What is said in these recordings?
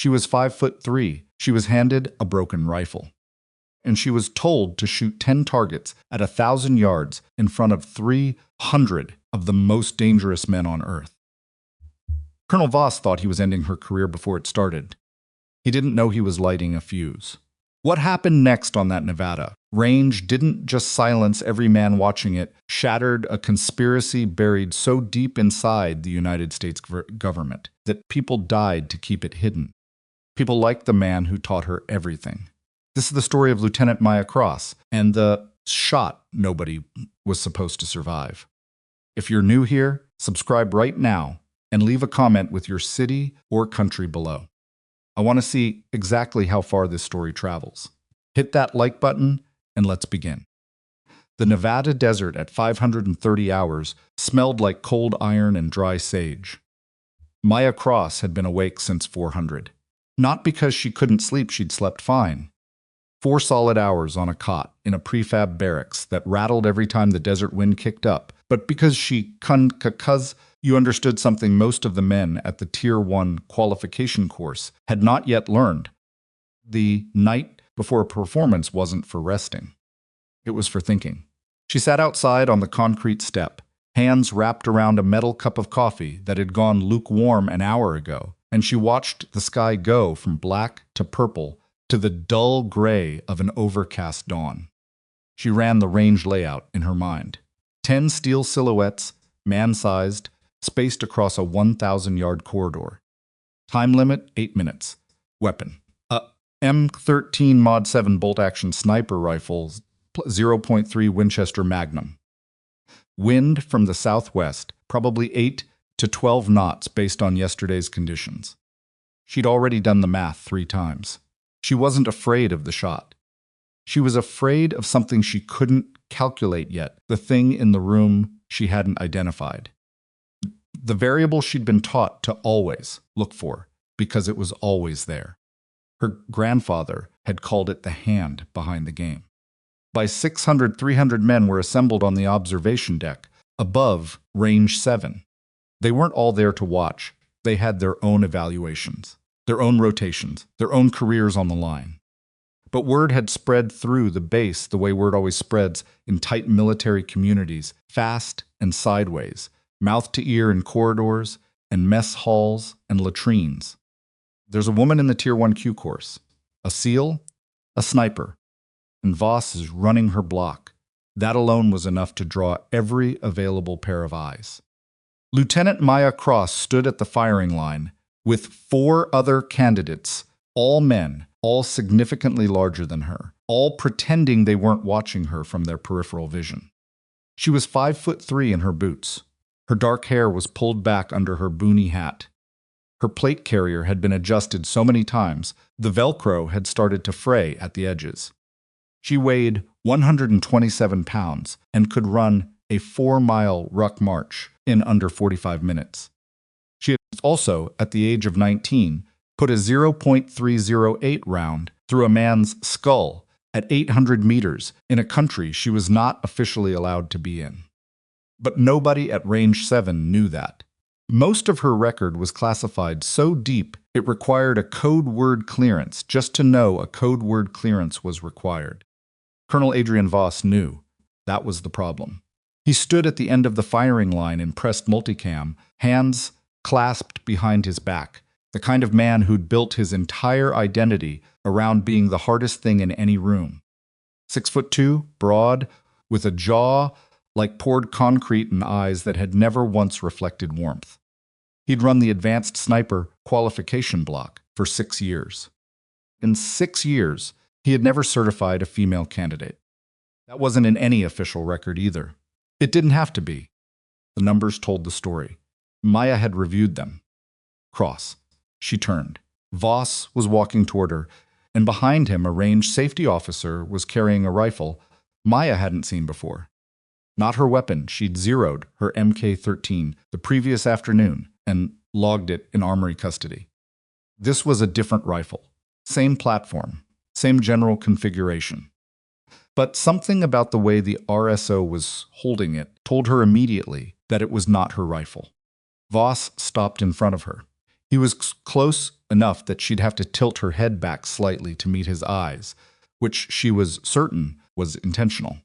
She was 5'3". She was handed a broken rifle. And she was told to shoot 10 targets at 1,000 yards in front of 300 of the most dangerous men on Earth. Colonel Voss thought he was ending her career before it started. He didn't know he was lighting a fuse. What happened next on that Nevada range didn't just silence every man watching it, shattered a conspiracy buried so deep inside the United States government that people died to keep it hidden. People like the man who taught her everything. This is the story of Lieutenant Maya Cross and the shot nobody was supposed to survive. If you're new here, subscribe right now and leave a comment with your city or country below. I want to see exactly how far this story travels. Hit that like button and let's begin. The Nevada desert at 530 hours smelled like cold iron and dry sage. Maya Cross had been awake since 400. Not because she couldn't sleep, she'd slept fine. 4 solid hours on a cot in a prefab barracks that rattled every time the desert wind kicked up, but because you understood something most of the men at the Tier 1 qualification course had not yet learned. The night before a performance wasn't for resting. It was for thinking. She sat outside on the concrete step, hands wrapped around a metal cup of coffee that had gone lukewarm an hour ago, and she watched the sky go from black to purple to the dull gray of an overcast dawn. She ran the range layout in her mind. 10 steel silhouettes, man-sized, spaced across a 1,000-yard corridor. Time limit, 8 minutes. Weapon: a M13 Mod 7 bolt-action sniper rifle, 0.3 Winchester Magnum. Wind from the southwest, probably 8 to 12 knots based on yesterday's conditions. She'd already done the math 3 times. She wasn't afraid of the shot. She was afraid of something she couldn't calculate yet, the thing in the room she hadn't identified. The variable she'd been taught to always look for, because it was always there. Her grandfather had called it the hand behind the game. By 600, 300 men were assembled on the observation deck, above Range 7. They weren't all there to watch. They had their own evaluations, their own rotations, their own careers on the line. But word had spread through the base the way word always spreads in tight military communities, fast and sideways, mouth to ear in corridors and mess halls and latrines. There's a woman in the Tier 1 Q course, a SEAL, a sniper, and Voss is running her block. That alone was enough to draw every available pair of eyes. Lieutenant Maya Cross stood at the firing line with 4 other candidates, all men, all significantly larger than her, all pretending they weren't watching her from their peripheral vision. She was 5'3" in her boots. Her dark hair was pulled back under her boonie hat. Her plate carrier had been adjusted so many times, the Velcro had started to fray at the edges. She weighed 127 pounds and could run a 4-mile ruck march in under 45 minutes. She had also, at the age of 19, put a 0.308 round through a man's skull at 800 meters in a country she was not officially allowed to be in. But nobody at Range 7 knew that. Most of her record was classified so deep it required a code word clearance just to know a code word clearance was required. Colonel Adrian Voss knew. That was the problem. He stood at the end of the firing line in pressed multicam, hands clasped behind his back, the kind of man who'd built his entire identity around being the hardest thing in any room. 6'2", broad, with a jaw like poured concrete and eyes that had never once reflected warmth. He'd run the advanced sniper qualification block for 6 years. In 6 years, he had never certified a female candidate. That wasn't in any official record either. It didn't have to be. The numbers told the story. Maya had reviewed them. Cross. She turned. Voss was walking toward her, and behind him a range safety officer was carrying a rifle Maya hadn't seen before. Not her weapon. She'd zeroed her Mk13 the previous afternoon and logged it in armory custody. This was a different rifle. Same platform. Same general configuration. But something about the way the RSO was holding it told her immediately that it was not her rifle. Voss stopped in front of her. He was close enough that she'd have to tilt her head back slightly to meet his eyes, which she was certain was intentional.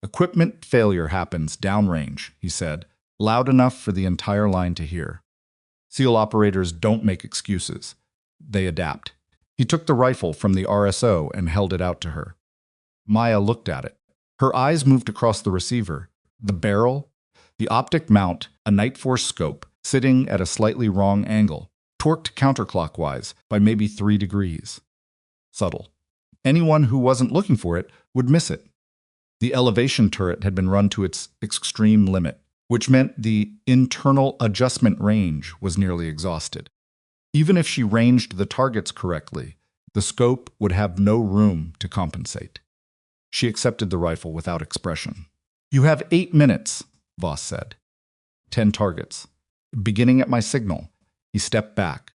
"Equipment failure happens downrange," he said, loud enough for the entire line to hear. "SEAL operators don't make excuses. They adapt." He took the rifle from the RSO and held it out to her. Maya looked at it. Her eyes moved across the receiver, the barrel, the optic mount, a Night Force scope, sitting at a slightly wrong angle, torqued counterclockwise by maybe 3 degrees. Subtle. Anyone who wasn't looking for it would miss it. The elevation turret had been run to its extreme limit, which meant the internal adjustment range was nearly exhausted. Even if she ranged the targets correctly, the scope would have no room to compensate. She accepted the rifle without expression. "You have 8 minutes, Voss said. 10 targets. Beginning at my signal." He stepped back.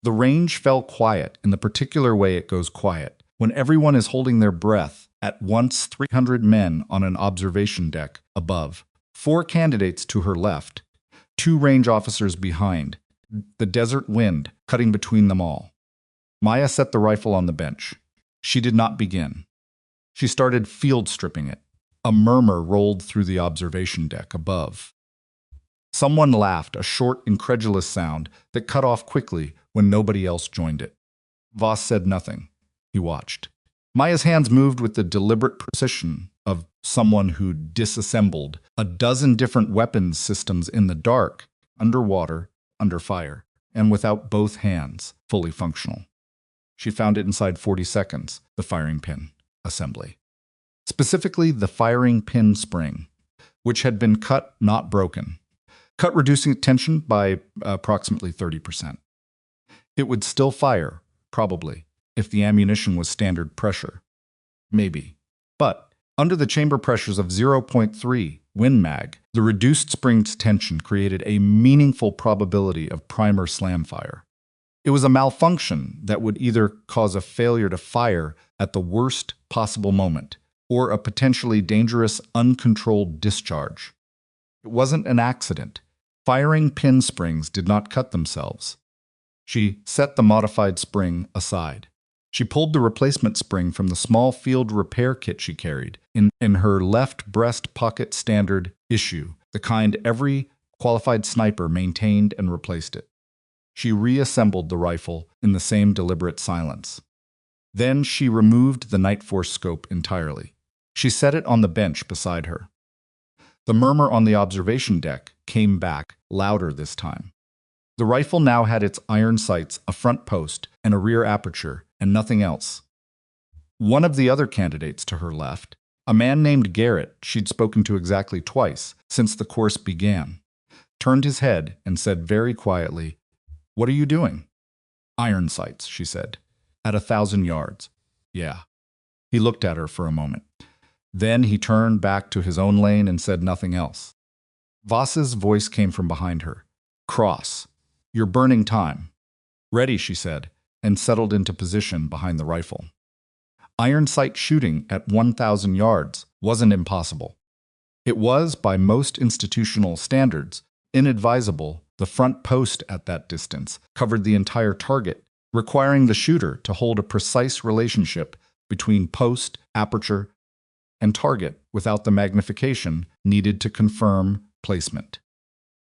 The range fell quiet in the particular way it goes quiet, when everyone is holding their breath at once 300 men on an observation deck above, 4 candidates to her left, 2 range officers behind, the desert wind cutting between them all. Maya set the rifle on the bench. She did not begin. She started field stripping it. A murmur rolled through the observation deck above. Someone laughed, a short, incredulous sound that cut off quickly when nobody else joined it. Voss said nothing. He watched. Maya's hands moved with the deliberate precision of someone who disassembled a dozen different weapons systems in the dark, underwater, under fire, and without both hands fully functional. She found it inside 40 seconds, the firing pin assembly. Specifically, the firing pin spring, which had been cut, not broken. Cut, reducing tension by approximately 30%. It would still fire, probably, if the ammunition was standard pressure. Maybe. But under the chamber pressures of 0.3 Win Mag, the reduced spring's tension created a meaningful probability of primer slam fire. It was a malfunction that would either cause a failure to fire at the worst possible moment, or a potentially dangerous, uncontrolled discharge. It wasn't an accident. Firing pin springs did not cut themselves. She set the modified spring aside. She pulled the replacement spring from the small field repair kit she carried in her left breast pocket standard issue, the kind every qualified sniper maintained, and replaced it. She reassembled the rifle in the same deliberate silence. Then she removed the Night Force scope entirely. She set it on the bench beside her. The murmur on the observation deck came back, louder this time. The rifle now had its iron sights, a front post, and a rear aperture, and nothing else. One of the other candidates to her left, a man named Garrett she'd spoken to exactly twice since the course began, turned his head and said very quietly, "What are you doing?" "Iron sights," she said. "At 1,000 yards. Yeah." He looked at her for a moment. Then he turned back to his own lane and said nothing else. Voss's voice came from behind her. "Cross. You're burning time." "Ready," she said, and settled into position behind the rifle. Iron sight shooting at 1,000 yards wasn't impossible. It was, by most institutional standards, inadvisable. The front post at that distance covered the entire target, requiring the shooter to hold a precise relationship between post, aperture, and target without the magnification needed to confirm placement.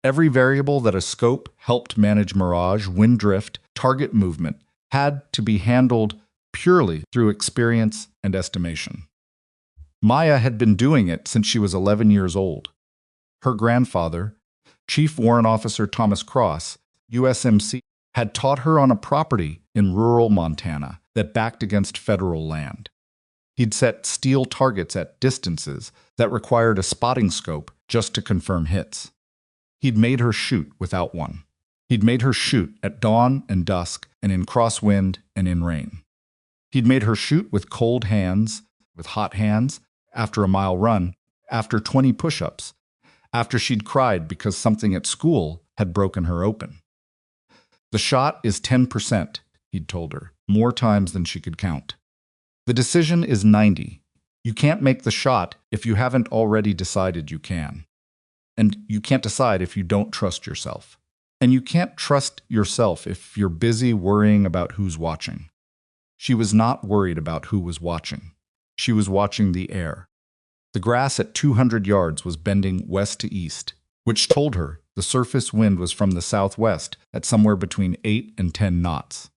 Every variable that a scope helped manage mirage, wind drift, target movement had to be handled purely through experience and estimation. Maya had been doing it since she was 11 years old. Her grandfather, Chief Warrant Officer Thomas Cross, USMC, had taught her on a property in rural Montana that backed against federal land. He'd set steel targets at distances that required a spotting scope just to confirm hits. He'd made her shoot without one. He'd made her shoot at dawn and dusk, and in crosswind and in rain. He'd made her shoot with cold hands, with hot hands, after a mile run, after 20 push-ups, after she'd cried because something at school had broken her open. "The shot is 10%, he'd told her, more times than she could count. "The decision is 90. You can't make the shot if you haven't already decided you can. And you can't decide if you don't trust yourself. And you can't trust yourself if you're busy worrying about who's watching. She was not worried about who was watching. She was watching the air. The grass at 200 yards was bending west to east, which told her the surface wind was from the southwest at somewhere between 8 and 10 knots.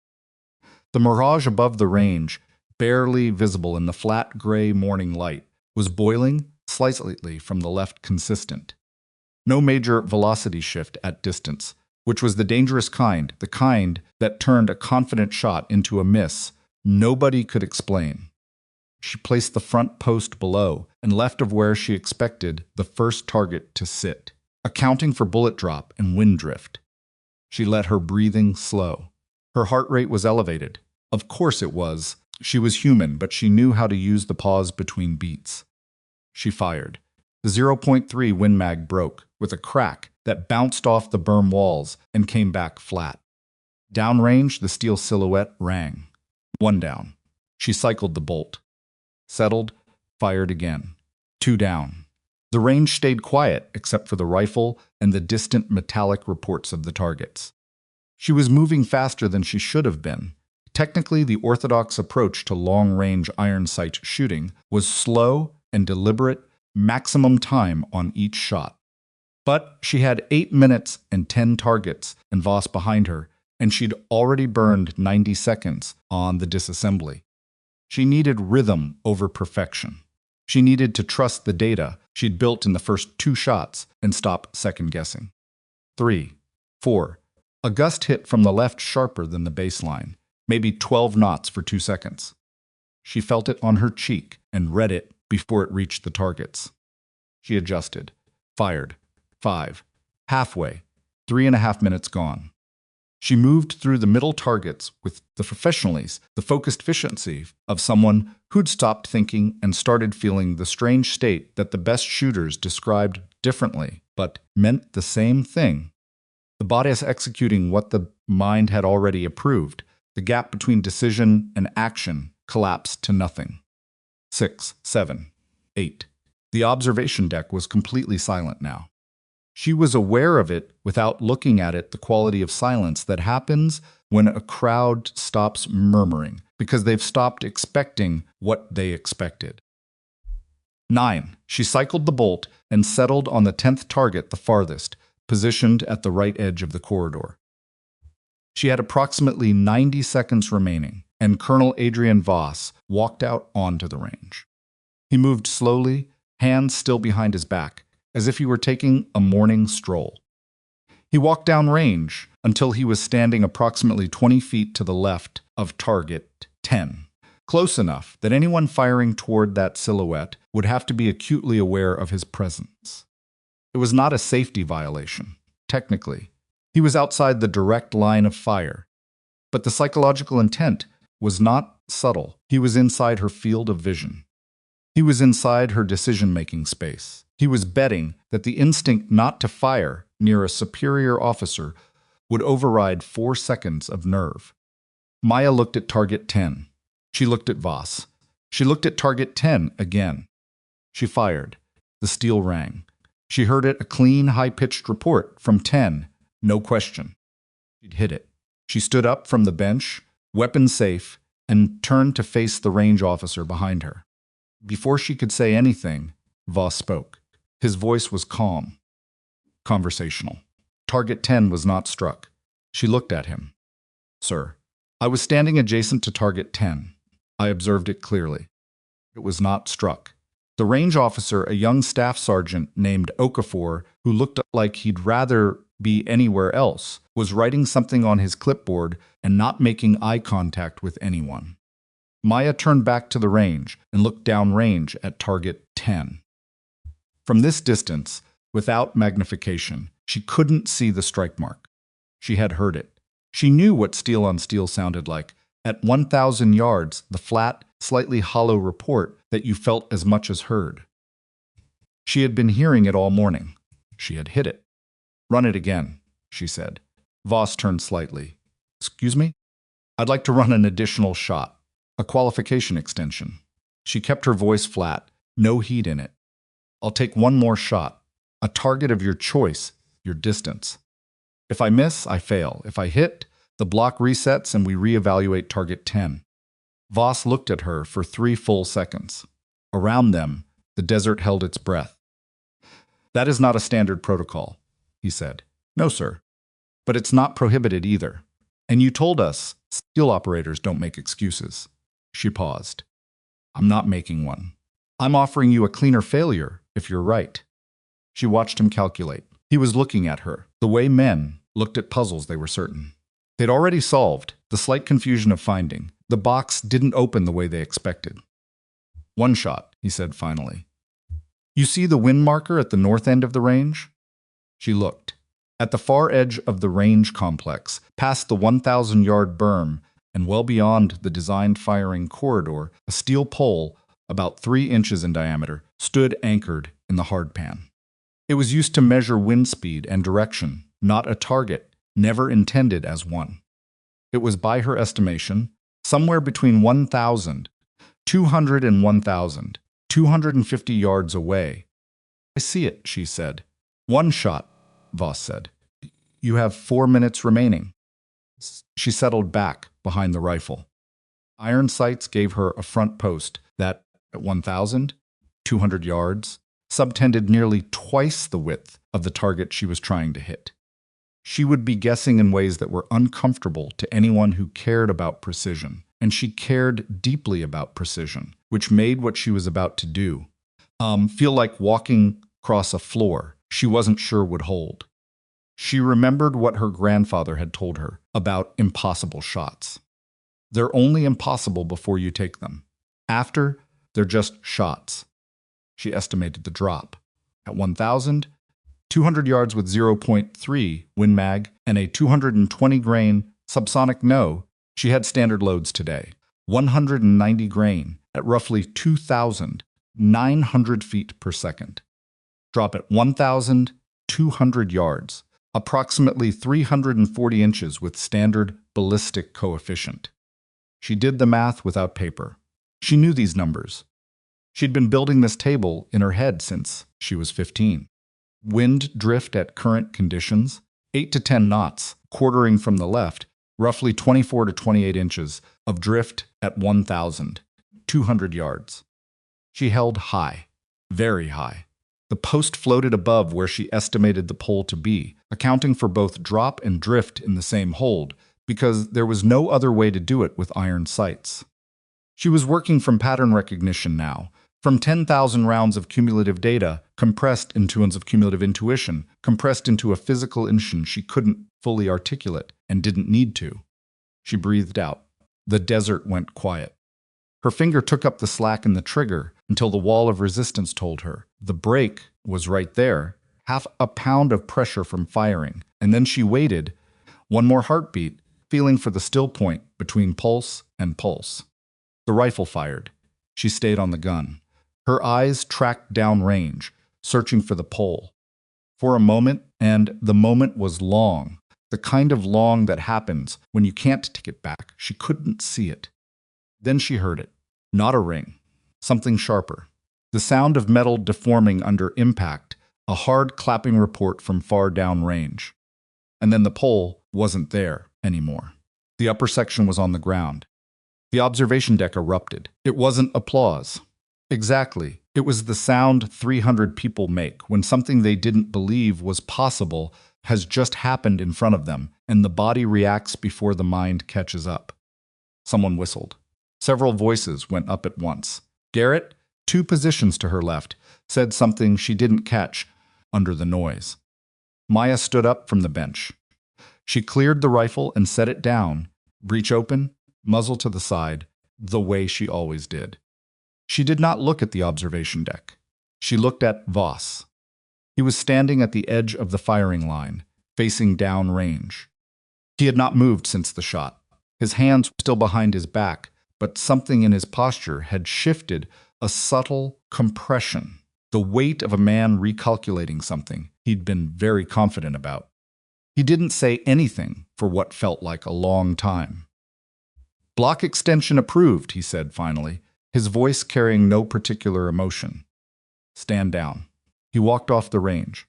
The mirage above the range, barely visible in the flat gray morning light, was boiling slightly from the left consistent. No major velocity shift at distance, which was the dangerous kind, the kind that turned a confident shot into a miss nobody could explain. She placed the front post below and left of where she expected the first target to sit, accounting for bullet drop and wind drift. She let her breathing slow. Her heart rate was elevated. Of course it was. She was human, but she knew how to use the pause between beats. She fired. The 0.3 Win Mag broke with a crack that bounced off the berm walls and came back flat. Downrange, the steel silhouette rang. 1 down. She cycled the bolt. Settled, fired again. 2 down. The range stayed quiet except for the rifle and the distant metallic reports of the targets. She was moving faster than she should have been. Technically, the orthodox approach to long-range iron sight shooting was slow and deliberate, maximum time on each shot. But she had 8 minutes and 10 targets and Voss behind her, and she'd already burned 90 seconds on the disassembly. She needed rhythm over perfection. She needed to trust the data she'd built in the first 2 shots and stop second-guessing. 3, 4. A gust hit from the left sharper than the baseline, maybe 12 knots for 2 seconds. She felt it on her cheek and read it before it reached the targets. She adjusted. Fired. 5. Halfway. 3.5 minutes gone. She moved through the middle targets with the professionalism, the focused efficiency of someone who'd stopped thinking and started feeling the strange state that the best shooters described differently, but meant the same thing. The body is executing what the mind had already approved. The gap between decision and action collapsed to nothing. 6, 7, 8. The observation deck was completely silent now. She was aware of it without looking at it, the quality of silence that happens when a crowd stops murmuring because they've stopped expecting what they expected. 9. She cycled the bolt and settled on the 10th target, the farthest, positioned at the right edge of the corridor. She had approximately 90 seconds remaining, and Colonel Adrian Voss walked out onto the range. He moved slowly, hands still behind his back, as if he were taking a morning stroll. He walked down range until he was standing approximately 20 feet to the left of target 10, close enough that anyone firing toward that silhouette would have to be acutely aware of his presence. It was not a safety violation, technically. He was outside the direct line of fire. But the psychological intent was not subtle. He was inside her field of vision. He was inside her decision-making space. He was betting that the instinct not to fire near a superior officer would override 4 seconds of nerve. Maya looked at target 10. She looked at Voss. She looked at target 10 again. She fired. The steel rang. She heard it, a clean, high-pitched report from 10, no question. She'd hit it. She stood up from the bench, weapon safe, and turned to face the range officer behind her. Before she could say anything, Voss spoke. His voice was calm, conversational. Target 10 was not struck. She looked at him. Sir, I was standing adjacent to target 10. I observed it clearly. It was not struck. The range officer, a young staff sergeant named Okafor, who looked like he'd rather be anywhere else, was writing something on his clipboard and not making eye contact with anyone. Maya turned back to the range and looked downrange at target 10. From this distance, without magnification, she couldn't see the strike mark. She had heard it. She knew what steel on steel sounded like. At 1,000 yards, the flat, slightly hollow report that you felt as much as heard. She had been hearing it all morning. She had hit it. Run it again, she said. Voss turned slightly. Excuse me? I'd like to run an additional shot. A qualification extension. She kept her voice flat, no heat in it. I'll take one more shot. A target of your choice, your distance. If I miss, I fail. If I hit, the block resets and we reevaluate target 10. Voss looked at her for 3 full seconds. Around them, the desert held its breath. That is not a standard protocol, he said. No, sir. But it's not prohibited either. And you told us steel operators don't make excuses. She paused. I'm not making one. I'm offering you a cleaner failure, if you're right. She watched him calculate. He was looking at her, the way men looked at puzzles they were certain. They'd already solved, the slight confusion of finding. The box didn't open the way they expected. One shot, he said finally. You see the wind marker at the north end of the range? She looked. At the far edge of the range complex, past the 1,000-yard berm, and well beyond the designed firing corridor, a steel pole, about 3 inches in diameter, stood anchored in the hardpan. It was used to measure wind speed and direction, not a target, never intended as one. It was, by her estimation, somewhere between 1,200 and 1,250 yards away. I see it, she said. One shot, Voss said. You have 4 minutes remaining. She settled back behind the rifle. Iron sights gave her a front post that, at 1,200 yards, subtended nearly twice the width of the target she was trying to hit. She would be guessing in ways that were uncomfortable to anyone who cared about precision, and she cared deeply about precision, which made what she was about to do feel like walking across a floor she wasn't sure would hold. She remembered what her grandfather had told her about impossible shots. They're only impossible before you take them. After, they're just shots. She estimated the drop. At 1,200 yards with 0.3 Win Mag and a 220 grain subsonic no, she had standard loads today. 190 grain at roughly 2,900 feet per second. Drop at 1,200 yards, approximately 340 inches with standard ballistic coefficient. She did the math without paper. She knew these numbers. She'd been building this table in her head since she was 15. Wind drift at current conditions, 8 to 10 knots, quartering from the left, roughly 24 to 28 inches of drift at 1,200 yards. She held high, very high. The post floated above where she estimated the pole to be, accounting for both drop and drift in the same hold, because there was no other way to do it with iron sights. She was working from pattern recognition now, from 10,000 rounds of cumulative data, compressed into ones of cumulative intuition, compressed into a physical intuition she couldn't fully articulate and didn't need to. She breathed out. The desert went quiet. Her finger took up the slack in the trigger until the wall of resistance told her. The brake was right there, half a pound of pressure from firing, and then she waited, one more heartbeat, feeling for the still point between pulse and pulse. The rifle fired. She stayed on the gun. Her eyes tracked downrange, searching for the pole. For a moment, and the moment was long, the kind of long that happens when you can't take it back. She couldn't see it. Then she heard it. Not a ring. Something sharper. The sound of metal deforming under impact, a hard clapping report from far downrange. And then the pole wasn't there anymore. The upper section was on the ground. The observation deck erupted. It wasn't applause. Exactly. It was the sound 300 people make when something they didn't believe was possible has just happened in front of them, and the body reacts before the mind catches up. Someone whistled. Several voices went up at once. Garrett, 2 positions to her left, said something she didn't catch under the noise. Maya stood up from the bench. She cleared the rifle and set it down, breech open, muzzle to the side, the way she always did. She did not look at the observation deck. She looked at Voss. He was standing at the edge of the firing line, facing downrange. He had not moved since the shot. His hands were still behind his back, but something in his posture had shifted, a subtle compression, the weight of a man recalculating something he'd been very confident about. He didn't say anything for what felt like a long time. Block extension approved, he said finally, his voice carrying no particular emotion. Stand down. He walked off the range.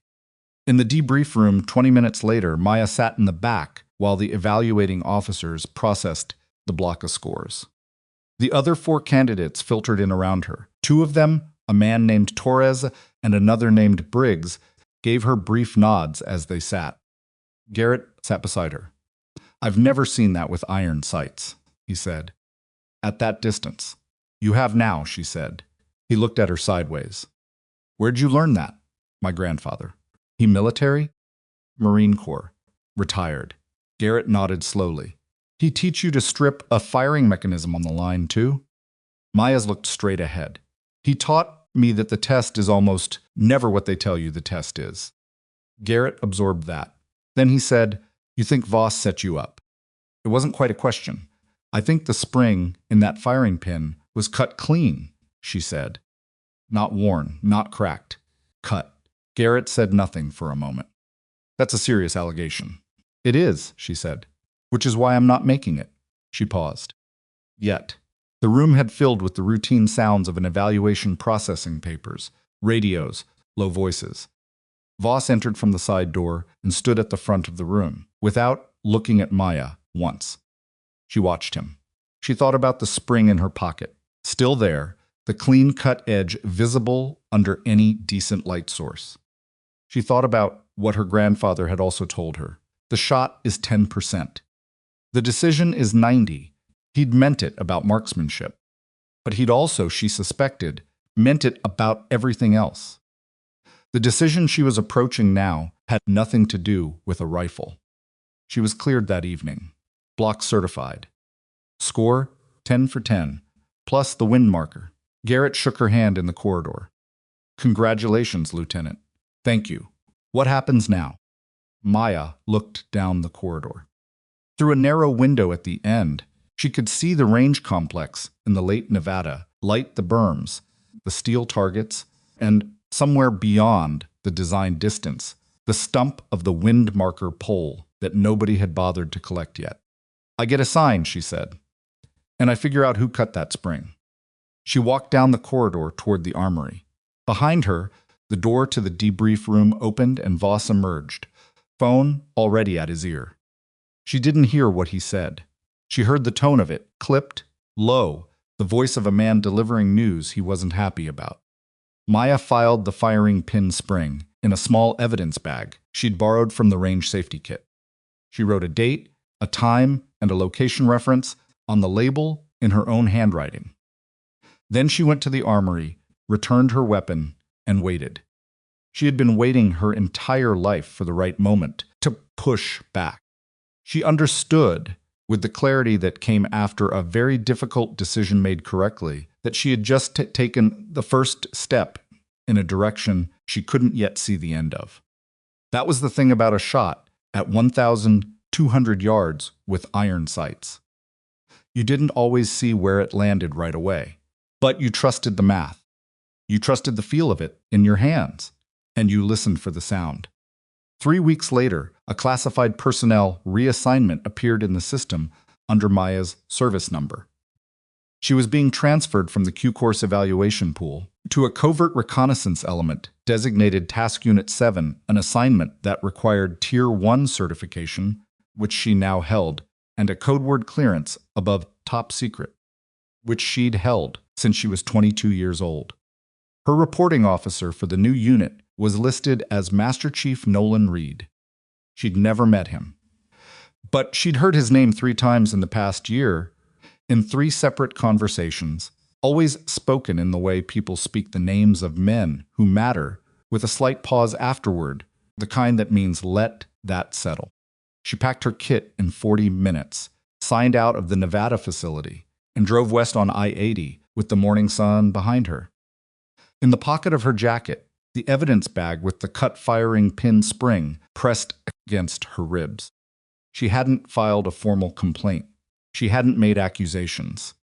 In the debrief room 20 minutes later, Maya sat in the back while the evaluating officers processed the block of scores. The other 4 candidates filtered in around her. 2 of them, a man named Torres and another named Briggs, gave her brief nods as they sat. Garrett sat beside her. "I've never seen that with iron sights," he said. "At that distance." "You have now," she said. He looked at her sideways. "Where'd you learn that?" "My grandfather." "He military?" "Marine Corps. Retired." Garrett nodded slowly. "He teach you to strip a firing mechanism on the line, too?" Myers looked straight ahead. "He taught me that the test is almost never what they tell you the test is." Garrett absorbed that. Then he said, "You think Voss set you up?" It wasn't quite a question. "I think the spring in that firing pin was cut clean," she said. "Not worn, not cracked. Cut." Garrett said nothing for a moment. "That's a serious allegation." "It is," she said. "Which is why I'm not making it." She paused. Yet. The room had filled with the routine sounds of an evaluation processing papers, radios, low voices. Voss entered from the side door and stood at the front of the room, without looking at Maya once. She watched him. She thought about the spring in her pocket, still there, the clean-cut edge visible under any decent light source. She thought about what her grandfather had also told her. The shot is 10%. The decision is 90%. He'd meant it about marksmanship. But he'd also, she suspected, meant it about everything else. The decision she was approaching now had nothing to do with a rifle. She was cleared that evening. Block certified. Score, 10 for 10, plus the wind marker. Garrett shook her hand in the corridor. "Congratulations, Lieutenant." "Thank you. What happens now?" Maya looked down the corridor. Through a narrow window at the end, she could see the range complex in the late Nevada, light the berms, the steel targets, and somewhere beyond the design distance, the stump of the wind marker pole that nobody had bothered to collect yet. "I get a sign," she said, "and I figure out who cut that spring." She walked down the corridor toward the armory. Behind her, the door to the debrief room opened and Voss emerged, phone already at his ear. She didn't hear what he said. She heard the tone of it, clipped, low, the voice of a man delivering news he wasn't happy about. Maya filed the firing pin spring in a small evidence bag she'd borrowed from the range safety kit. She wrote a date, a time, and a location reference on the label in her own handwriting. Then she went to the armory, returned her weapon, and waited. She had been waiting her entire life for the right moment to push back. She understood, with the clarity that came after a very difficult decision made correctly, that she had just taken the first step in a direction she couldn't yet see the end of. That was the thing about a shot at 1,200 yards with iron sights. You didn't always see where it landed right away, but you trusted the math. You trusted the feel of it in your hands, and you listened for the sound. 3 weeks later, a classified personnel reassignment appeared in the system under Maya's service number. She was being transferred from the Q-Course evaluation pool to a covert reconnaissance element designated Task Unit 7, an assignment that required Tier 1 certification, which she now held, and a code word clearance above top secret, which she'd held since she was 22 years old. Her reporting officer for the new unit was listed as Master Chief Nolan Reed. She'd never met him, but she'd heard his name 3 times in the past year, in 3 separate conversations, always spoken in the way people speak the names of men who matter, with a slight pause afterward, the kind that means let that settle. She packed her kit in 40 minutes, signed out of the Nevada facility, and drove west on I-80 with the morning sun behind her. In the pocket of her jacket, the evidence bag with the cut firing pin spring pressed against her ribs. She hadn't filed a formal complaint. She hadn't made accusations.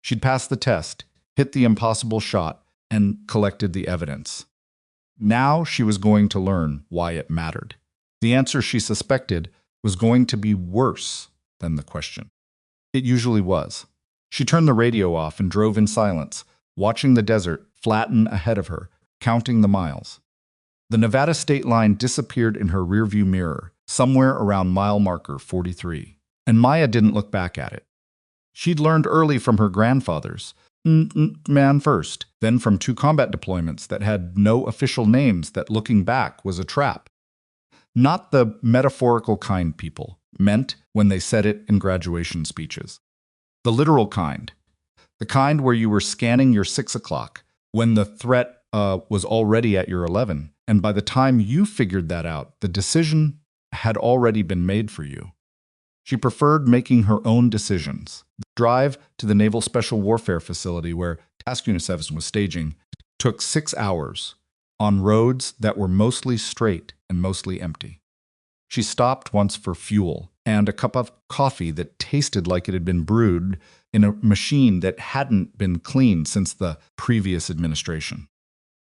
She'd passed the test, hit the impossible shot, and collected the evidence. Now she was going to learn why it mattered. The answer she suspected was going to be worse than the question. It usually was. She turned the radio off and drove in silence, watching the desert flatten ahead of her, counting the miles. The Nevada state line disappeared in her rearview mirror, somewhere around mile marker 43. And Maya didn't look back at it. She'd learned early from her grandfathers, man first, then from 2 combat deployments that had no official names, that looking back was a trap. Not the metaphorical kind people meant when they said it in graduation speeches. The literal kind. The kind where you were scanning your 6 o'clock when the threat was already at your 11, and by the time you figured that out, the decision had already been made for you. She preferred making her own decisions. The drive to the Naval Special Warfare Facility where Task Unit 7 was staging took 6 hours on roads that were mostly straight and mostly empty. She stopped once for fuel and a cup of coffee that tasted like it had been brewed in a machine that hadn't been cleaned since the previous administration.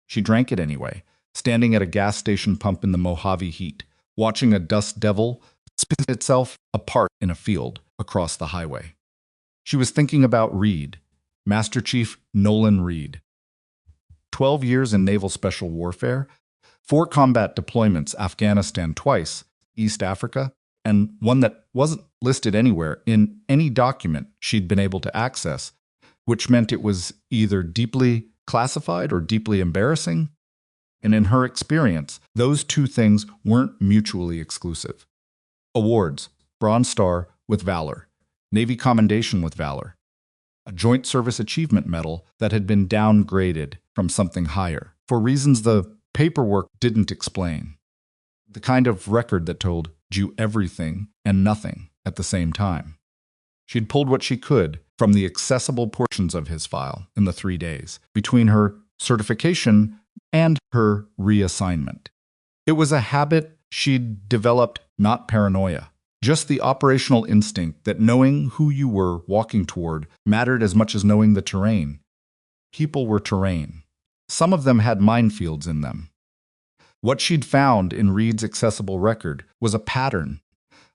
She drank it anyway, standing at a gas station pump in the Mojave heat, watching a dust devil spit itself apart in a field across the highway. She was thinking about Reed, Master Chief Nolan Reed. 12 years in Naval Special Warfare, 4 combat deployments, Afghanistan twice, East Africa, and one that wasn't listed anywhere in any document she'd been able to access, which meant it was either deeply classified or deeply embarrassing. And in her experience, those 2 things weren't mutually exclusive. Awards: Bronze Star with Valor, Navy Commendation with Valor, a Joint Service Achievement Medal that had been downgraded from something higher, for reasons the paperwork didn't explain. The kind of record that told you everything and nothing at the same time. She'd pulled what she could from the accessible portions of his file in the 3 days between her certification and her reassignment. It was a habit she'd developed, not paranoia, just the operational instinct that knowing who you were walking toward mattered as much as knowing the terrain. People were terrain. Some of them had minefields in them. What she'd found in Reed's accessible record was a pattern,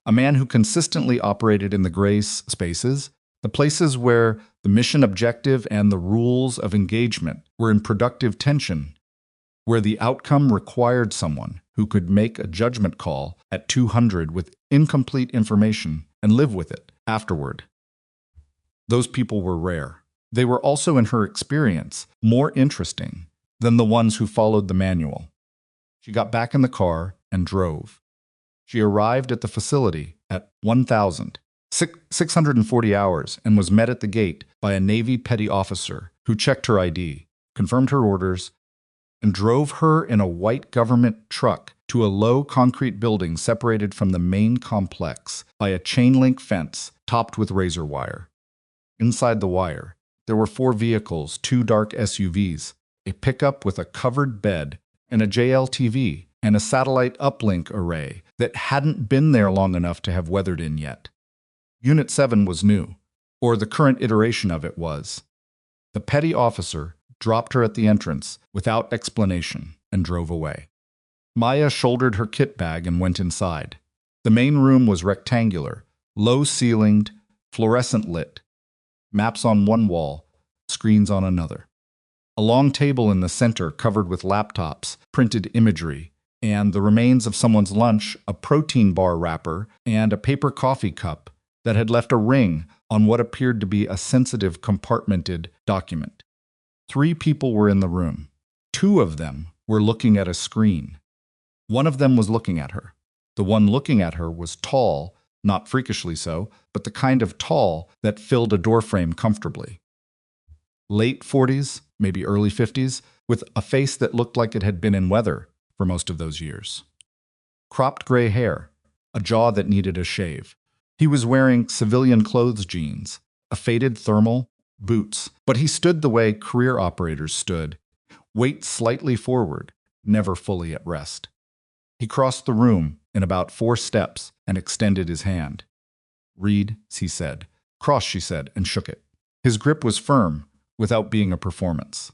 a man who consistently operated in the gray spaces, the places where the mission objective and the rules of engagement were in productive tension, where the outcome required someone who could make a judgment call at 200 with incomplete information and live with it afterward. Those people were rare. They were also, in her experience, more interesting than the ones who followed the manual. She got back in the car and drove. She arrived at the facility at 1,640 hours and was met at the gate by a Navy petty officer who checked her ID, confirmed her orders, and drove her in a white government truck to a low concrete building separated from the main complex by a chain-link fence topped with razor wire. Inside the wire, there were 4 vehicles, 2 dark SUVs, a pickup with a covered bed, and a JLTV, and a satellite uplink array that hadn't been there long enough to have weathered in yet. Unit 7 was new, or the current iteration of it was. The petty officer dropped her at the entrance without explanation and drove away. Maya shouldered her kit bag and went inside. The main room was rectangular, low-ceilinged, fluorescent lit. Maps on one wall, screens on another. A long table in the center covered with laptops, printed imagery, and the remains of someone's lunch, a protein bar wrapper, and a paper coffee cup that had left a ring on what appeared to be a sensitive, compartmented document. 3 people were in the room. 2 of them were looking at a screen. One of them was looking at her. The one looking at her was tall, not freakishly so, but the kind of tall that filled a doorframe comfortably. Late 40s, maybe early 50s, with a face that looked like it had been in weather for most of those years. Cropped gray hair, a jaw that needed a shave. He was wearing civilian clothes jeans, a faded thermal, boots, but he stood the way career operators stood, weight slightly forward, never fully at rest. He crossed the room in about 4 steps and extended his hand. "Reed," he said. "Cross," she said, and shook it. His grip was firm, without being a performance.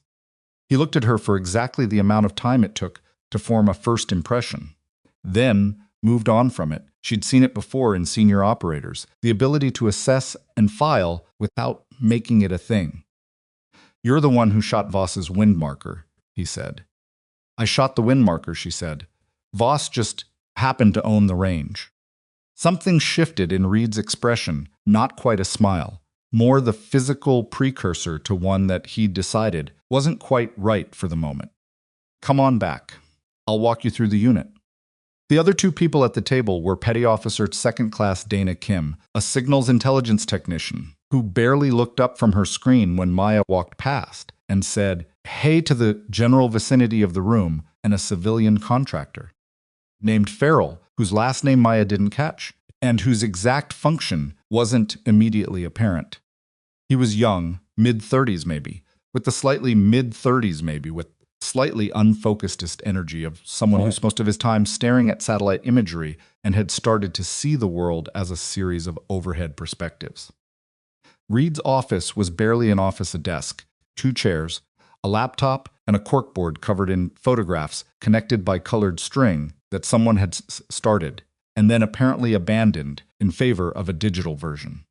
He looked at her for exactly the amount of time it took to form a first impression. Then moved on from it. She'd seen it before in senior operators, the ability to assess and file without making it a thing. "You're the one who shot Voss's wind marker," he said. I shot the wind marker, she said. Voss just happened to own the range. Something shifted in Reed's expression, not quite a smile, more the physical precursor to one that he decided wasn't quite right for the moment. Come on back. I'll walk you through the unit. The other two people at the table were Petty Officer Second Class Dana Kim, a signals intelligence technician, who barely looked up from her screen when Maya walked past and said, "Hey," to the general vicinity of the room, and a civilian contractor named Farrell, whose last name Maya didn't catch, and whose exact function wasn't immediately apparent. He was young, mid-30s maybe, with slightly unfocused energy of someone who spent most of his time staring at satellite imagery and had started to see the world as a series of overhead perspectives. Reed's office was barely an office, a desk, 2 chairs, a laptop, and a corkboard covered in photographs connected by colored string that someone had started and then apparently abandoned in favor of a digital version.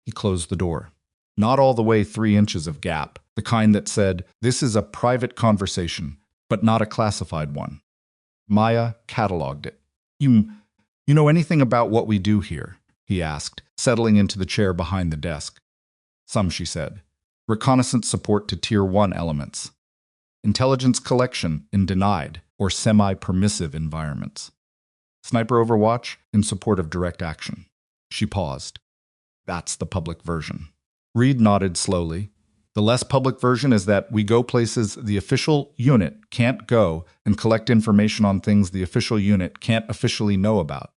He closed the door. Not all the way 3 inches of gap, the kind that said, "This is a private conversation, but not a classified one." Maya cataloged it. You know anything about what we do here?" he asked, settling into the chair behind the desk. "Some," she said. "Reconnaissance support to Tier 1 elements. Intelligence collection in denied or semi-permissive environments. Sniper overwatch in support of direct action." She paused. "That's the public version." Reed nodded slowly. "The less public version is that we go places the official unit can't go and collect information on things the official unit can't officially know about."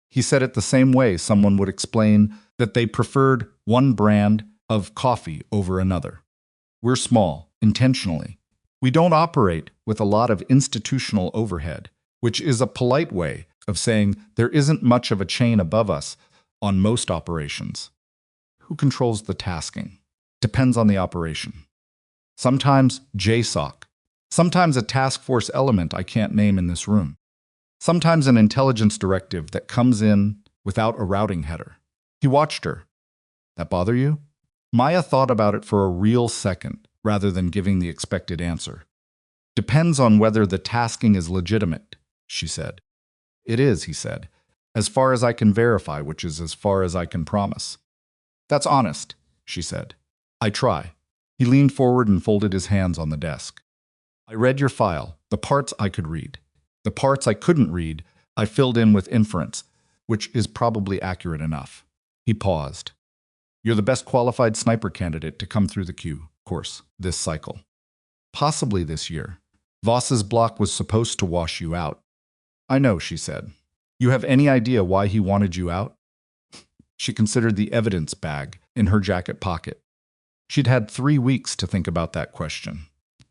He said it the same way someone would explain that they preferred one brand of coffee over another. "We're small, intentionally. We don't operate with a lot of institutional overhead, which is a polite way of saying there isn't much of a chain above us on most operations. Who controls the tasking? Depends on the operation. Sometimes JSOC. Sometimes a task force element I can't name in this room. Sometimes an intelligence directive that comes in without a routing header." He watched her. "That bother you?" Maya thought about it for a real second, rather than giving the expected answer. "Depends on whether the tasking is legitimate," she said. "It is," he said, "as far as I can verify, which is as far as I can promise." "That's honest," she said. "I try." He leaned forward and folded his hands on the desk. "I read your file, the parts I could read. The parts I couldn't read, I filled in with inference, which is probably accurate enough." He paused. "You're the best qualified sniper candidate to come through the Q course this cycle. Possibly this year. Voss's block was supposed to wash you out." "I know," she said. "You have any idea why he wanted you out?" She considered the evidence bag in her jacket pocket. She'd had 3 weeks to think about that question,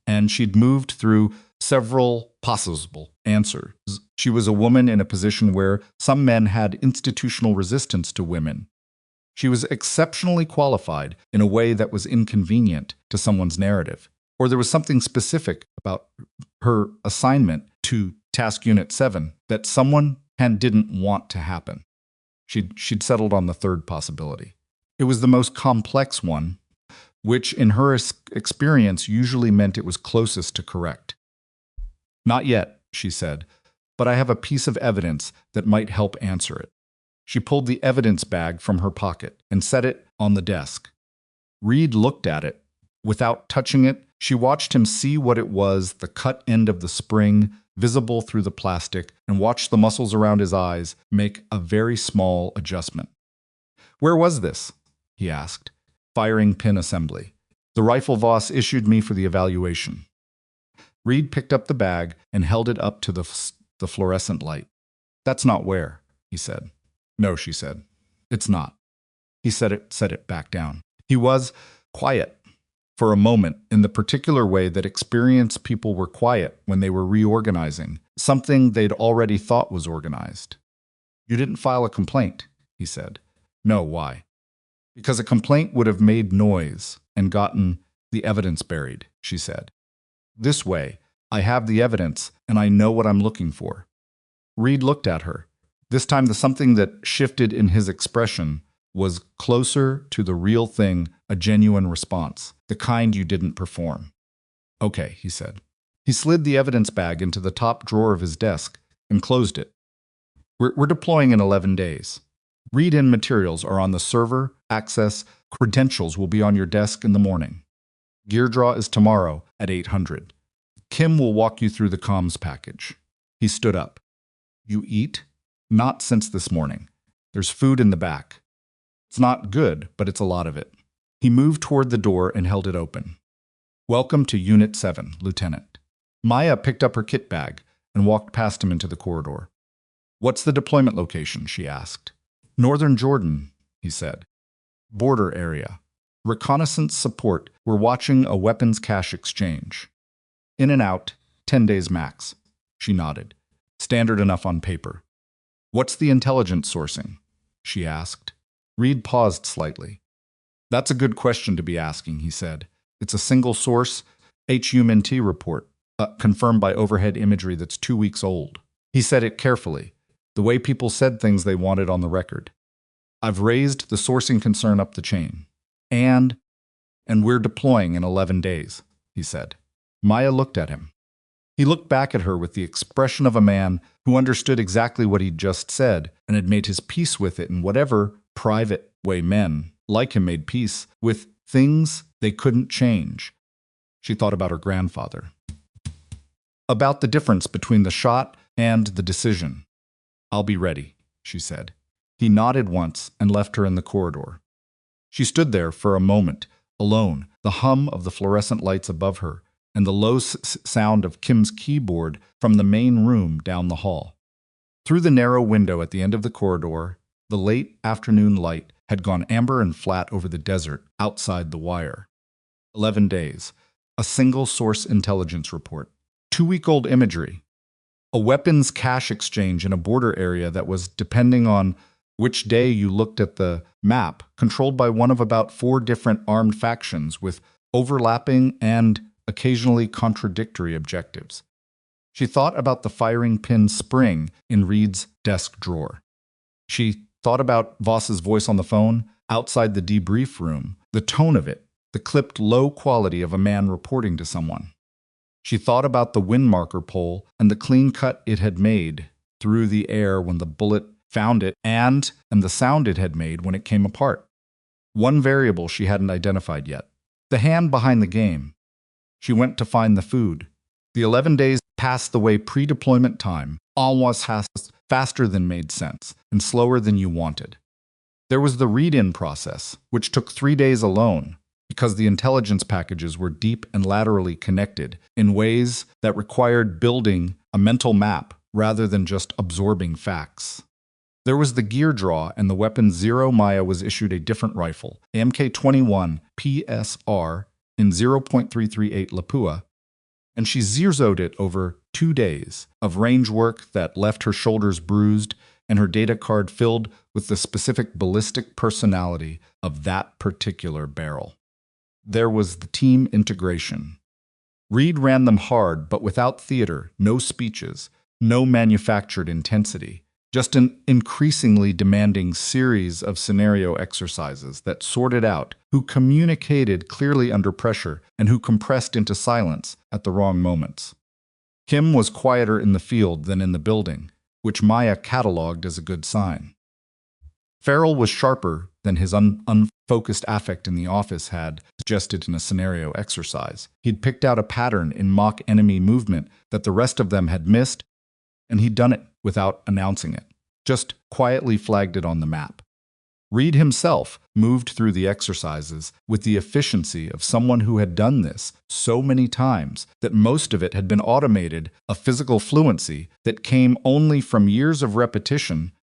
and she'd moved through several possible answers. She was a woman in a position where some men had institutional resistance to women. She was exceptionally qualified in a way that was inconvenient to someone's narrative, or there was something specific about her assignment to Task Unit 7 that someone didn't want to happen. She'd settled on the third possibility. It was the most complex one, which in her experience usually meant it was closest to correct. "Not yet," she said, "but I have a piece of evidence that might help answer it." She pulled the evidence bag from her pocket and set it on the desk. Reed looked at it. Without touching it, she watched him see what it was, the cut end of the spring visible through the plastic, and watched the muscles around his eyes make a very small adjustment. "Where was this?" he asked. "Firing pin assembly. The rifle Voss issued me for the evaluation." Reed picked up the bag and held it up to the fluorescent light. "That's not where," he said. "No," she said. "It's not." He set it back down. He was quiet for a moment in the particular way that experienced people were quiet when they were reorganizing something they'd already thought was organized. "You didn't file a complaint," he said. "No, why?" "Because a complaint would have made noise and gotten the evidence buried," she said. "This way, I have the evidence and I know what I'm looking for." Reed looked at her. This time the something that shifted in his expression was closer to the real thing, a genuine response, the kind you didn't perform. "Okay," he said. He slid the evidence bag into the top drawer of his desk and closed it. We're deploying in 11 days. Read-in materials are on the server, access, credentials will be on your desk in the morning. Gear draw is tomorrow at 800. Kim will walk you through the comms package. He stood up. You eat? Not since this morning. There's food in the back. It's not good, but it's a lot of it. He moved toward the door and held it open. Welcome to Unit 7, Lieutenant. Maya picked up her kit bag and walked past him into the corridor. What's the deployment location? She asked. Northern Jordan, he said. Border area. Reconnaissance support. We're watching a weapons cache exchange. In and out, 10 days max. She nodded. Standard enough on paper. What's the intelligence sourcing? She asked. Reed paused slightly. That's a good question to be asking, he said. It's a single source, HUMNT report, confirmed by overhead imagery that's 2 weeks old. He said it carefully, the way people said things they wanted on the record. I've raised the sourcing concern up the chain. And we're deploying in 11 days, he said. Maya looked at him. He looked back at her with the expression of a man who understood exactly what he'd just said and had made his peace with it in whatever private way men, like him, made peace with things they couldn't change. She thought about her grandfather. About the difference between the shot and the decision. I'll be ready, she said. He nodded once and left her in the corridor. She stood there for a moment, alone, the hum of the fluorescent lights above her and the low sound of Kim's keyboard from the main room down the hall. Through the narrow window at the end of the corridor, the late afternoon light had gone amber and flat over the desert outside the wire. 11 days. A single source intelligence report. 2-week-old imagery. A weapons cache exchange in a border area that was, depending on which day you looked at the map, controlled by one of about 4 different armed factions with overlapping and occasionally contradictory objectives. She thought about the firing pin spring in Reed's desk drawer. She thought about Voss's voice on the phone, outside the debrief room, the tone of it, the clipped low quality of a man reporting to someone. She thought about the wind marker pole and the clean cut it had made through the air when the bullet found it and the sound it had made when it came apart. One variable she hadn't identified yet. The hand behind the game. She went to find the food. The 11 days passed the way pre-deployment time almost has faster than made sense and slower than you wanted. There was the read-in process, which took 3 days alone because the intelligence packages were deep and laterally connected in ways that required building a mental map rather than just absorbing facts. There was the gear draw and the weapon Zero. Maya was issued a different rifle, MK-21 PSR in 0.338 Lapua, and she zeroed it over 2 days of range work that left her shoulders bruised and her data card filled with the specific ballistic personality of that particular barrel. There was the team integration. Reed ran them hard, but without theater, no speeches, no manufactured intensity, just an increasingly demanding series of scenario exercises that sorted out who communicated clearly under pressure and who compressed into silence at the wrong moments. Kim was quieter in the field than in the building, which Maya cataloged as a good sign. Farrell was sharper than his unfocused affect in the office had suggested in a scenario exercise. He'd picked out a pattern in mock enemy movement that the rest of them had missed, and he'd done it without announcing it, just quietly flagged it on the map. Reed himself moved through the exercises with the efficiency of someone who had done this so many times that most of it had been automated, a physical fluency that came only from years of repetition,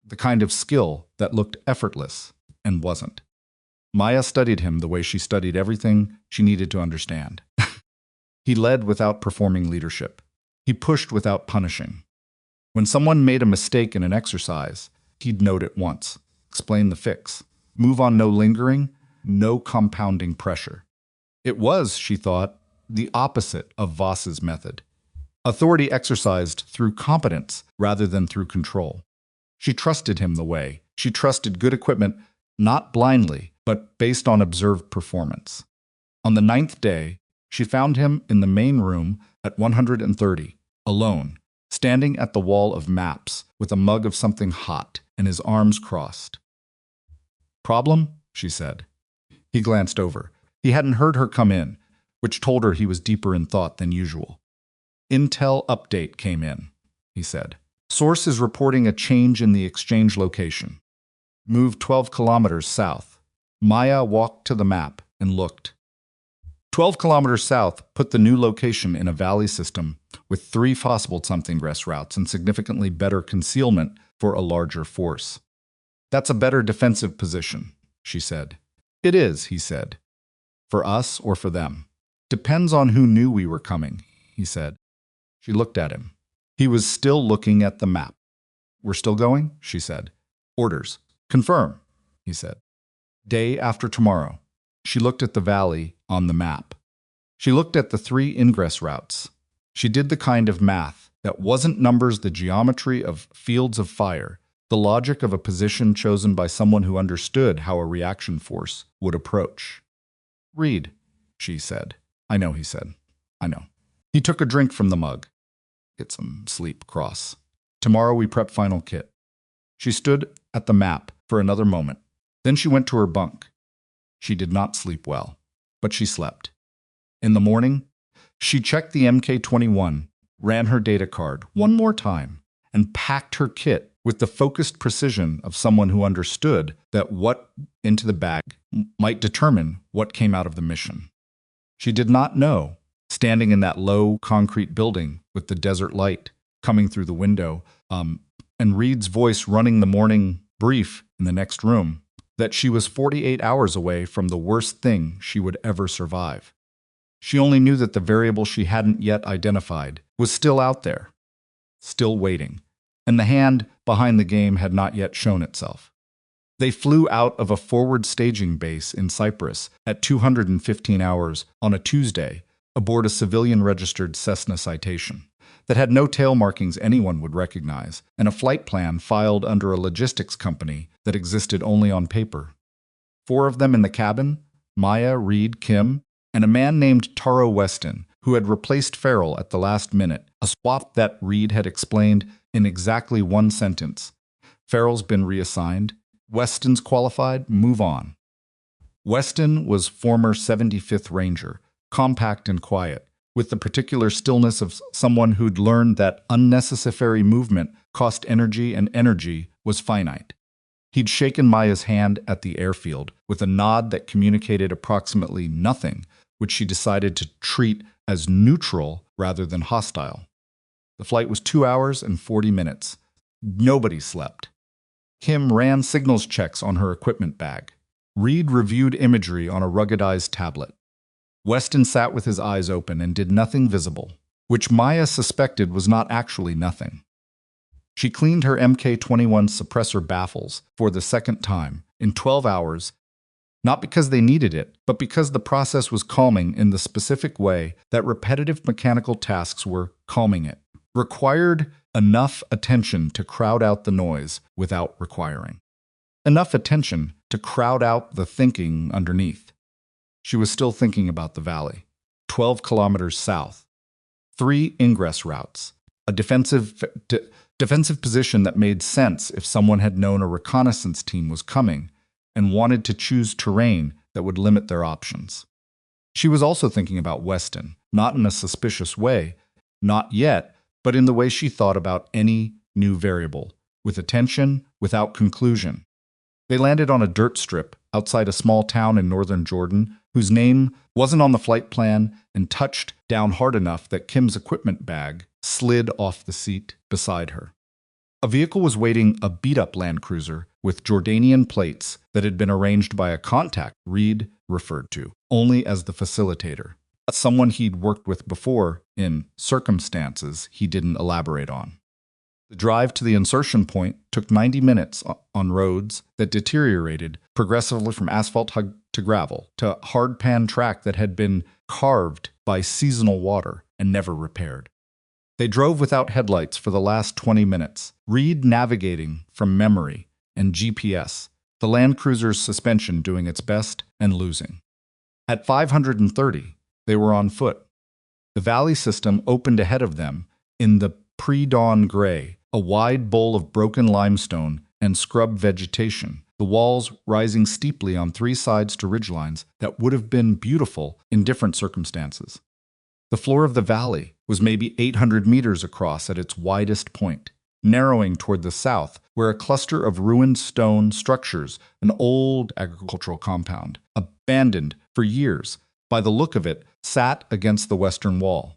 the kind of skill that looked effortless and wasn't. Maya studied him the way she studied everything she needed to understand. He led without performing leadership. He pushed without punishing. When someone made a mistake in an exercise, he'd note it once, explain the fix, move on, no lingering, no compounding pressure. It was, she thought, the opposite of Voss's method. Authority exercised through competence rather than through control. She trusted him the way. She trusted good equipment, not blindly, but based on observed performance. On the 9th day, she found him in the main room at 130, alone, standing at the wall of maps with a mug of something hot and his arms crossed. "Problem?" she said. He glanced over. He hadn't heard her come in, which told her he was deeper in thought than usual. "Intel update came in," he said. "Source is reporting a change in the exchange location. Move 12 kilometers south." Maya walked to the map and looked. 12 kilometers south put the new location in a valley system with 3 possible something-grass routes and significantly better concealment for a larger force. "That's a better defensive position," she said. "It is," he said. "For us or for them?" "Depends on who knew we were coming," he said. She looked at him. He was still looking at the map. "We're still going?" she said. "Orders." "Confirm," he said. "Day after tomorrow." She looked at the valley on the map. She looked at the 3 ingress routes. She did the kind of math that wasn't numbers, the geometry of fields of fire, the logic of a position chosen by someone who understood how a reaction force would approach. "Read," she said. "I know," he said. "I know." He took a drink from the mug. "Get some sleep, Cross. Tomorrow we prep final kit." She stood at the map for another moment. Then she went to her bunk. She did not sleep well, but she slept. In the morning, she checked the MK-21, ran her data card one more time, and packed her kit with the focused precision of someone who understood that what into the bag might determine what came out of the mission. She did not know, standing in that low concrete building with the desert light coming through the window, and Reed's voice running the morning brief in the next room, that she was 48 hours away from the worst thing she would ever survive. She only knew that the variable she hadn't yet identified was still out there, still waiting, and the hand behind the game had not yet shown itself. They flew out of a forward staging base in Cyprus at 215 hours on a Tuesday aboard a civilian-registered Cessna Citation that had no tail markings anyone would recognize, and a flight plan filed under a logistics company that existed only on paper. 4 of them in the cabin, Maya, Reed, Kim, and a man named Taro Weston, who had replaced Farrell at the last minute, a swap that Reed had explained in exactly 1 sentence. "Farrell's been reassigned. Weston's qualified. Move on." Weston was former 75th Ranger, compact and quiet, with the particular stillness of someone who'd learned that unnecessary movement cost energy and energy was finite. He'd shaken Maya's hand at the airfield with a nod that communicated approximately nothing, which she decided to treat as neutral rather than hostile. The flight was 2 hours and 40 minutes. Nobody slept. Kim ran signals checks on her equipment bag. Reed reviewed imagery on a ruggedized tablet. Weston sat with his eyes open and did nothing visible, which Maya suspected was not actually nothing. She cleaned her MK-21 suppressor baffles for the second time in 12 hours, not because they needed it, but because the process was calming in the specific way that repetitive mechanical tasks were calming it. Required enough attention to crowd out the noise without requiring. Enough attention to crowd out the thinking underneath. She was still thinking about the valley. 12 kilometers south. 3 ingress routes. A defensive position that made sense if someone had known a reconnaissance team was coming and wanted to choose terrain that would limit their options. She was also thinking about Weston, not in a suspicious way, not yet, but in the way she thought about any new variable, with attention, without conclusion. They landed on a dirt strip outside a small town in northern Jordan, whose name wasn't on the flight plan, and touched down hard enough that Kim's equipment bag slid off the seat beside her. A vehicle was waiting, a beat-up Land Cruiser with Jordanian plates that had been arranged by a contact Reed referred to only as the facilitator, someone he'd worked with before in circumstances he didn't elaborate on. The drive to the insertion point took 90 minutes on roads that deteriorated progressively from asphalt to gravel to hard-pan track that had been carved by seasonal water and never repaired. They drove without headlights for the last 20 minutes, Reed navigating from memory and GPS, the Land Cruiser's suspension doing its best and losing. At 530, they were on foot. The valley system opened ahead of them in the pre-dawn gray, a wide bowl of broken limestone and scrub vegetation, the walls rising steeply on three sides to ridgelines that would have been beautiful in different circumstances. The floor of the valley was maybe 800 meters across at its widest point, narrowing toward the south, where a cluster of ruined stone structures, an old agricultural compound, abandoned for years, by the look of it, sat against the western wall.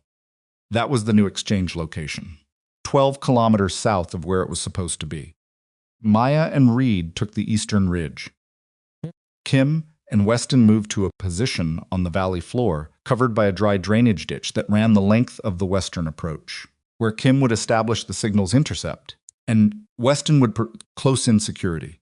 That was the new exchange location, 12 kilometers south of where it was supposed to be. Maya and Reed took the eastern ridge. Kim and Weston moved to a position on the valley floor, covered by a dry drainage ditch that ran the length of the western approach, where Kim would establish the signal's intercept, and Weston would close in security.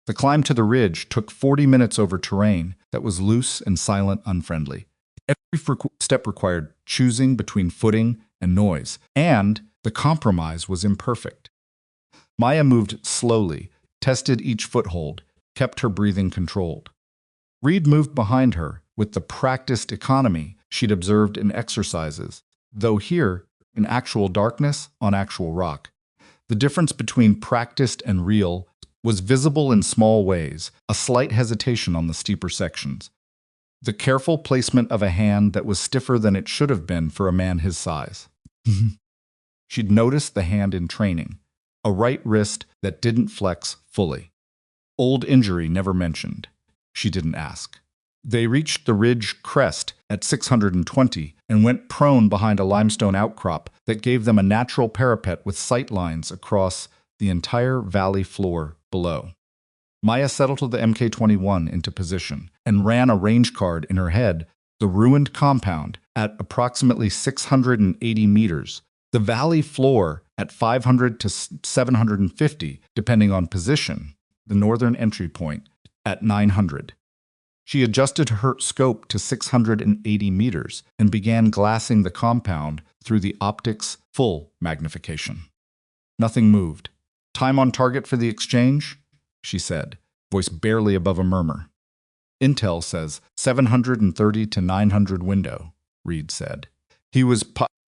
The climb to the ridge took 40 minutes over terrain that was loose and silent, unfriendly. Every step required choosing between footing and noise, and the compromise was imperfect. Maya moved slowly, tested each foothold, kept her breathing controlled. Reed moved behind her with the practiced economy she'd observed in exercises, though here, in actual darkness on actual rock. The difference between practiced and real was visible in small ways, a slight hesitation on the steeper sections. The careful placement of a hand that was stiffer than it should have been for a man his size. She'd noticed the hand in training, a right wrist that didn't flex fully. Old injury never mentioned. She didn't ask. They reached the ridge crest at 620 and went prone behind a limestone outcrop that gave them a natural parapet with sight lines across the entire valley floor below. Maya settled the MK-21 into position and ran a range card in her head, the ruined compound at approximately 680 meters, the valley floor at 500 to 750, depending on position, the northern entry point at 900. She adjusted her scope to 680 meters and began glassing the compound through the optic's full magnification. Nothing moved. Time on target for the exchange? She said, voice barely above a murmur. Intel says 730 to 900 window, Reed said. He was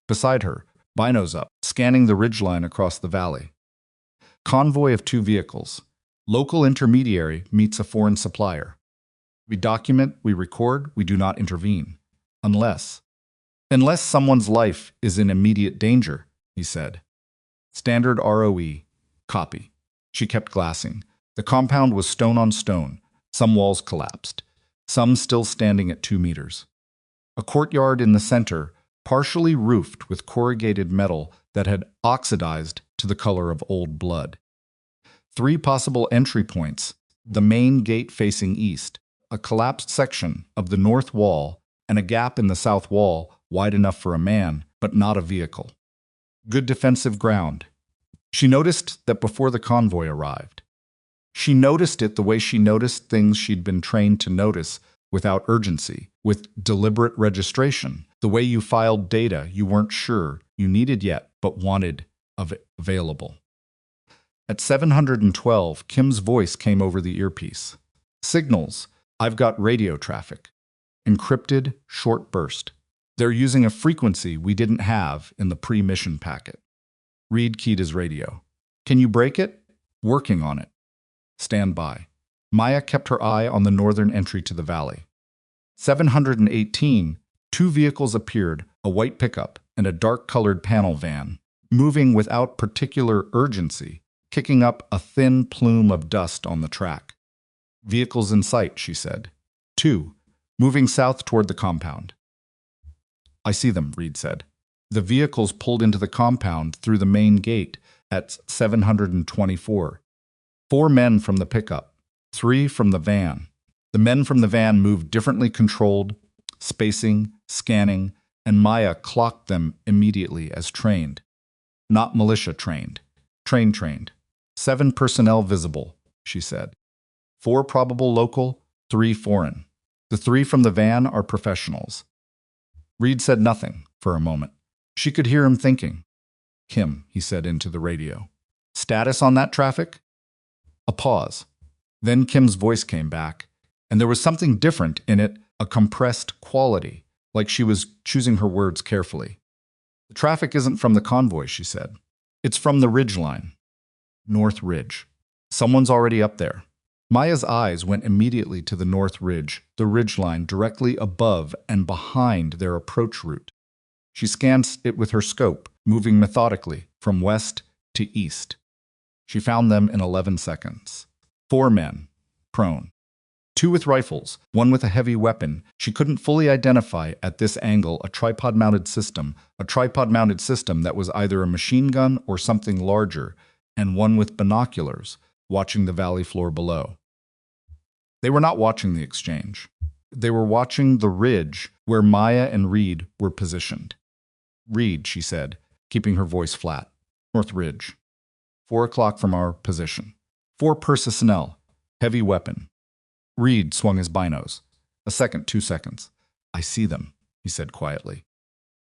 beside her, binos up, scanning the ridgeline across the valley. Convoy of 2 vehicles. Local intermediary meets a foreign supplier. We document, we record, we do not intervene. Unless someone's life is in immediate danger, he said. Standard ROE. Copy. She kept glassing. The compound was stone on stone. Some walls collapsed. Some still standing at 2 meters. A courtyard in the center, partially roofed with corrugated metal that had oxidized to the color of old blood. 3 possible entry points, the main gate facing east, a collapsed section of the north wall, and a gap in the south wall wide enough for a man, but not a vehicle. Good defensive ground. She noticed that before the convoy arrived. She noticed it the way she noticed things she'd been trained to notice without urgency, with deliberate registration, the way you filed data you weren't sure you needed yet but wanted available. At 712, Kim's voice came over the earpiece. Signals, I've got radio traffic. Encrypted, short burst. They're using a frequency we didn't have in the pre-mission packet. Reed keyed his radio. Can you break it? Working on it. Stand by. Maya kept her eye on the northern entry to the valley. 718, 2 vehicles appeared, a white pickup and a dark-colored panel van, moving without particular urgency, kicking up a thin plume of dust on the track. Vehicles in sight, she said. 2, moving south toward the compound. I see them, Reed said. The vehicles pulled into the compound through the main gate at 724. 4 men from the pickup, 3 from the van. The men from the van moved differently controlled, spacing, scanning, and Maya clocked them immediately as trained. Not militia trained. Trained. 7 personnel visible, she said. 4 probable local, 3 foreign. The 3 from the van are professionals. Reed said nothing for a moment. She could hear him thinking. Kim, he said into the radio. Status on that traffic? A pause. Then Kim's voice came back, and there was something different in it, a compressed quality, like she was choosing her words carefully. The traffic isn't from the convoy, she said. It's from the ridgeline. North Ridge. Someone's already up there. Maya's eyes went immediately to the North Ridge, the ridgeline directly above and behind their approach route. She scanned it with her scope, moving methodically from west to east. She found them in 11 seconds. 4 men, prone. 2 with rifles, 1 with a heavy weapon. She couldn't fully identify at this angle a tripod-mounted system that was either a machine gun or something larger, and 1 with binoculars, watching the valley floor below. They were not watching the exchange. They were watching the ridge where Maya and Reed were positioned. Reed, she said, keeping her voice flat. North Ridge. 4 o'clock from our position. 4 personnel. Heavy weapon. Reed swung his binos. A second, 2 seconds. I see them, he said quietly.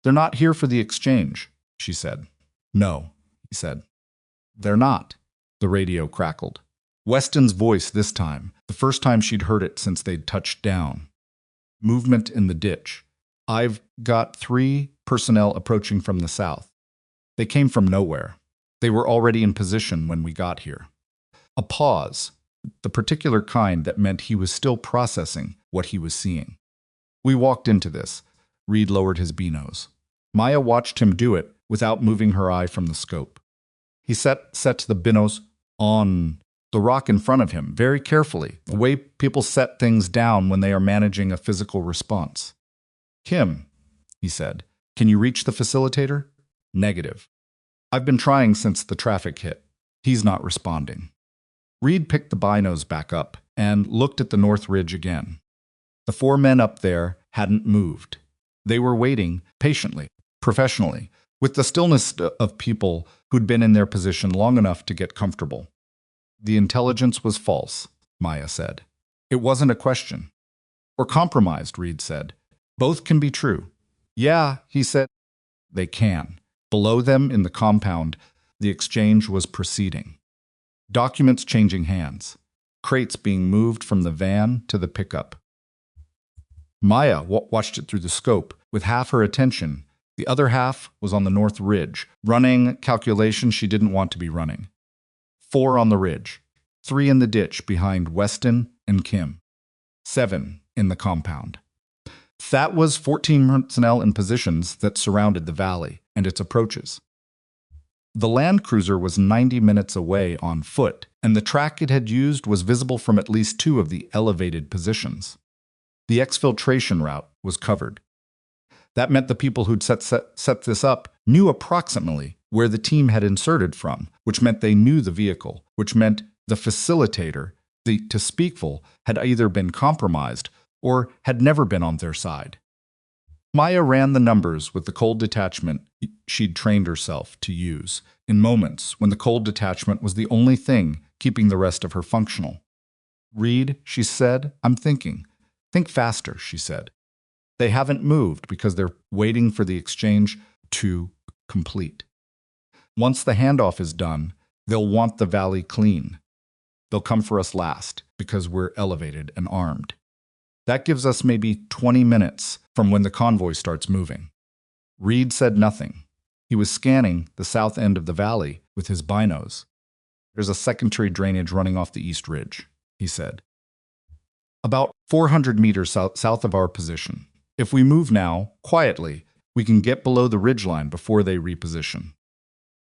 They're not here for the exchange, she said. No, he said. They're not, the radio crackled. Weston's voice this time, the first time she'd heard it since they'd touched down. Movement in the ditch. I've got 3 personnel approaching from the south. They came from nowhere. They were already in position when we got here. A pause, the particular kind that meant he was still processing what he was seeing. We walked into this. Reed lowered his binos. Maya watched him do it without moving her eye from the scope. He set the binos on the rock in front of him, very carefully, the way people set things down when they are managing a physical response. Kim, he said, can you reach the facilitator? Negative. I've been trying since the traffic hit. He's not responding. Reed picked the binos back up and looked at the North Ridge again. The 4 men up there hadn't moved. They were waiting patiently, professionally, with the stillness of people who'd been in their position long enough to get comfortable. The intelligence was false, Maya said. It wasn't a question. Or compromised, Reed said. Both can be true. Yeah, he said. They can. Below them in the compound, the exchange was proceeding. Documents changing hands. Crates being moved from the van to the pickup. Maya watched it through the scope, with half her attention. The other half was on the North Ridge, running calculations she didn't want to be running. 4 on the ridge, 3 in the ditch behind Weston and Kim, 7 in the compound. That was 14 personnel in positions that surrounded the valley and its approaches. The land cruiser was 90 minutes away on foot, and the track it had used was visible from at least 2 of the elevated positions. The exfiltration route was covered. That meant the people who'd set this up knew approximately where the team had inserted from, which meant they knew the vehicle, which meant the facilitator, the to speakful, had either been compromised or had never been on their side. Maya ran the numbers with the cold detachment she'd trained herself to use, in moments when the cold detachment was the only thing keeping the rest of her functional. Reed, she said, I'm thinking. Think faster, she said. They haven't moved because they're waiting for the exchange to complete. Once the handoff is done, they'll want the valley clean. They'll come for us last because we're elevated and armed. That gives us maybe 20 minutes from when the convoy starts moving. Reed said nothing. He was scanning the south end of the valley with his binos. There's a secondary drainage running off the east ridge, he said. About 400 meters south of our position. If we move now, quietly, we can get below the ridgeline before they reposition.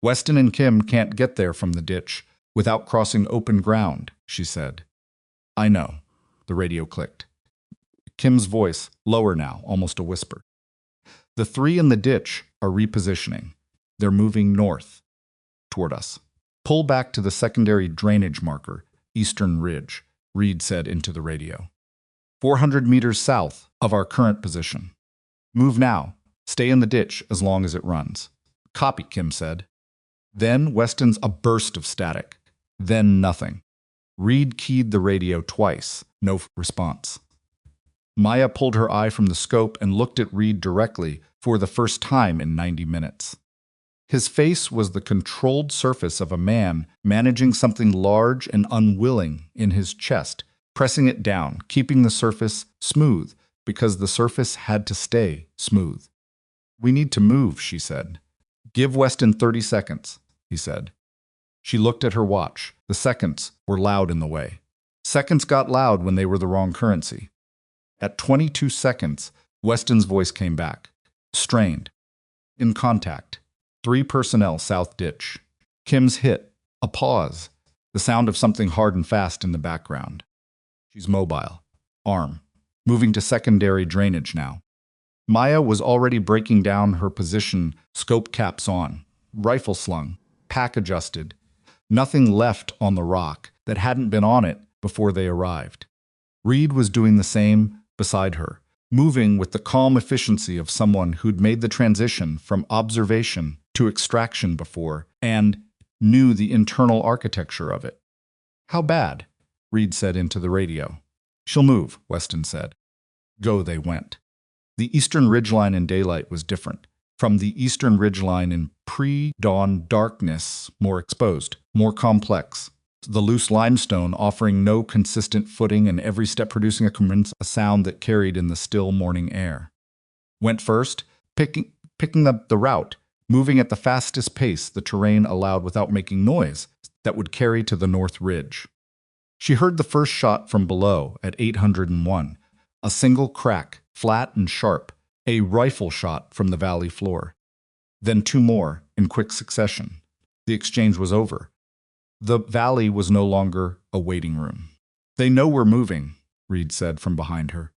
Weston and Kim can't get there from the ditch without crossing open ground, she said. I know, the radio clicked. Kim's voice, lower now, almost a whisper. The 3 in the ditch are repositioning. They're moving north, toward us. Pull back to the secondary drainage marker, Eastern Ridge, Reed said into the radio. 400 meters south of our current position. Move now. Stay in the ditch as long as it runs. Copy, Kim said. Then Weston's a burst of static. Then nothing. Reed keyed the radio twice. No response. Maya pulled her eye from the scope and looked at Reed directly for the first time in 90 minutes. His face was the controlled surface of a man managing something large and unwilling in his chest, pressing it down, keeping the surface smooth, because the surface had to stay smooth. "We need to move," she said. "Give Weston 30 seconds," he said. She looked at her watch. The seconds were loud in the way. Seconds got loud when they were the wrong currency. At 22 seconds, Weston's voice came back. Strained. "In contact. 3 personnel south ditch." Kim's hit. A pause. The sound of something hard and fast in the background. "She's mobile. Arm. Moving to secondary drainage now." Maya was already breaking down her position, scope caps on, rifle slung, pack adjusted. Nothing left on the rock that hadn't been on it before they arrived. Reed was doing the same beside her, moving with the calm efficiency of someone who'd made the transition from observation to extraction before and knew the internal architecture of it. "How bad?" Reed said into the radio. "She'll move," Weston said. Go they went. The eastern ridgeline in daylight was different. From the eastern ridgeline in pre-dawn darkness, more exposed, more complex. The loose limestone offering no consistent footing and every step producing a sound that carried in the still morning air. Went first, picking up the route, moving at the fastest pace the terrain allowed without making noise that would carry to the north ridge. She heard the first shot from below at 801, a single crack, flat and sharp, a rifle shot from the valley floor. Then 2 more in quick succession. The exchange was over. The valley was no longer a waiting room. "They know we're moving," Reed said from behind her.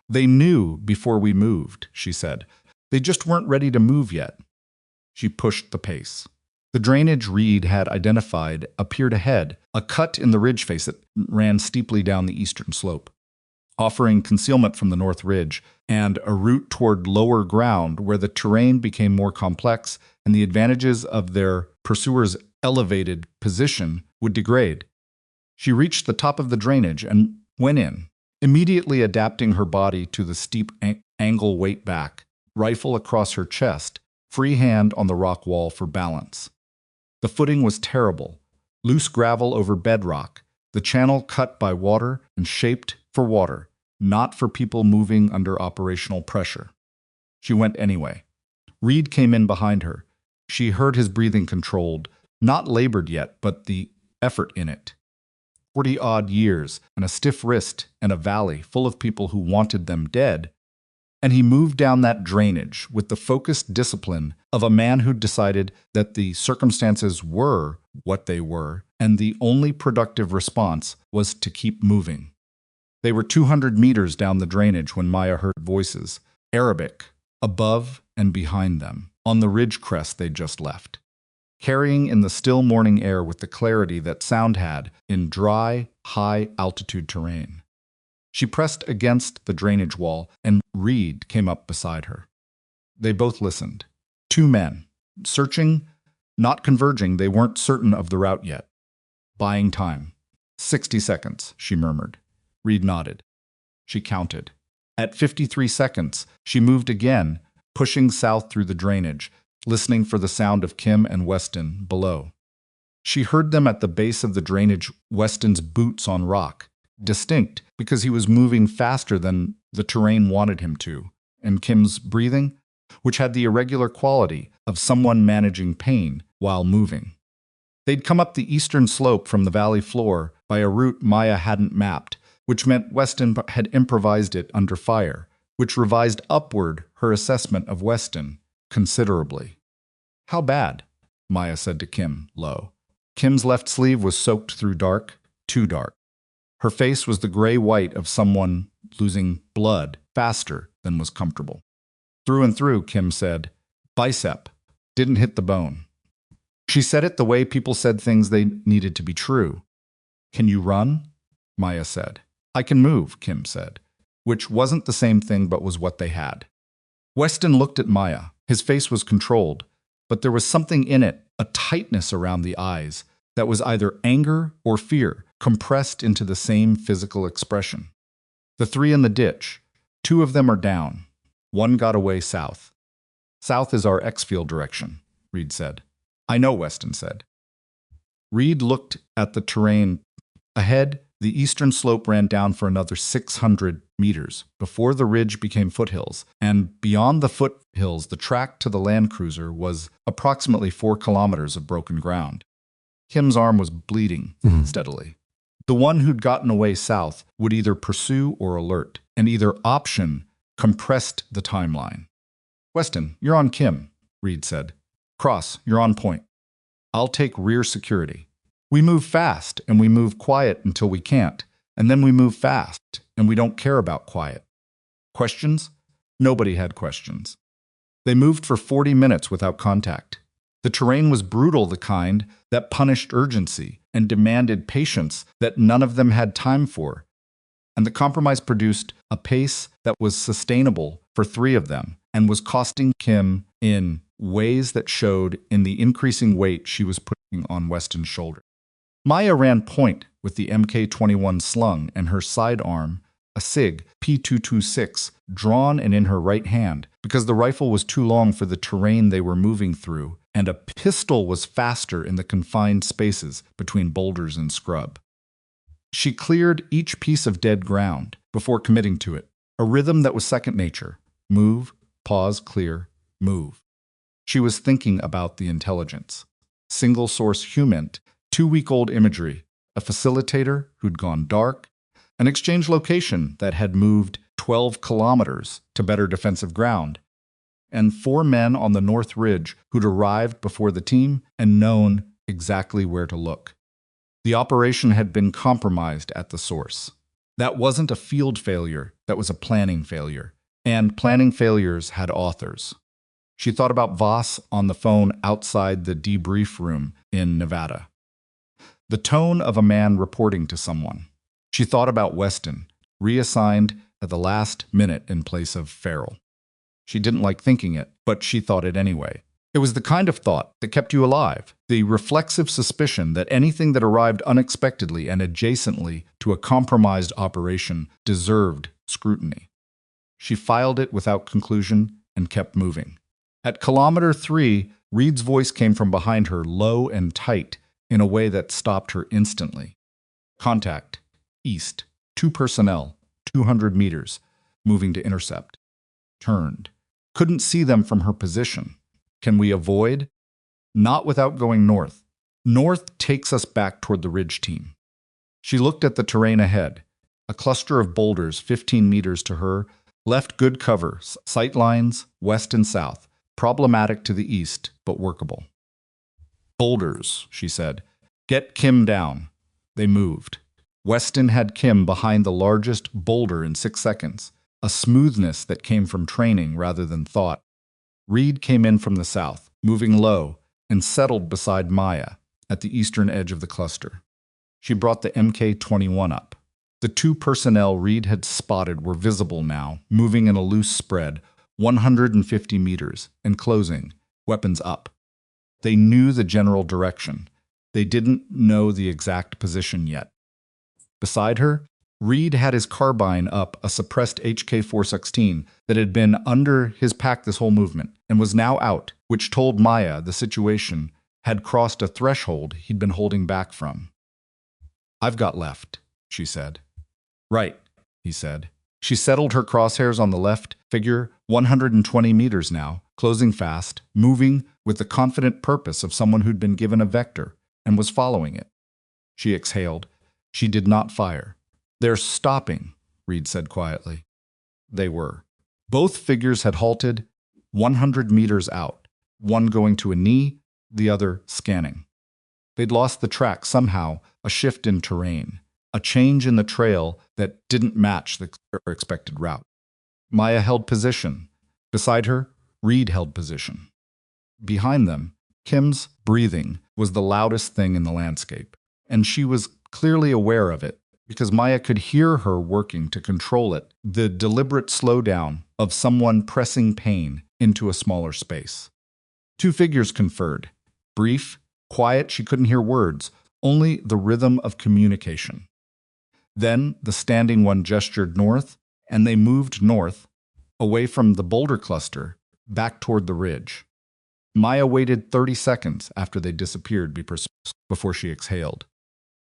"They knew before we moved," she said. "They just weren't ready to move yet." She pushed the pace. The drainage Reed had identified appeared ahead, a cut in the ridge face that ran steeply down the eastern slope, offering concealment from the north ridge and a route toward lower ground where the terrain became more complex and the advantages of their pursuers' elevated position would degrade. She reached the top of the drainage and went in, immediately adapting her body to the steep angle weight back, rifle across her chest, free hand on the rock wall for balance. The footing was terrible, loose gravel over bedrock, the channel cut by water and shaped for water, not for people moving under operational pressure. She went anyway. Reed came in behind her. She heard his breathing controlled, not labored yet, but the effort in it. 40-odd years, and a stiff wrist, and a valley full of people who wanted them dead. And he moved down that drainage with the focused discipline of a man who'd decided that the circumstances were what they were, and the only productive response was to keep moving. They were 200 meters down the drainage when Maya heard voices, Arabic, above and behind them, on the ridge crest they'd just left, carrying in the still morning air with the clarity that sound had in dry, high-altitude terrain. She pressed against the drainage wall, and Reed came up beside her. They both listened. 2 men, searching, not converging. They weren't certain of the route yet. Buying time. 60 seconds, she murmured. Reed nodded. She counted. At 53 seconds, she moved again, pushing south through the drainage, listening for the sound of Kim and Weston below. She heard them at the base of the drainage, Weston's boots on rock, distinct because he was moving faster than the terrain wanted him to, and Kim's breathing, which had the irregular quality of someone managing pain while moving. They'd come up the eastern slope from the valley floor by a route Maya hadn't mapped, which meant Weston had improvised it under fire, which revised upward her assessment of Weston considerably. "How bad?" Maya said to Kim, low. Kim's left sleeve was soaked through dark, too dark. Her face was the gray-white of someone losing blood faster than was comfortable. Through and through, Kim said, "Bicep. Didn't hit the bone." She said it the way people said things they needed to be true. "Can you run?" Maya said. "I can move," Kim said, which wasn't the same thing but was what they had. Weston looked at Maya. His face was controlled, but there was something in it, a tightness around the eyes, that was either anger or fear, compressed into the same physical expression. The 3 in the ditch. 2 of them are down. 1 got away south. "South is our X-field direction," Reed said. "I know," Weston said. Reed looked at the terrain ahead, The eastern slope ran down for another 600 meters before the ridge became foothills, and beyond the foothills, the track to the Land Cruiser was approximately 4 kilometers of broken ground. Kim's arm was bleeding steadily. The one who'd gotten away south would either pursue or alert, and either option compressed the timeline. Weston, you're on Kim, Reed said. Cross, you're on point. I'll take rear security. We move fast, and we move quiet until we can't, and then we move fast, and we don't care about quiet. Questions? Nobody had questions. They moved for 40 minutes without contact. The terrain was brutal, the kind that punished urgency and demanded patience that none of them had time for. And the compromise produced a pace that was sustainable for 3 of them and was costing Kim in ways that showed in the increasing weight she was putting on Weston's shoulder. Maya ran point with the Mk-21 slung and her sidearm, a SIG P226, drawn and in her right hand because the rifle was too long for the terrain they were moving through, and a pistol was faster in the confined spaces between boulders and scrub. She cleared each piece of dead ground before committing to it, a rhythm that was second nature. Move, pause, clear, move. She was thinking about the intelligence. Single-source HUMINT, 2-week-old imagery, a facilitator who'd gone dark, an exchange location that had moved 12 kilometers to better defensive ground, and 4 men on the North Ridge who'd arrived before the team and known exactly where to look. The operation had been compromised at the source. That wasn't a field failure, that was a planning failure. And planning failures had authors. She thought about Voss on the phone outside the debrief room in Nevada. The tone of a man reporting to someone. She thought about Weston, reassigned at the last minute in place of Farrell. She didn't like thinking it, but she thought it anyway. It was the kind of thought that kept you alive, the reflexive suspicion that anything that arrived unexpectedly and adjacently to a compromised operation deserved scrutiny. She filed it without conclusion and kept moving. At kilometer 3, Reed's voice came from behind her, low and tight, in a way that stopped her instantly. Contact. East. 2 personnel. 200 meters. Moving to intercept. Turned. Couldn't see them from her position. Can we avoid? Not without going north. North takes us back toward the ridge team. She looked at the terrain ahead. A cluster of boulders 15 meters to her left good cover, sight lines west and south, problematic to the east, but workable. Boulders, she said. Get Kim down. They moved. Weston had Kim behind the largest boulder in 6 seconds, a smoothness that came from training rather than thought. Reed came in from the south, moving low, and settled beside Maya at the eastern edge of the cluster. She brought the Mk-21 up. The 2 personnel Reed had spotted were visible now, moving in a loose spread, 150 meters, and closing, weapons up. They knew the general direction. They didn't know the exact position yet. Beside her, Reed had his carbine up a suppressed HK-416 that had been under his pack this whole movement and was now out, which told Maya the situation had crossed a threshold he'd been holding back from. I've got left, she said. Right, he said. She settled her crosshairs on the left figure, 120 meters now, closing fast, moving with the confident purpose of someone who'd been given a vector and was following it. She exhaled. She did not fire. They're stopping, Reed said quietly. They were. Both figures had halted 100 meters out, one going to a knee, the other scanning. They'd lost the track somehow, a shift in terrain, a change in the trail that didn't match the expected route. Maya held position. Beside her, Reed held position. Behind them, Kim's breathing was the loudest thing in the landscape, and she was clearly aware of it because Maya could hear her working to control it, the deliberate slowdown of someone pressing pain into a smaller space. 2 figures conferred. Brief, quiet, she couldn't hear words, only the rhythm of communication. Then the standing one gestured north, and they moved north, away from the boulder cluster, back toward the ridge. Maya waited 30 seconds after they disappeared before she exhaled.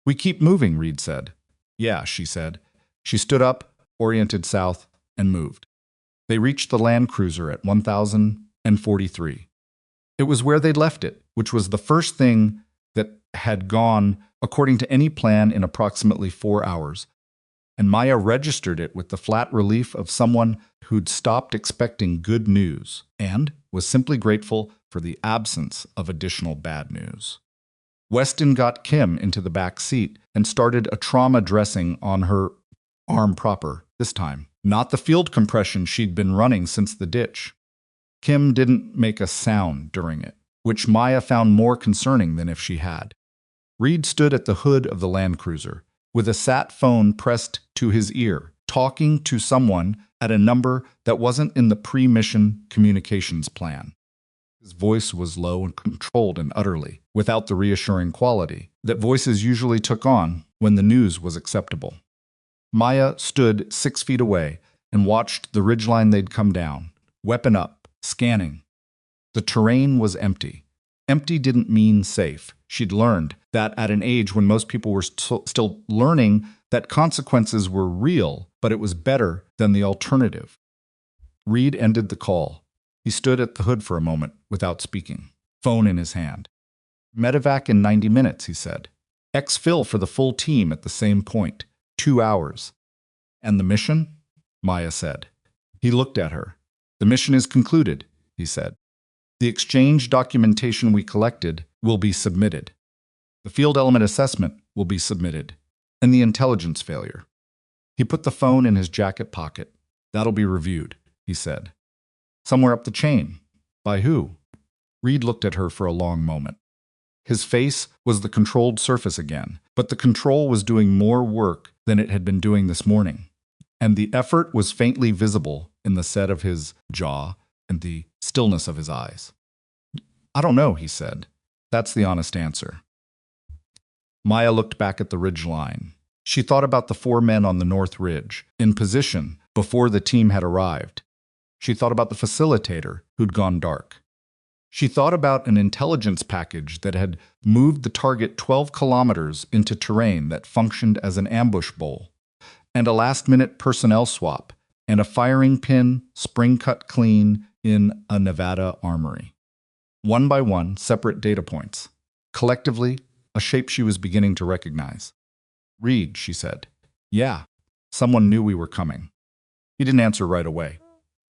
We keep moving, Reed said. Yeah, she said. She stood up, oriented south, and moved. They reached the Land Cruiser at 1043. It was where they'd left it, which was the first thing that had gone according to any plan in approximately 4 hours. And Maya registered it with the flat relief of someone who'd stopped expecting good news and was simply grateful for the absence of additional bad news. Weston got Kim into the back seat and started a trauma dressing on her arm proper, this time, not the field compression she'd been running since the ditch. Kim didn't make a sound during it, which Maya found more concerning than if she had. Reed stood at the hood of the Land Cruiser, with a sat phone pressed to his ear, talking to someone at a number that wasn't in the pre-mission communications plan. His voice was low and controlled and utterly, without the reassuring quality that voices usually took on when the news was acceptable. Maya stood 6 feet away and watched the ridgeline they'd come down, weapon up, scanning. The terrain was empty. Empty didn't mean safe. She'd learned that at an age when most people were still learning that consequences were real, but it was better than the alternative. Reed ended the call. He stood at the hood for a moment without speaking, phone in his hand. Medevac in 90 minutes, he said. Exfil for the full team at the same point, 2 hours. And the mission? Maya said. He looked at her. The mission is concluded, he said. The exchange documentation we collected will be submitted. The field element assessment will be submitted, and the intelligence failure. He put the phone in his jacket pocket. That'll be reviewed, he said. Somewhere up the chain. By who? Reed looked at her for a long moment. His face was the controlled surface again, but the control was doing more work than it had been doing this morning, and the effort was faintly visible in the set of his jaw and the stillness of his eyes. I don't know, he said. That's the honest answer. Maya looked back at the ridge line. She thought about the 4 men on the north ridge, in position before the team had arrived. She thought about the facilitator who'd gone dark. She thought about an intelligence package that had moved the target 12 kilometers into terrain that functioned as an ambush bowl, and a last-minute personnel swap, and a firing pin spring-cut clean in a Nevada armory. One by one, separate data points. Collectively, a shape she was beginning to recognize. Reed, she said. Yeah, someone knew we were coming. He didn't answer right away.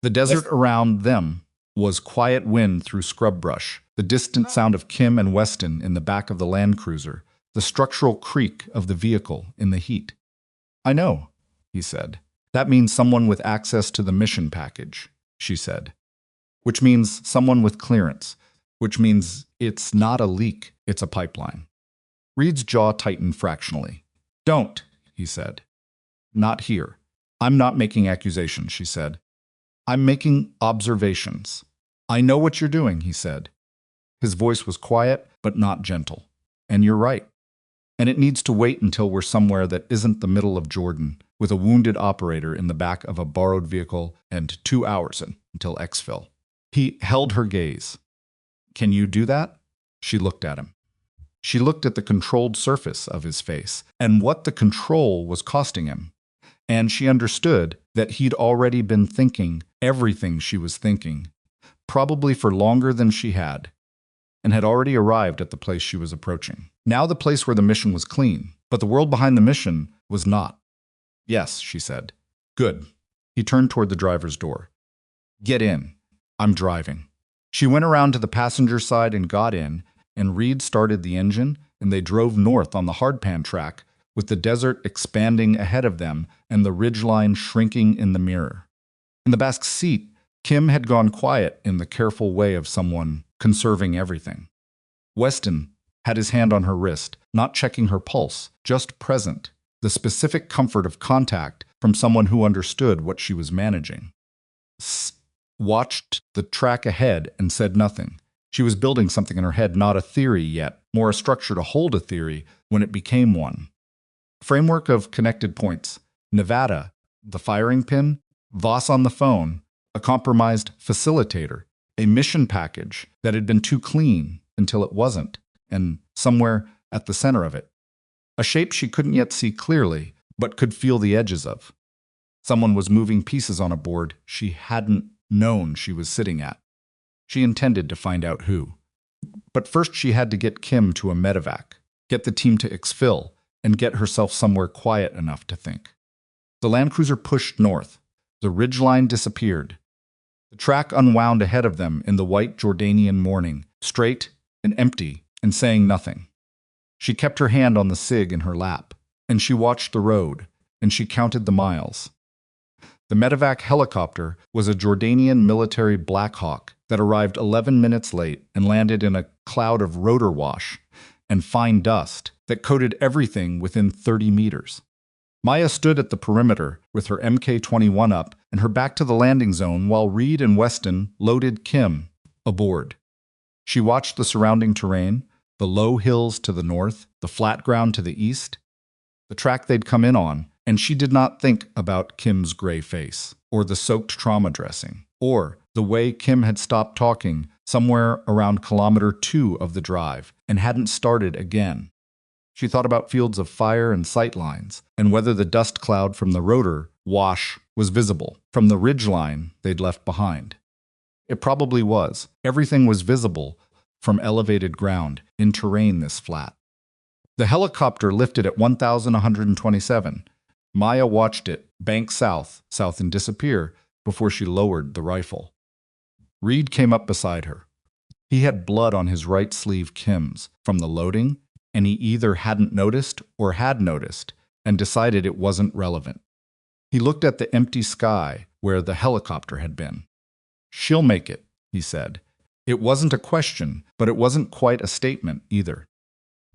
The desert around them was quiet wind through scrub brush, the distant sound of Kim and Weston in the back of the Land Cruiser, the structural creak of the vehicle in the heat. I know, he said. That means someone with access to the mission package, she said. Which means someone with clearance, which means it's not a leak, it's a pipeline. Reed's jaw tightened fractionally. Don't, he said. Not here. I'm not making accusations, she said. I'm making observations. I know what you're doing, he said. His voice was quiet, but not gentle. And you're right. And it needs to wait until we're somewhere that isn't the middle of Jordan, with a wounded operator in the back of a borrowed vehicle and 2 hours until exfil. He held her gaze. Can you do that? She looked at him. She looked at the controlled surface of his face and what the control was costing him. And she understood that he'd already been thinking everything she was thinking, probably for longer than she had, and had already arrived at the place she was approaching. Now the place where the mission was clean, but the world behind the mission was not. Yes, she said. Good. He turned toward the driver's door. Get in. I'm driving. She went around to the passenger side and got in, and Reed started the engine, and they drove north on the hardpan track, with the desert expanding ahead of them and the ridgeline shrinking in the mirror. In the back seat, Kim had gone quiet in the careful way of someone conserving everything. Weston had his hand on her wrist, not checking her pulse, just present, the specific comfort of contact from someone who understood what she was managing. Watched the track ahead and said nothing. She was building something in her head, not a theory yet, more a structure to hold a theory when it became one. Framework of connected points. Nevada, the firing pin, Voss on the phone, a compromised facilitator, a mission package that had been too clean until it wasn't, and somewhere at the center of it. A shape she couldn't yet see clearly, but could feel the edges of. Someone was moving pieces on a board she hadn't known she was sitting at. She intended to find out who. But first she had to get Kim to a medevac, get the team to exfil, and get herself somewhere quiet enough to think. The Land Cruiser pushed north. The ridgeline disappeared. The track unwound ahead of them in the white Jordanian morning, straight and empty and saying nothing. She kept her hand on the SIG in her lap, and she watched the road, and she counted the miles. The medevac helicopter was a Jordanian military Black Hawk that arrived 11 minutes late and landed in a cloud of rotor wash and fine dust that coated everything within 30 meters. Maya stood at the perimeter with her Mk-21 up and her back to the landing zone while Reed and Weston loaded Kim aboard. She watched the surrounding terrain, the low hills to the north, the flat ground to the east, the track they'd come in on, and she did not think about Kim's gray face, or the soaked trauma dressing, or the way Kim had stopped talking somewhere around kilometer 2 of the drive and hadn't started again. She thought about fields of fire and sight lines, and whether the dust cloud from the rotor wash was visible from the ridgeline they'd left behind. It probably was. Everything was visible from elevated ground in terrain this flat. The helicopter lifted at 1,127. Maya watched it bank south and disappear before she lowered the rifle. Reed came up beside her. He had blood on his right sleeve Kim's from the loading, and he either hadn't noticed or had noticed and decided it wasn't relevant. He looked at the empty sky where the helicopter had been. "She'll make it," he said. It wasn't a question, but it wasn't quite a statement either.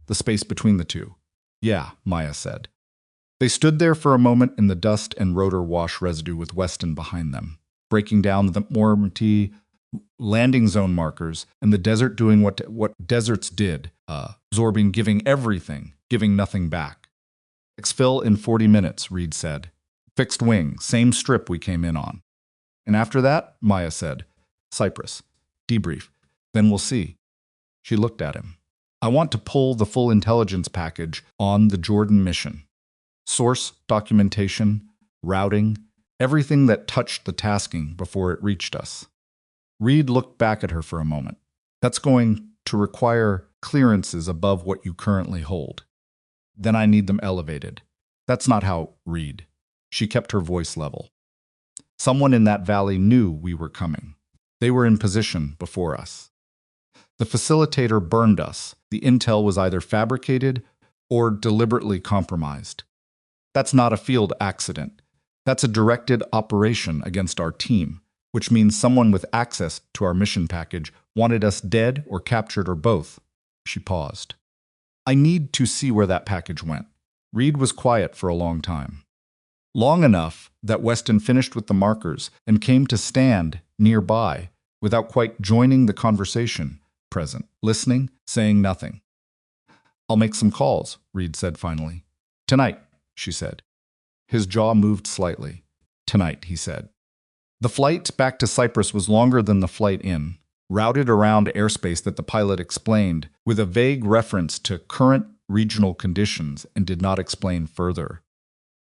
The space between the two. "Yeah," Maya said. They stood there for a moment in the dust and rotor wash residue with Weston behind them, breaking down the Mormity landing zone markers and the desert doing what deserts did, absorbing, giving everything, giving nothing back. "Exfil in 40 minutes, Reed said. "Fixed wing, same strip we came in on." "And after that," Maya said, "Cyprus. Debrief. Then we'll see." She looked at him. "I want to pull the full intelligence package on the Jordan mission. Source, documentation, routing, everything that touched the tasking before it reached us." Reed looked back at her for a moment. "That's going to require clearances above what you currently hold. Then I need them elevated." "That's not how, Reed." She kept her voice level. "Someone in that valley knew we were coming. They were in position before us. The facilitator burned us. The intel was either fabricated or deliberately compromised. That's not a field accident. That's a directed operation against our team, which means someone with access to our mission package wanted us dead or captured or both." She paused. "I need to see where that package went." Reed was quiet for a long time. Long enough that Weston finished with the markers and came to stand nearby without quite joining the conversation, present, listening, saying nothing. "I'll make some calls," Reed said finally. "Tonight," she said. His jaw moved slightly. "Tonight," he said. The flight back to Cyprus was longer than the flight in, routed around airspace that the pilot explained with a vague reference to current regional conditions and did not explain further.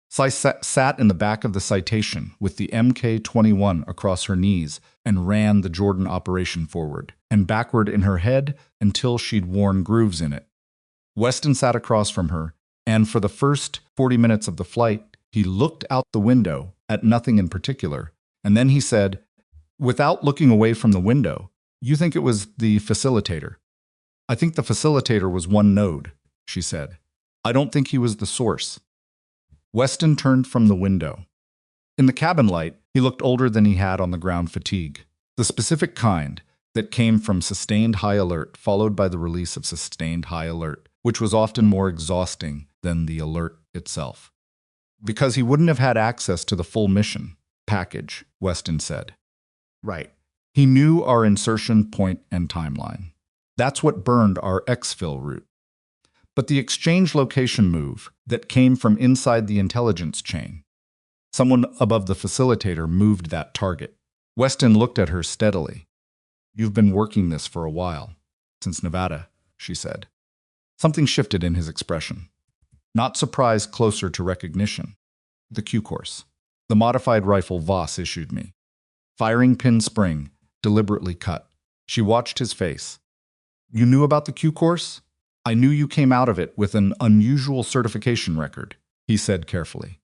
Sy sat in the back of the Citation with the Mk-21 across her knees and ran the Jordan operation forward and backward in her head until she'd worn grooves in it. Weston sat across from her, and for the first 40 minutes of the flight, he looked out the window at nothing in particular, and then he said, without looking away from the window, "You think it was the facilitator?" "I think the facilitator was one node," she said. "I don't think he was the source." Weston turned from the window. In the cabin light, he looked older than he had on the ground fatigue, the specific kind that came from sustained high alert followed by the release of sustained high alert, which was often more exhausting than the alert itself. "Because he wouldn't have had access to the full mission package," Weston said. "Right. He knew our insertion point and timeline. That's what burned our exfil route. But the exchange location move that came from inside the intelligence chain, someone above the facilitator moved that target." Weston looked at her steadily. "You've been working this for a while, since Nevada," she said. Something shifted in his expression. not surprise closer to recognition. The Q course. The modified rifle Voss issued me. Firing pin spring, deliberately cut. She watched his face. You knew about the Q course? I knew you came out of it with an unusual certification record, he said carefully.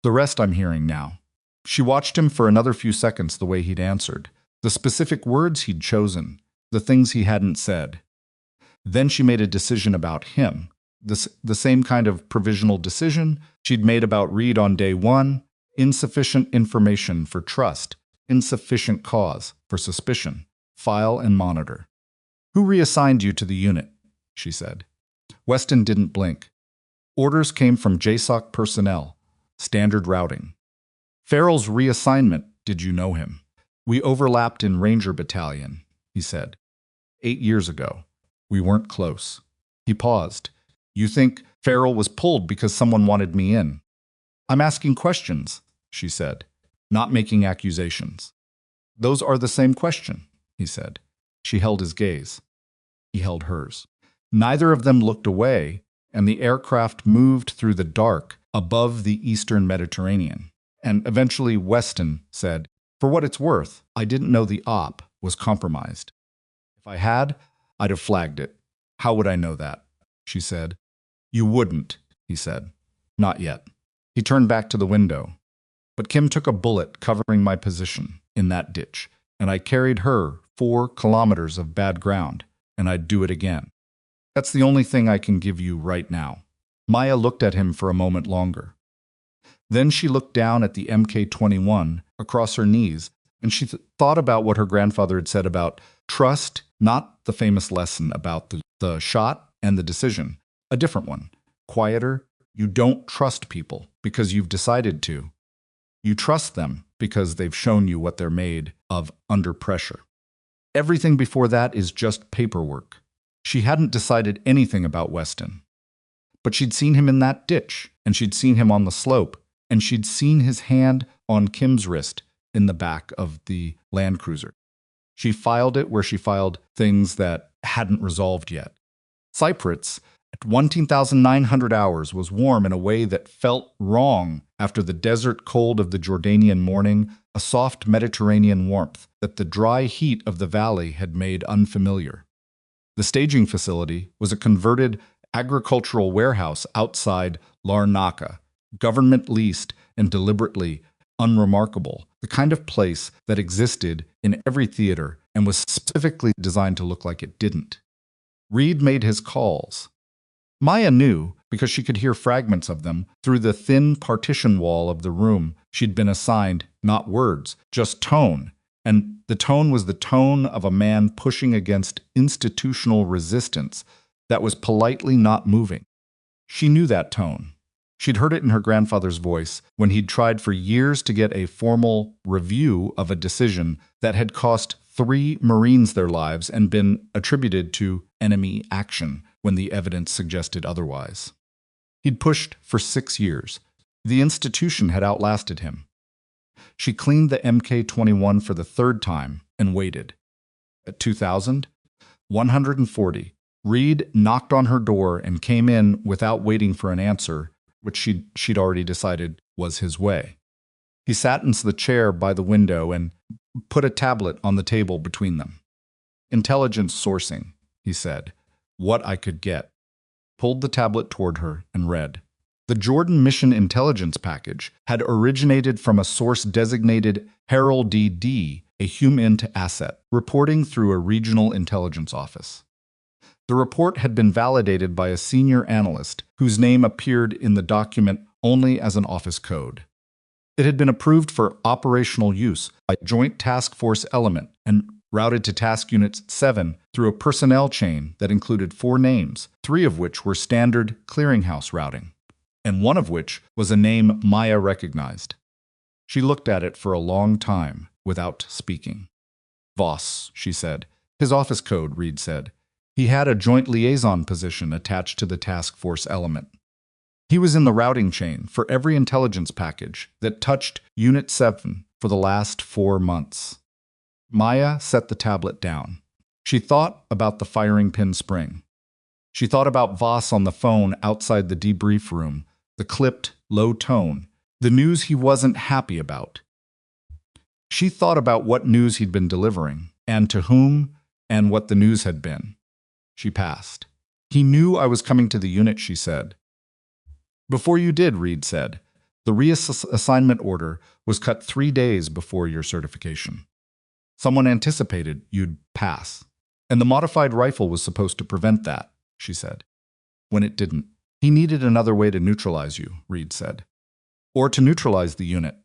The rest I'm hearing now. She watched him for another few seconds the way he'd answered, the specific words he'd chosen, the things he hadn't said. Then she made a decision about him, the same kind of provisional decision she'd made about Reed on day one: insufficient information for trust, insufficient cause for suspicion, file and monitor. Who reassigned you to the unit? She said. Weston didn't blink. Orders came from JSOC personnel, standard routing. Farrell's reassignment, did you know him? We overlapped in Ranger Battalion, he said. 8 years ago. We weren't close. He paused. You think Farrell was pulled because someone wanted me in? I'm asking questions, she said, not making accusations. Those are the same question, he said. She held his gaze. He held hers. Neither of them looked away, and the aircraft moved through the dark above the eastern Mediterranean. And eventually Weston said, For what it's worth, I didn't know the op was compromised. If I had, I'd have flagged it. How would I know that? She said. You wouldn't, he said. Not yet. He turned back to the window. But Kim took a bullet covering my position in that ditch, and I carried her 4 kilometers of bad ground, and I'd do it again. That's the only thing I can give you right now. Maya looked at him for a moment longer. Then she looked down at the MK-21 across her knees, and she thought about what her grandfather had said about trust, not the famous lesson about the shot and the decision, a different one, quieter. You don't trust people because you've decided to. You trust them because they've shown you what they're made of under pressure. Everything before that is just paperwork. She hadn't decided anything about Weston. But she'd seen him in that ditch, and she'd seen him on the slope, and she'd seen his hand on Kim's wrist in the back of the Land Cruiser. She filed it where she filed things that hadn't resolved yet. Cyprus, at 17,900 hours, was warm in a way that felt wrong after the desert cold of the Jordanian morning, a soft Mediterranean warmth that the dry heat of the valley had made unfamiliar. The staging facility was a converted agricultural warehouse outside Larnaca, government-leased and deliberately unremarkable, the kind of place that existed in every theater and was specifically designed to look like it didn't. Reed made his calls. Maya knew, because she could hear fragments of them through the thin partition wall of the room she'd been assigned, not words, just tone, and the tone was the tone of a man pushing against institutional resistance that was politely not moving. She knew that tone. She'd heard it in her grandfather's voice when he'd tried for years to get a formal review of a decision that had cost 3 Marines their lives and been attributed to enemy action when the evidence suggested otherwise. He'd pushed for 6 years. The institution had outlasted him. She cleaned the MK-21 for the 3rd time and waited. At 2,000, 140, Reed knocked on her door and came in without waiting for an answer, which she'd already decided was his way. He sat in the chair by the window and put a tablet on the table between them. Intelligence sourcing, he said. What I could get. Pulled the tablet toward her and read. The Jordan Mission Intelligence Package had originated from a source designated Harold D., a HUMINT asset, reporting through a regional intelligence office. The report had been validated by a senior analyst whose name appeared in the document only as an office code. It had been approved for operational use by Joint Task Force Element and routed to Task Unit 7 through a personnel chain that included 4 names, 3 of which were standard clearinghouse routing, and one of which was a name Maya recognized. She looked at it for a long time without speaking. Voss, she said. His office code, Reed said. He had a joint liaison position attached to the task force element. He was in the routing chain for every intelligence package that touched Unit 7 for the last 4 months. Maya set the tablet down. She thought about the firing pin spring. She thought about Voss on the phone outside the debrief room, the clipped, low tone, the news he wasn't happy about. She thought about what news he'd been delivering, and to whom, and what the news had been. She passed. He knew I was coming to the unit, she said. Before you did, Reed said. The reassignment order was cut 3 days before your certification. Someone anticipated you'd pass, and the modified rifle was supposed to prevent that, she said. When it didn't. He needed another way to neutralize you, Reed said. Or to neutralize the unit.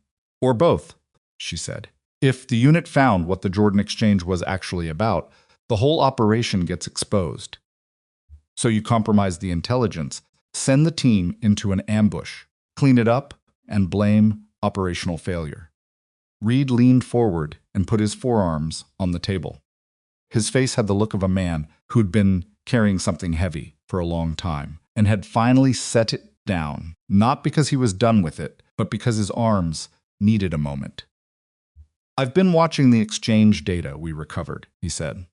Or both, she said. If the unit found what the Jordan Exchange was actually about, the whole operation gets exposed. So you compromise the intelligence, send the team into an ambush, clean it up, and blame operational failure. Reed leaned forward and put his forearms on the table. His face had the look of a man who'd been carrying something heavy for a long time and had finally set it down, not because he was done with it, but because his arms needed a moment. I've been watching the exchange data we recovered, he said.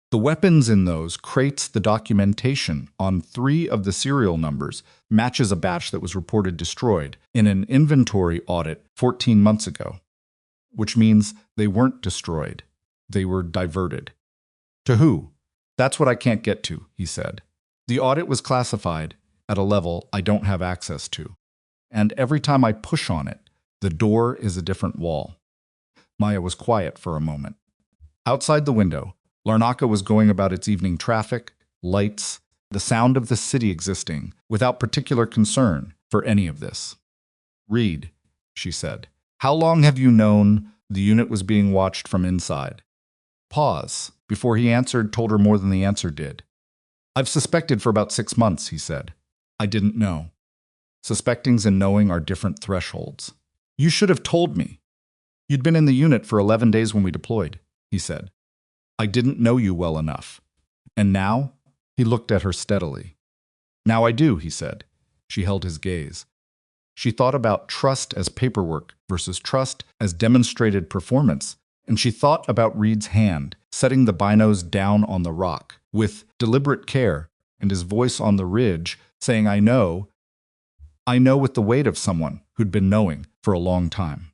The weapons in those crates, the documentation on 3 of the serial numbers matches a batch that was reported destroyed in an inventory audit 14 months ago, which means they weren't destroyed. They were diverted. To who? That's what I can't get to, he said. The audit was classified at a level I don't have access to. And every time I push on it, the door is a different wall. Maya was quiet for a moment. Outside the window, Larnaca was going about its evening traffic, lights, the sound of the city existing, without particular concern for any of this. Reed, she said, how long have you known the unit was being watched from inside? Pause. Before he answered, told her more than the answer did. I've suspected for about 6 months, he said. I didn't know. Suspectings and knowing are different thresholds. You should have told me. You'd been in the unit for 11 days when we deployed, he said. I didn't know you well enough. And now? He looked at her steadily. Now I do, he said. She held his gaze. She thought about trust as paperwork versus trust as demonstrated performance, and she thought about Reed's hand, setting the binos down on the rock, with deliberate care, and his voice on the ridge, saying, I know with the weight of someone who'd been knowing for a long time.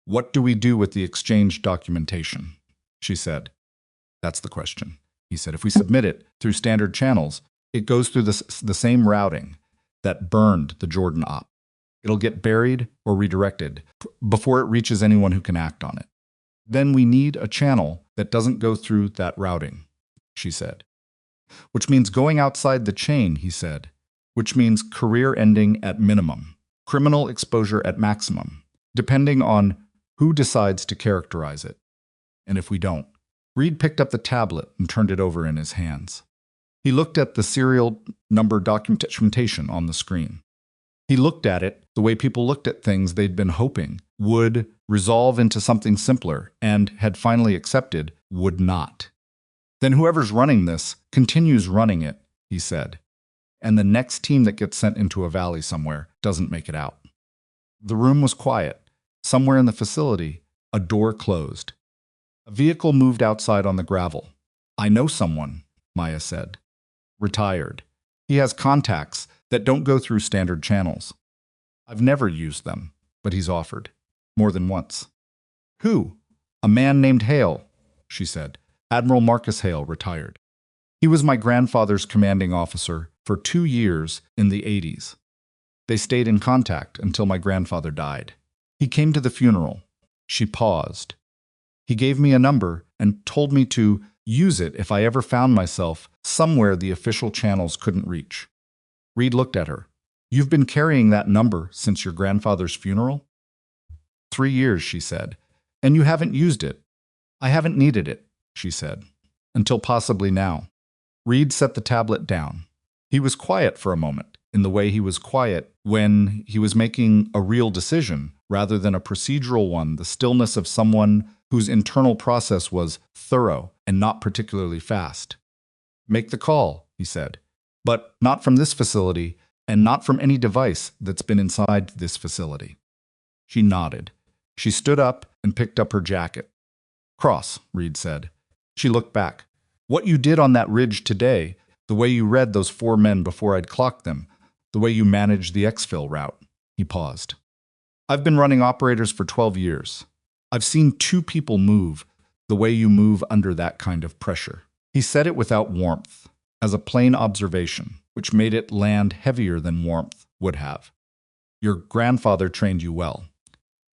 What do we do with the exchange documentation? She said. That's the question, he said. If we submit it through standard channels, it goes through the same routing that burned the Jordan op. It'll get buried or redirected before it reaches anyone who can act on it. Then we need a channel that doesn't go through that routing, she said. Which means going outside the chain, he said. Which means career ending at minimum, criminal exposure at maximum, depending on who decides to characterize it. And if we don't. Reed picked up the tablet and turned it over in his hands. He looked at the serial number documentation on the screen. He looked at it the way people looked at things they'd been hoping would resolve into something simpler and had finally accepted would not. Then whoever's running this continues running it, he said, and the next team that gets sent into a valley somewhere doesn't make it out. The room was quiet. Somewhere in the facility, a door closed. A vehicle moved outside on the gravel. I know someone, Maya said. Retired. He has contacts that don't go through standard channels. I've never used them, but he's offered. More than once. Who? A man named Hale, she said. Admiral Marcus Hale, retired. He was my grandfather's commanding officer for 2 years in the 80s. They stayed in contact until my grandfather died. He came to the funeral. She paused. He gave me a number and told me to use it if I ever found myself somewhere the official channels couldn't reach. Reed looked at her. You've been carrying that number since your grandfather's funeral? 3 years, she said. And you haven't used it. I haven't needed it, she said. Until possibly now. Reed set the tablet down. He was quiet for a moment, in the way he was quiet when he was making a real decision rather than a procedural one, the stillness of someone whose internal process was thorough and not particularly fast. Make the call, he said, but not from this facility and not from any device that's been inside this facility. She nodded. She stood up and picked up her jacket. Cross, Reed said. She looked back. What you did on that ridge today The way you read those 4 men before I'd clocked them. The way you managed the exfil route. He paused. I've been running operators for 12 years. I've seen 2 people move the way you move under that kind of pressure. He said it without warmth, as a plain observation, which made it land heavier than warmth would have. Your grandfather trained you well.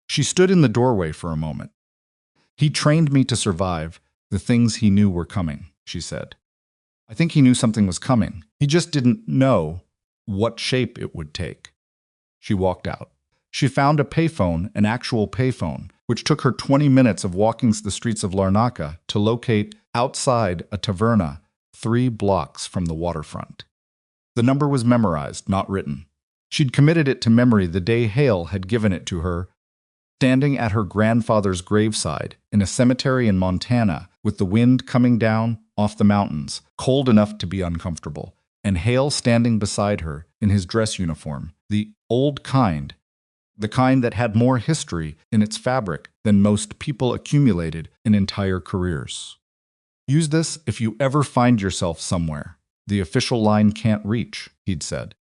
She stood in the doorway for a moment. He trained me to survive the things he knew were coming, she said. I think he knew something was coming. He just didn't know what shape it would take. She walked out. She found a payphone, an actual payphone, which took her 20 minutes of walking the streets of Larnaca to locate outside a taverna 3 blocks from the waterfront. The number was memorized, not written. She'd committed it to memory the day Hale had given it to her, standing at her grandfather's graveside in a cemetery in Montana with the wind coming down off the mountains, cold enough to be uncomfortable, and Hale standing beside her in his dress uniform, the old kind, the kind that had more history in its fabric than most people accumulated in entire careers. Use this if you ever find yourself somewhere the official line can't reach, he'd said.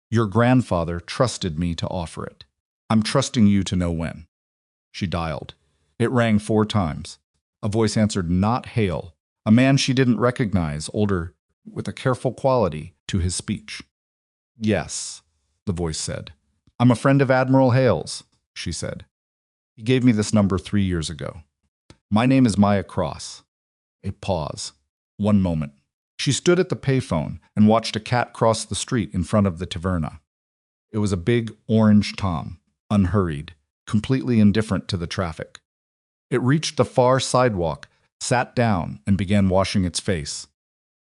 Your grandfather trusted me to offer it. I'm trusting you to know when. She dialed. It rang 4 times. A voice answered, not Hale, a man she didn't recognize, older, with a careful quality to his speech. Yes, the voice said. I'm a friend of Admiral Hale's, she said. He gave me this number 3 years ago. My name is Maya Cross. A pause. 1 moment. She stood at the payphone and watched a cat cross the street in front of the taverna. It was a big orange tom, unhurried, completely indifferent to the traffic. It reached the far sidewalk, sat down, and began washing its face.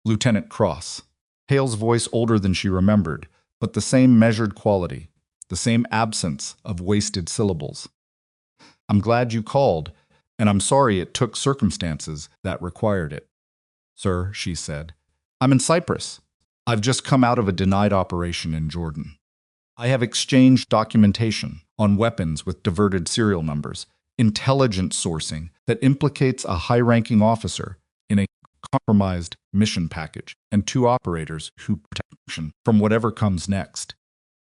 Lieutenant Cross. Hale's voice older than she remembered, but the same measured quality, the same absence of wasted syllables. I'm glad you called, and I'm sorry it took circumstances that required it. Sir, she said, I'm in Cyprus. I've just come out of a denied operation in Jordan. I have exchanged documentation on weapons with diverted serial numbers, intelligence sourcing that implicates a high-ranking officer in a compromised mission package, and 2 operators who protection from whatever comes next.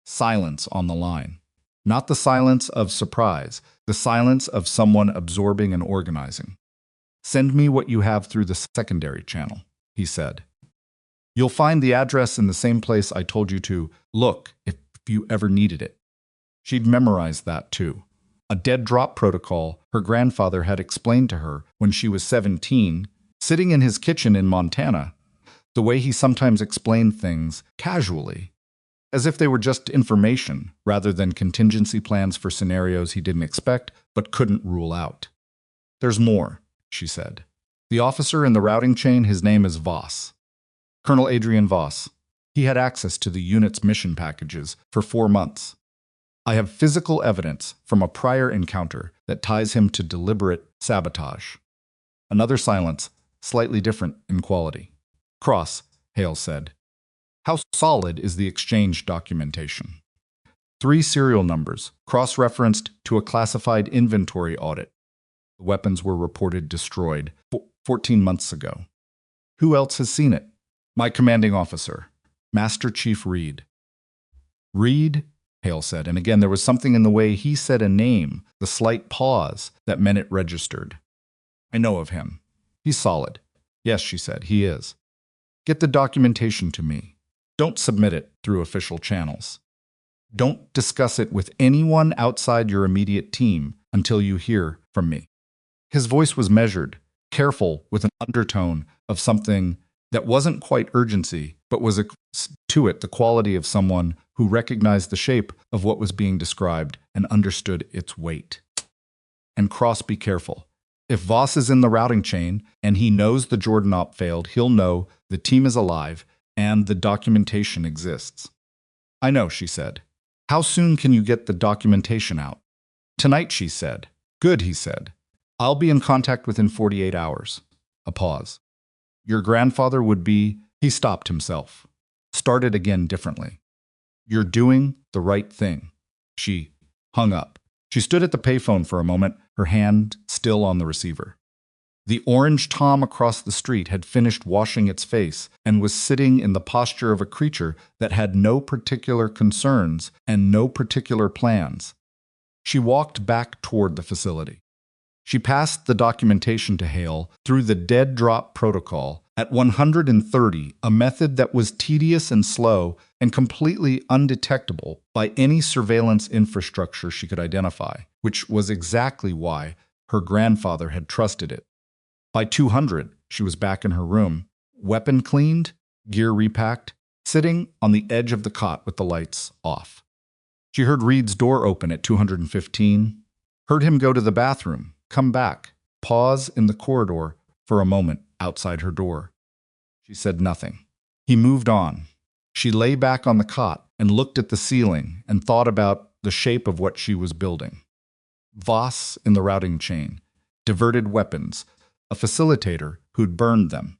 Silence on the line. Not the silence of surprise, the silence of someone absorbing and organizing. Send me what you have through the secondary channel, he said. You'll find the address in the same place I told you to look if you ever needed it. She'd memorized that too. A dead drop protocol her grandfather had explained to her when she was 17, sitting in his kitchen in Montana, the way he sometimes explained things casually, as if they were just information rather than contingency plans for scenarios he didn't expect but couldn't rule out. There's more, she said. The officer in the routing chain, his name is Voss. Colonel Adrian Voss. He had access to the unit's mission packages for 4 months. I have physical evidence from a prior encounter that ties him to deliberate sabotage. Another silence, slightly different in quality. Cross, Hale said. How solid is the exchange documentation? 3 serial numbers, cross-referenced to a classified inventory audit. The weapons were reported destroyed 14 months ago. Who else has seen it? My commanding officer, Master Chief Reed. Reed? Hale said, and again there was something in the way he said a name, the slight pause, that meant it registered. I know of him. He's solid. Yes, she said, he is. Get the documentation to me. Don't submit it through official channels. Don't discuss it with anyone outside your immediate team until you hear from me. His voice was measured, careful, with an undertone of something that wasn't quite urgency, but was to it the quality of someone who recognized the shape of what was being described and understood its weight. And Cross, be careful. If Voss is in the routing chain and he knows the Jordan op failed, he'll know the team is alive and the documentation exists. I know, she said. How soon can you get the documentation out? Tonight, she said. Good, he said. I'll be in contact within 48 hours. A pause. Your grandfather would be... He stopped himself. Started again differently. You're doing the right thing. She hung up. She stood at the payphone for a moment, her hand still on the receiver. The orange tom across the street had finished washing its face and was sitting in the posture of a creature that had no particular concerns and no particular plans. She walked back toward the facility. She passed the documentation to Hale through the dead drop protocol at 130, a method that was tedious and slow and completely undetectable by any surveillance infrastructure she could identify, which was exactly why her grandfather had trusted it. By 200, she was back in her room, weapon cleaned, gear repacked, sitting on the edge of the cot with the lights off. She heard Reed's door open at 215, heard him go to the bathroom, come back, pause in the corridor for a moment outside her door. She said nothing. He moved on. She lay back on the cot and looked at the ceiling and thought about the shape of what she was building. Voss in the routing chain, diverted weapons, a facilitator who'd burned them,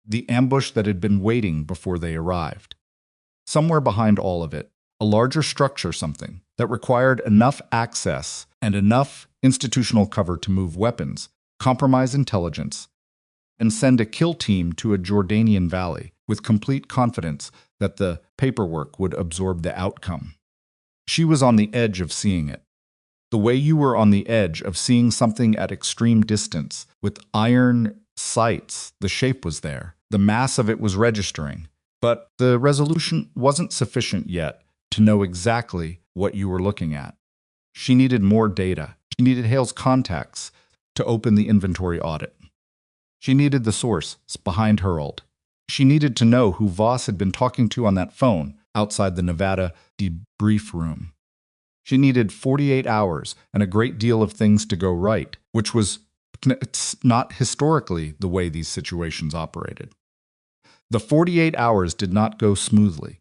the ambush that had been waiting before they arrived. Somewhere behind all of it, a larger structure, something that required enough access and enough institutional cover to move weapons, compromise intelligence, and send a kill team to a Jordanian valley with complete confidence that the paperwork would absorb the outcome. She was on the edge of seeing it. The way you were on the edge of seeing something at extreme distance, with iron sights, the shape was there, the mass of it was registering, but the resolution wasn't sufficient yet to know exactly what you were looking at. She needed more data. She needed Hale's contacts to open the inventory audit. She needed the source behind Herald. She needed to know who Voss had been talking to on that phone outside the Nevada debrief room. She needed 48 hours and a great deal of things to go right, which was not historically the way these situations operated. The 48 hours did not go smoothly.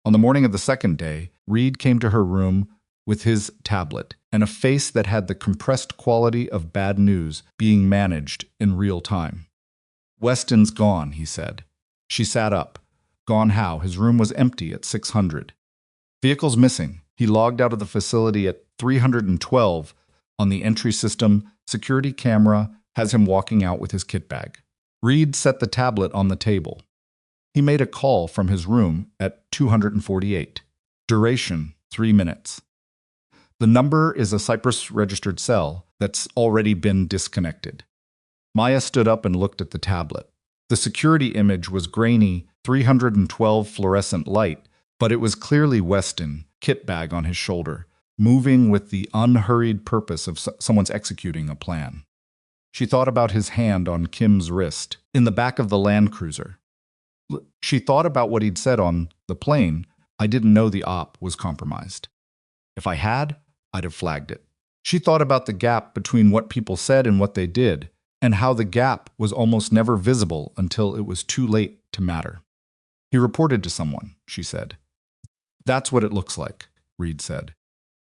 On the morning of the second day, Reed came to her room with his tablet and a face that had the compressed quality of bad news being managed in real time. "Weston's gone," he said. She sat up. Gone how? His room was empty at 600. Vehicles missing. He logged out of the facility at 312 on the entry system. Security camera has him walking out with his kit bag. Reed set the tablet on the table. He made a call from his room at 248. Duration, 3 minutes. The number is a Cyprus-registered cell that's already been disconnected. Maya stood up and looked at the tablet. The security image was grainy, 312 fluorescent light, but it was clearly Weston, kit bag on his shoulder, moving with the unhurried purpose of someone's executing a plan. She thought about his hand on Kim's wrist, in the back of the Land Cruiser. She thought about what he'd said on the plane. "I didn't know the op was compromised. If I had, I'd have flagged it." She thought about the gap between what people said and what they did, and how the gap was almost never visible until it was too late to matter. "He reported to someone," she said. "That's what it looks like," Reed said.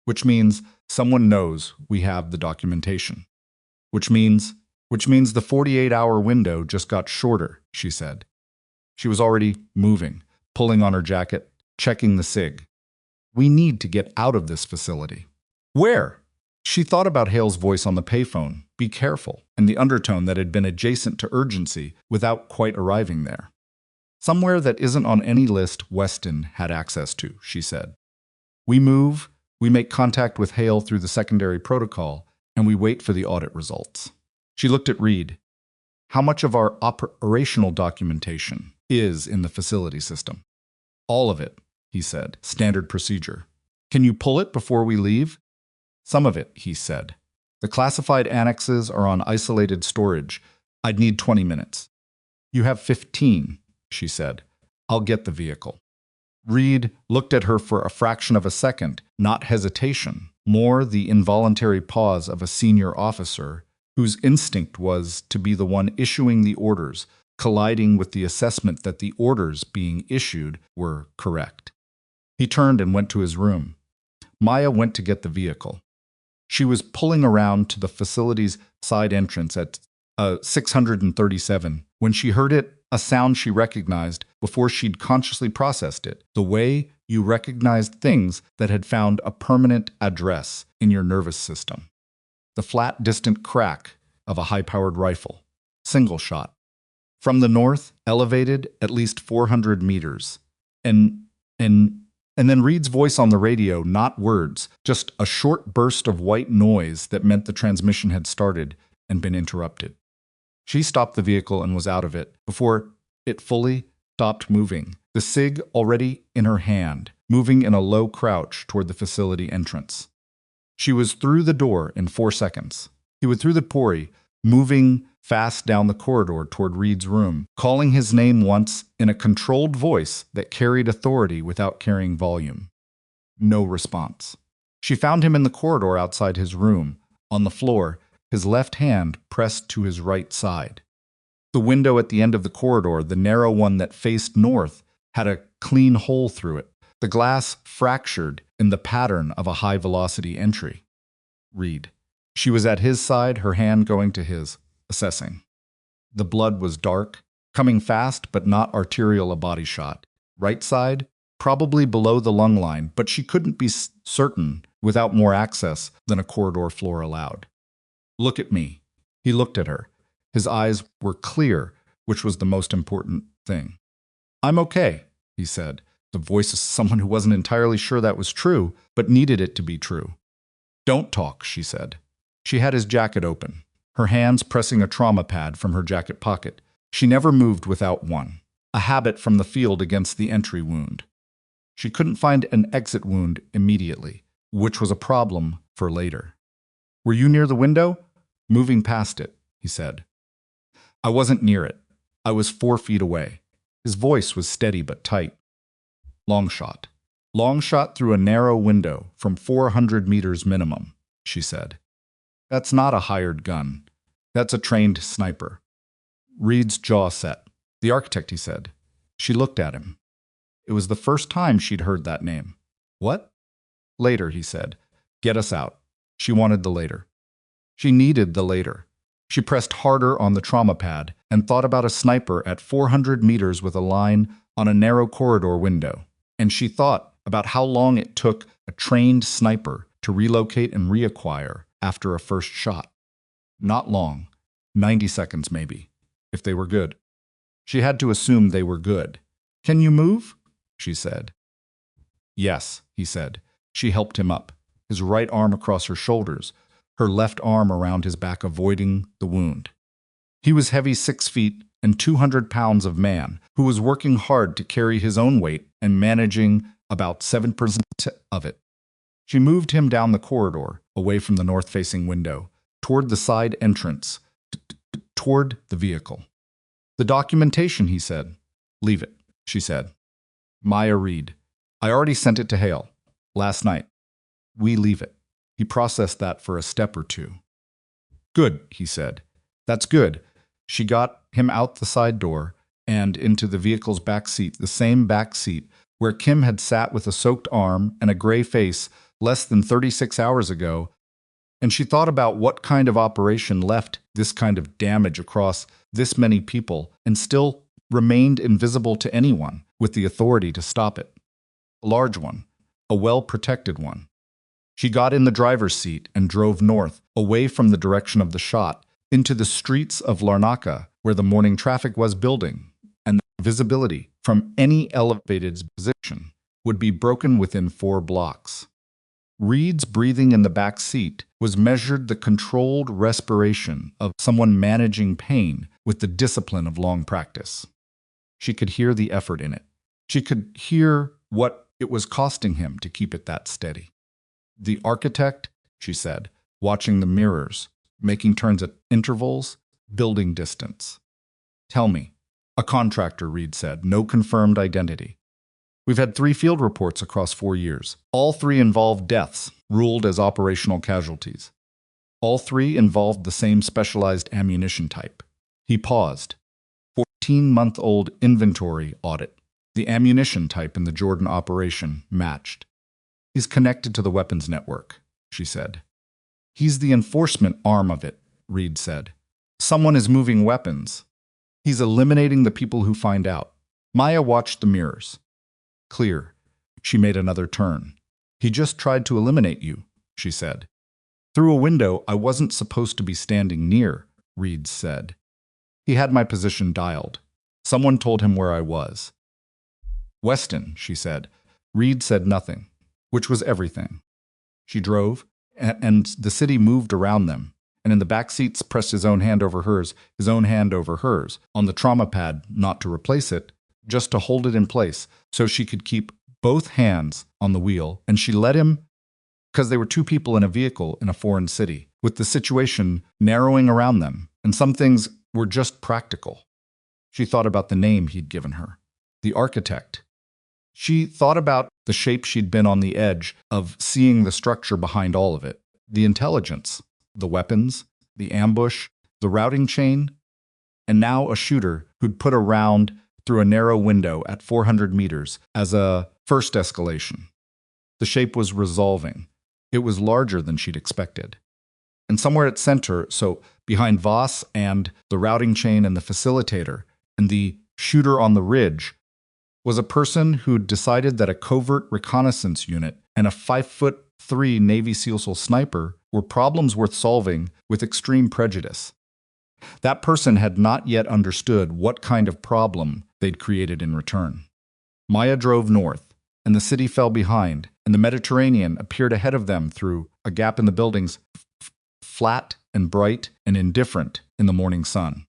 "Which means someone knows we have the documentation. Which means the 48-hour window just got shorter," she said. She was already moving, pulling on her jacket, checking the SIG. "We need to get out of this facility." "Where?" She thought about Hale's voice on the payphone, "Be careful," and the undertone that had been adjacent to urgency without quite arriving there. "Somewhere that isn't on any list Weston had access to," she said. "We move, we make contact with Hale through the secondary protocol, and we wait for the audit results." She looked at Reed. "How much of our operational documentation is in the facility system?" "All of it," he said. "Standard procedure." "Can you pull it before we leave?" "Some of it," he said. "The classified annexes are on isolated storage. I'd need 20 minutes." "You have 15, she said. "I'll get the vehicle." Reed looked at her for a fraction of a second, not hesitation, more the involuntary pause of a senior officer whose instinct was to be the one issuing the orders, colliding with the assessment that the orders being issued were correct. He turned and went to his room. Maya went to get the vehicle. She was pulling around to the facility's side entrance at 637 when she heard it, a sound she recognized before she'd consciously processed it, the way you recognized things that had found a permanent address in your nervous system. The flat, distant crack of a high-powered rifle. Single shot. From the north, elevated at least 400 meters. And then Reed's voice on the radio, not words, just a short burst of white noise that meant the transmission had started and been interrupted. She stopped the vehicle and was out of it before it fully stopped moving, the SIG already in her hand, moving in a low crouch toward the facility entrance. She was through the door in 4 seconds. He was through the pori, moving fast down the corridor toward Reed's room, calling his name once in a controlled voice that carried authority without carrying volume. No response. She found him in the corridor outside his room, on the floor, his left hand pressed to his right side. The window at the end of the corridor, the narrow one that faced north, had a clean hole through it, the glass fractured in the pattern of a high-velocity entry. Reed. She was at his side, her hand going to his, assessing. The blood was dark, coming fast but not arterial, a body shot. Right side, probably below the lung line, but she couldn't be certain without more access than a corridor floor allowed. Look at me. He looked at her. His eyes were clear, which was the most important thing. I'm okay, he said, the voice of someone who wasn't entirely sure that was true, but needed it to be true. Don't talk, she said. She had his jacket open, her hands pressing a trauma pad from her jacket pocket. She never moved without one, a habit from the field against the entry wound. She couldn't find an exit wound immediately, which was a problem for later. Were you near the window? Moving past it, he said. I wasn't near it. I was 4 feet away. His voice was steady but tight. Long shot. Long shot through a narrow window from 400 meters minimum, she said. That's not a hired gun. That's a trained sniper. Reed's jaw set. The architect, he said. She looked at him. It was the first time she'd heard that name. What? Later, he said. Get us out. She wanted the later. She needed the later. She pressed harder on the trauma pad and thought about a sniper at 400 meters with a line on a narrow corridor window. And she thought about how long it took a trained sniper to relocate and reacquire after a first shot. Not long. 90 seconds maybe, if they were good. She had to assume they were good. Can you move? She said. Yes, he said. She helped him up, his right arm across her shoulders, her left arm around his back, avoiding the wound. He was heavy, 6 feet and 200 pounds of man, who was working hard to carry his own weight and managing about 7% of it. She moved him down the corridor, away from the north-facing window, toward the side entrance, toward the vehicle. The documentation, he said. Leave it, she said. Maya Reed. I already sent it to Hale. Last night. We leave it. He processed that for a step or two. Good, he said. That's good. She got him out the side door and into the vehicle's back seat, the same back seat where Kim had sat with a soaked arm and a gray face less than 36 hours ago, and she thought about what kind of operation left this kind of damage across this many people and still remained invisible to anyone with the authority to stop it. A large one, a well-protected one. She got in the driver's seat and drove north, away from the direction of the shot, into the streets of Larnaca, where the morning traffic was building, and the visibility from any elevated position would be broken within 4 blocks. Reed's breathing in the back seat was measured the controlled respiration of someone managing pain with the discipline of long practice. She could hear the effort in it. She could hear what it was costing him to keep it that steady. The architect, she said, watching the mirrors, making turns at intervals, building distance. Tell me. A contractor, Reed said, no confirmed identity. We've had 3 field reports across 4 years. All 3 involved deaths, ruled as operational casualties. All 3 involved the same specialized ammunition type. He paused. 14-month-old inventory audit. The ammunition type in the Jordan operation matched. He's connected to the weapons network, she said. He's the enforcement arm of it, Reed said. Someone is moving weapons. He's eliminating the people who find out. Maya watched the mirrors. Clear. She made another turn. He just tried to eliminate you, she said. Through a window I wasn't supposed to be standing near, Reed said. He had my position dialed. Someone told him where I was. Weston, she said. Reed said nothing, which was everything. She drove, and the city moved around them, and in the back seats pressed his own hand over hers, on the trauma pad, not to replace it, just to hold it in place so she could keep both hands on the wheel, and she let him because they were two people in a vehicle in a foreign city, with the situation narrowing around them, and some things were just practical. She thought about the name he'd given her, the architect. She thought about the shape she'd been on the edge of seeing the structure behind all of it, the intelligence, the weapons, the ambush, the routing chain, and now a shooter who'd put a round through a narrow window at 400 meters as a first escalation. The shape was resolving. It was larger than she'd expected. And somewhere at center, so behind Voss and the routing chain and the facilitator and the shooter on the ridge, was a person who'd decided that a covert reconnaissance unit and a 5'3" Navy SEAL sniper were problems worth solving with extreme prejudice. That person had not yet understood what kind of problem they'd created in return. Maya drove north, and the city fell behind, and the Mediterranean appeared ahead of them through a gap in the buildings, flat and bright and indifferent in the morning sun.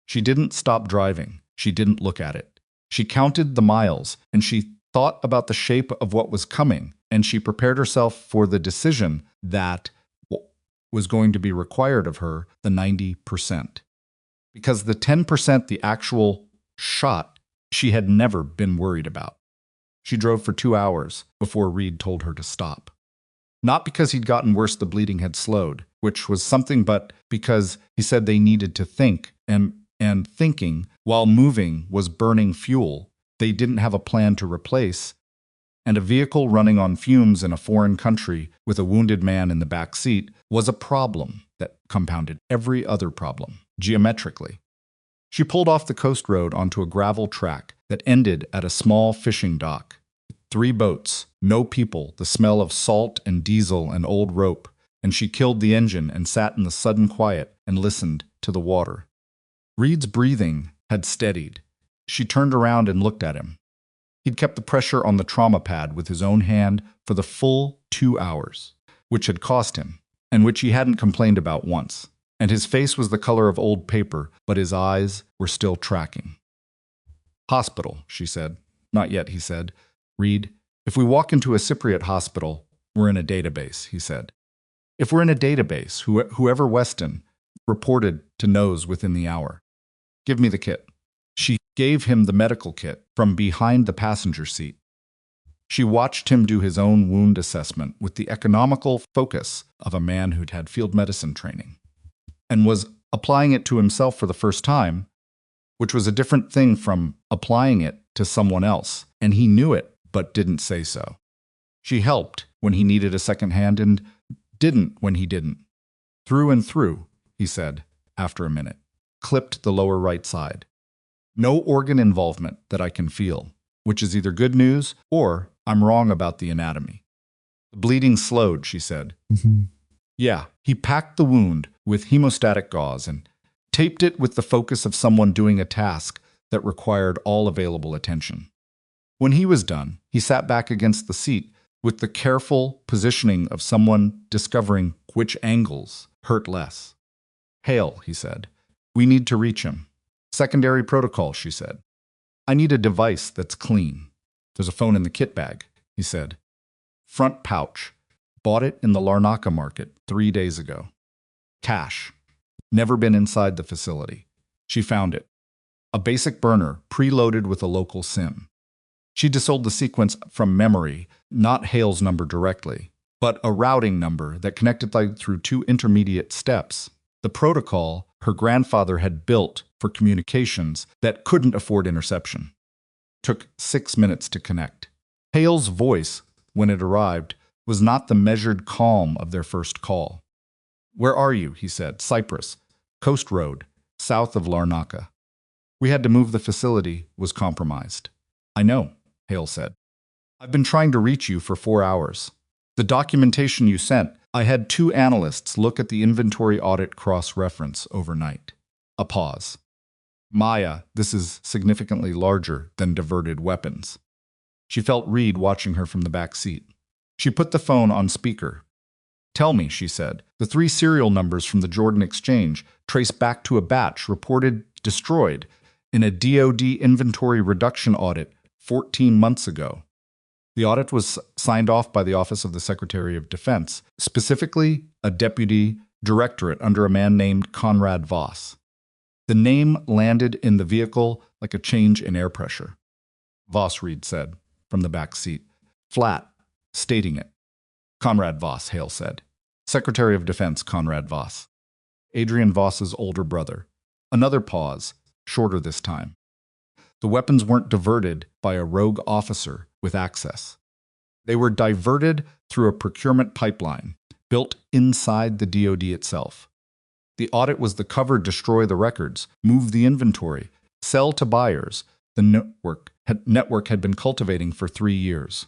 She didn't stop driving. She didn't look at it. She counted the miles, and she thought about the shape of what was coming, and she prepared herself for the decision that was going to be required of her, the 90%. Because the 10%, the actual shot, she had never been worried about. She drove for 2 hours before Reed told her to stop. Not because he'd gotten worse, the bleeding had slowed, which was something, but because he said they needed to think, and thinking, while moving, was burning fuel they didn't have a plan to replace, and a vehicle running on fumes in a foreign country with a wounded man in the back seat was a problem that compounded every other problem, geometrically. She pulled off the coast road onto a gravel track that ended at a small fishing dock. 3 boats, no people, the smell of salt and diesel and old rope, and she killed the engine and sat in the sudden quiet and listened to the water. Reed's breathing had steadied. She turned around and looked at him. He'd kept the pressure on the trauma pad with his own hand for the full 2 hours, which had cost him, and which he hadn't complained about once. And his face was the color of old paper, but his eyes were still tracking. Hospital, she said. Not yet, he said. Reed, if we walk into a Cypriot hospital, we're in a database, he said. If we're in a database, whoever Weston reported to knows within the hour. Give me the kit. She gave him the medical kit from behind the passenger seat. She watched him do his own wound assessment with the economical focus of a man who'd had field medicine training, and was applying it to himself for the first time, which was a different thing from applying it to someone else, and he knew it but didn't say so. She helped when he needed a second hand and didn't when he didn't. Through and through, he said, after a minute, clipped the lower right side. No organ involvement that I can feel, which is either good news or I'm wrong about the anatomy. The bleeding slowed, she said. Yeah, he packed the wound with hemostatic gauze and taped it with the focus of someone doing a task that required all available attention. When he was done, he sat back against the seat with the careful positioning of someone discovering which angles hurt less. Hale, he said. We need to reach him. Secondary protocol, she said. I need a device that's clean. There's a phone in the kit bag, he said. Front pouch. Bought it in the Larnaca market 3 days ago. Cash. Never been inside the facility. She found it. A basic burner preloaded with a local SIM. She disowned the sequence from memory, not Hale's number directly, but a routing number that connected through 2 intermediate steps. The protocol her grandfather had built for communications that couldn't afford interception. Took 6 minutes to connect. Hale's voice, when it arrived, was not the measured calm of their first call. Where are you? He said. Cyprus. Coast Road, south of Larnaca. We had to move. The facility was compromised. I know, Hale said. I've been trying to reach you for 4 hours. The documentation you sent I had two analysts look at the inventory audit cross-reference overnight. A pause. Maya, this is significantly larger than diverted weapons. She felt Reed watching her from the back seat. She put the phone on speaker. Tell me, she said, the 3 serial numbers from the Jordan exchange trace back to a batch reported destroyed in a DoD inventory reduction audit 14 months ago. The audit was signed off by the Office of the Secretary of Defense, specifically a deputy directorate under a man named Conrad Voss. The name landed in the vehicle like a change in air pressure. Voss, Reed said, from the back seat. Flat, stating it. Conrad Voss, Hale said. Secretary of Defense Conrad Voss. Adrian Voss's older brother. Another pause, shorter this time. The weapons weren't diverted by a rogue officer with access. They were diverted through a procurement pipeline built inside the DoD itself. The audit was the cover destroy the records, move the inventory, sell to buyers the network had been cultivating for 3 years.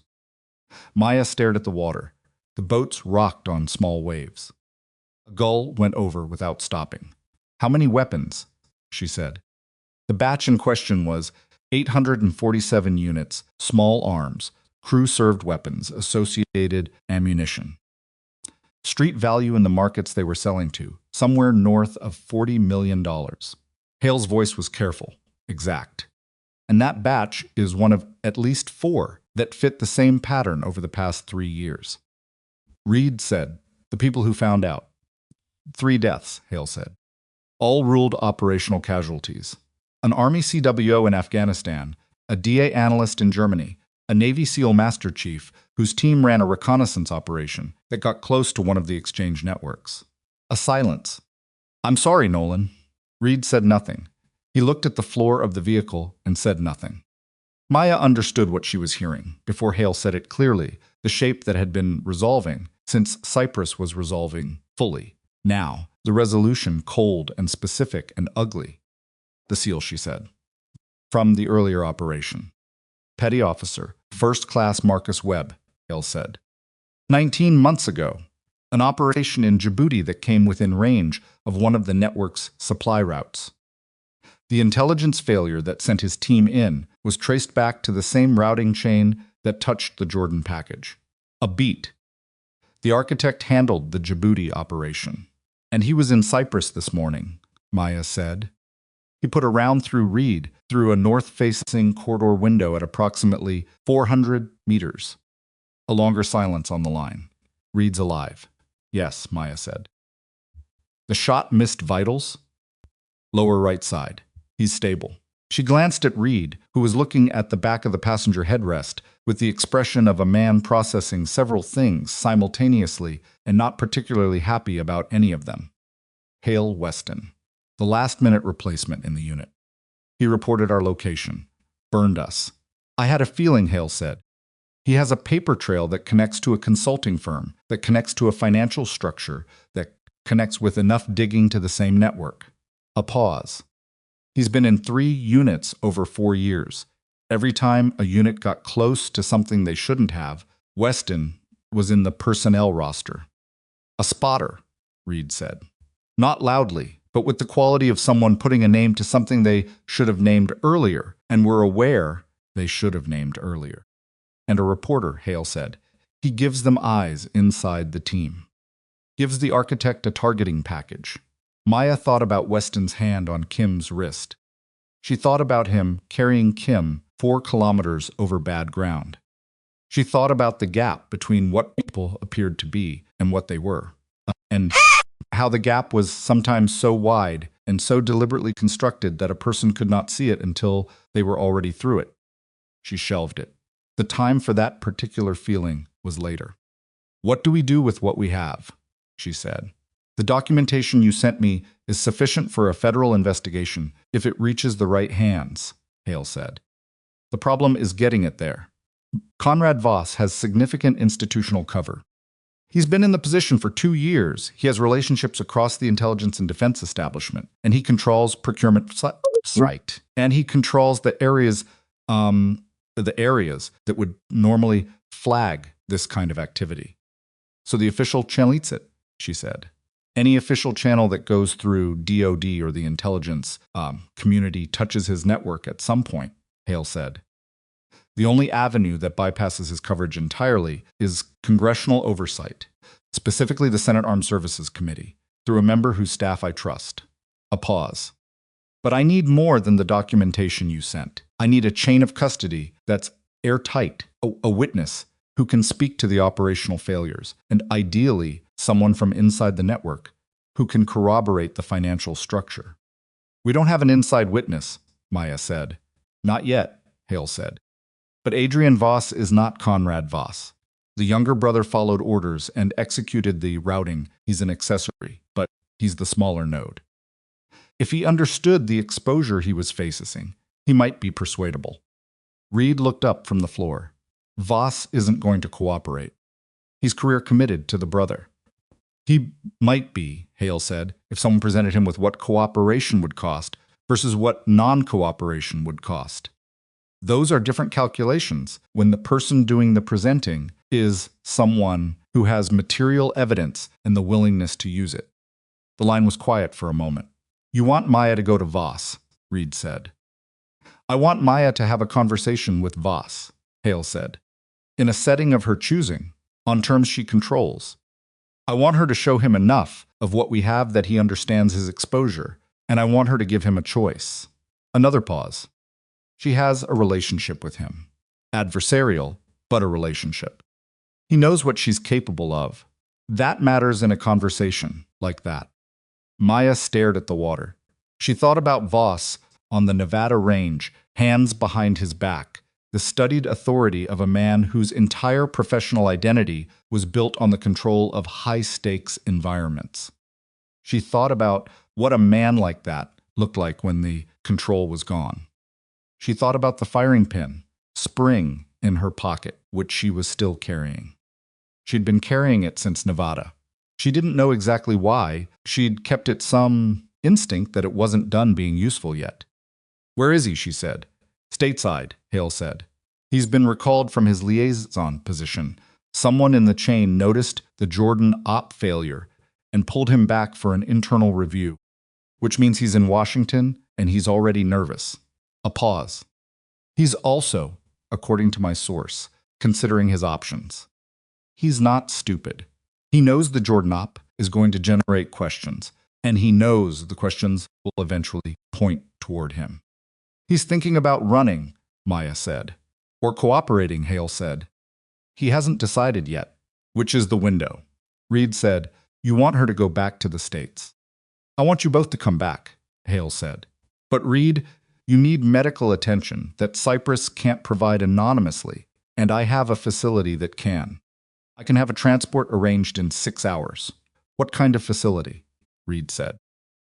Maya stared at the water. The boats rocked on small waves. A gull went over without stopping. How many weapons? She said. The batch in question was 847 units, small arms, crew-served weapons, associated ammunition. Street value in the markets they were selling to, somewhere north of $40 million. Hale's voice was careful, exact. And that batch is one of at least 4 that fit the same pattern over the past 3 years. Reed said, the people who found out. 3 deaths, Hale said. All ruled operational casualties. An Army CWO in Afghanistan, a DA analyst in Germany, a Navy SEAL Master Chief whose team ran a reconnaissance operation that got close to one of the exchange networks. A silence. I'm sorry, Nolan. Reed said nothing. He looked at the floor of the vehicle and said nothing. Maya understood what she was hearing before Hale said it clearly, the shape that had been resolving since Cyprus was resolving fully. Now, the resolution cold and specific and ugly. The SEAL, she said. From the earlier operation. Petty Officer, First Class Marcus Webb, Hale said. 19 months ago, an operation in Djibouti that came within range of one of the network's supply routes. The intelligence failure that sent his team in was traced back to the same routing chain that touched the Jordan package. A beat. The architect handled the Djibouti operation. And he was in Cyprus this morning, Maya said. He put a round through Reed through a north-facing corridor window at approximately 400 meters. A longer silence on the line. Reed's alive. Yes, Maya said. The shot missed vitals? Lower right side. He's stable. She glanced at Reed, who was looking at the back of the passenger headrest with the expression of a man processing several things simultaneously and not particularly happy about any of them. Hale Weston, the last-minute replacement in the unit. He reported our location. Burned us. I had a feeling, Hale said. He has a paper trail that connects to a consulting firm, that connects to a financial structure, that connects with enough digging to the same network. A pause. He's been in 3 units over 4 years. Every time a unit got close to something they shouldn't have, Weston was in the personnel roster. A spotter, Reed said. Not loudly, but with the quality of someone putting a name to something they should have named earlier and were aware they should have named earlier. And a reporter, Hale said. He gives them eyes inside the team. Gives the architect a targeting package. Maya thought about Weston's hand on Kim's wrist. She thought about him carrying Kim 4 kilometers over bad ground. She thought about the gap between what people appeared to be and what they were, and how the gap was sometimes so wide and so deliberately constructed that a person could not see it until they were already through it. She shelved it. The time for that particular feeling was later. What do we do with what we have? She said. The documentation you sent me is sufficient for a federal investigation if it reaches the right hands, Hale said. The problem is getting it there. Conrad Voss has significant institutional cover. He's been in the position for 2 years. He has relationships across the intelligence and defense establishment, and he controls procurement right. And he controls the areas that would normally flag this kind of activity. So the official channels it, she said. Any official channel that goes through DOD or the intelligence community touches his network at some point, Hale said. The only avenue that bypasses his coverage entirely is congressional oversight, specifically the Senate Armed Services Committee, through a member whose staff I trust. A pause. But I need more than the documentation you sent. I need a chain of custody that's airtight, a witness who can speak to the operational failures, and ideally someone from inside the network who can corroborate the financial structure. We don't have an inside witness, Maya said. Not yet, Hale said. But Adrian Voss is not Conrad Voss. The younger brother followed orders and executed the routing. He's an accessory, but he's the smaller node. If he understood the exposure he was facing, he might be persuadable. Reed looked up from the floor. Voss isn't going to cooperate. He's career committed to the brother. He might be, Hale said, if someone presented him with what cooperation would cost versus what non-cooperation would cost. Those are different calculations when the person doing the presenting is someone who has material evidence and the willingness to use it. The line was quiet for a moment. You want Maya to go to Voss, Reed said. I want Maya to have a conversation with Voss, Hale said, in a setting of her choosing, on terms she controls. I want her to show him enough of what we have that he understands his exposure, and I want her to give him a choice. Another pause. She has a relationship with him. Adversarial, but a relationship. He knows what she's capable of. That matters in a conversation like that. Maya stared at the water. She thought about Voss on the Nevada range, hands behind his back, the studied authority of a man whose entire professional identity was built on the control of high-stakes environments. She thought about what a man like that looked like when the control was gone. She thought about the firing pin, spring, in her pocket, which she was still carrying. She'd been carrying it since Nevada. She didn't know exactly why. She'd kept it some instinct that it wasn't done being useful yet. Where is he, she said. Stateside, Hale said. He's been recalled from his liaison position. Someone in the chain noticed the Jordan op failure and pulled him back for an internal review, which means he's in Washington and he's already nervous. A pause. He's also, according to my source, considering his options. He's not stupid. He knows the Jordan op is going to generate questions, and he knows the questions will eventually point toward him. He's thinking about running, Maya said. Or cooperating, Hale said. He hasn't decided yet. Which is the window? Reed said, You want her to go back to the States. I want you both to come back, Hale said. But Reed, you need medical attention that Cyprus can't provide anonymously, and I have a facility that can. I can have a transport arranged in 6 hours. What kind of facility? Reed said.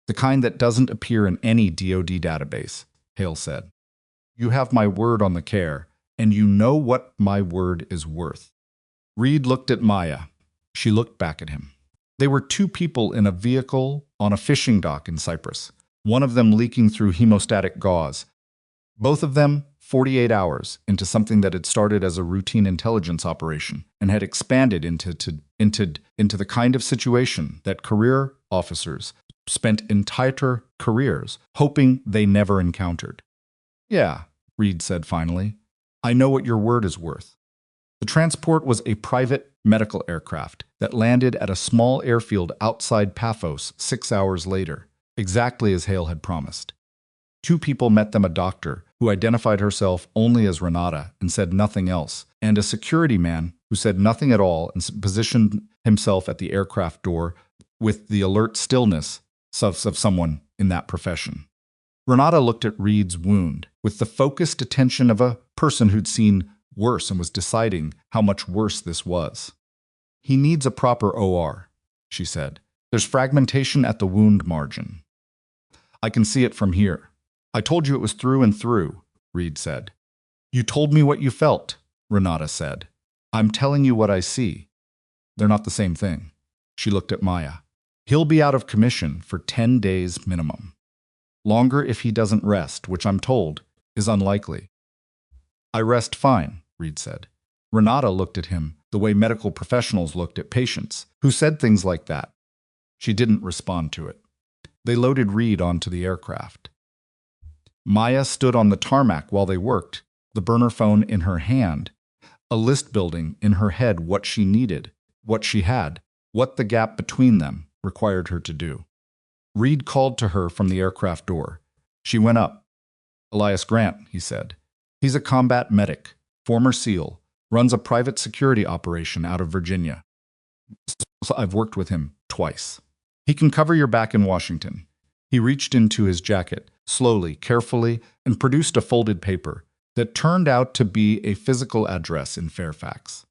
The kind that doesn't appear in any DOD database, Hale said. You have my word on the care, and you know what my word is worth. Reed looked at Maya. She looked back at him. They were two people in a vehicle on a fishing dock in Cyprus, one of them leaking through hemostatic gauze. Both of them 48 hours into something that had started as a routine intelligence operation and had expanded into the kind of situation that career officers spent entire careers hoping they never encountered. Yeah, Reed said finally. I know what your word is worth. The transport was a private medical aircraft that landed at a small airfield outside Paphos 6 hours later, exactly as Hale had promised. Two people met them, a doctor who identified herself only as Renata and said nothing else, and a security man who said nothing at all and positioned himself at the aircraft door with the alert stillness of someone in that profession. Renata looked at Reed's wound with the focused attention of a person who'd seen worse and was deciding how much worse this was. He needs a proper OR, she said. There's fragmentation at the wound margin. I can see it from here. I told you it was through and through, Reed said. You told me what you felt, Renata said. I'm telling you what I see. They're not the same thing. She looked at Maya. He'll be out of commission for 10 days minimum. Longer if he doesn't rest, which I'm told is unlikely. I rest fine, Reed said. Renata looked at him the way medical professionals looked at patients who said things like that. She didn't respond to it. They loaded Reed onto the aircraft. Maya stood on the tarmac while they worked, the burner phone in her hand, a list building in her head what she needed, what she had, what the gap between them required her to do. Reed called to her from the aircraft door. She went up. "Elias Grant," he said. "He's a combat medic, former SEAL, runs a private security operation out of Virginia. I've worked with him twice. He can cover your back in Washington." He reached into his jacket, slowly, carefully, and produced a folded paper that turned out to be a physical address in Fairfax.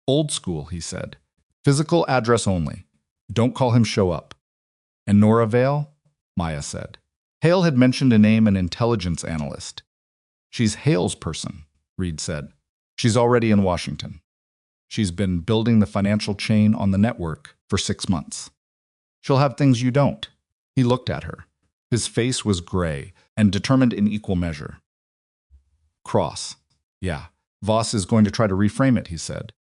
"Old school," he said. "Physical address only. Don't call him show up." "And Nora Vale?" Maya said. Hale had mentioned a name, an intelligence analyst. "She's Hale's person," Reed said. "She's already in Washington. She's been building the financial chain on the network for 6 months. She'll have things you don't." He looked at her. His face was gray and determined in equal measure. "Cross. Yeah, Voss is going to try to reframe it," he said.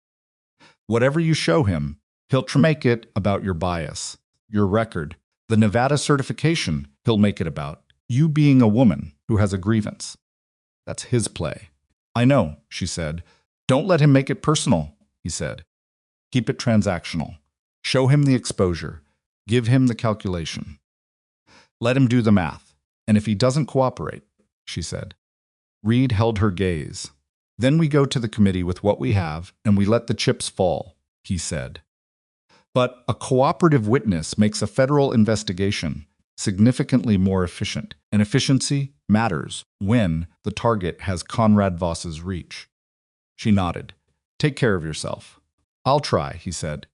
"Whatever you show him, he'll try to make it about your bias, your record, the Nevada certification he'll make it about, you being a woman who has a grievance. That's his play." "I know," she said. "Don't let him make it personal," he said. "Keep it transactional. Show him the exposure. Give him the calculation. Let him do the math. And if he doesn't cooperate," she said. Reed held her gaze. "Then we go to the committee with what we have, and we let the chips fall," he said. "But a cooperative witness makes a federal investigation significantly more efficient, and efficiency matters when the target has Conrad Voss's reach." She nodded. "Take care of yourself." "I'll try," he said.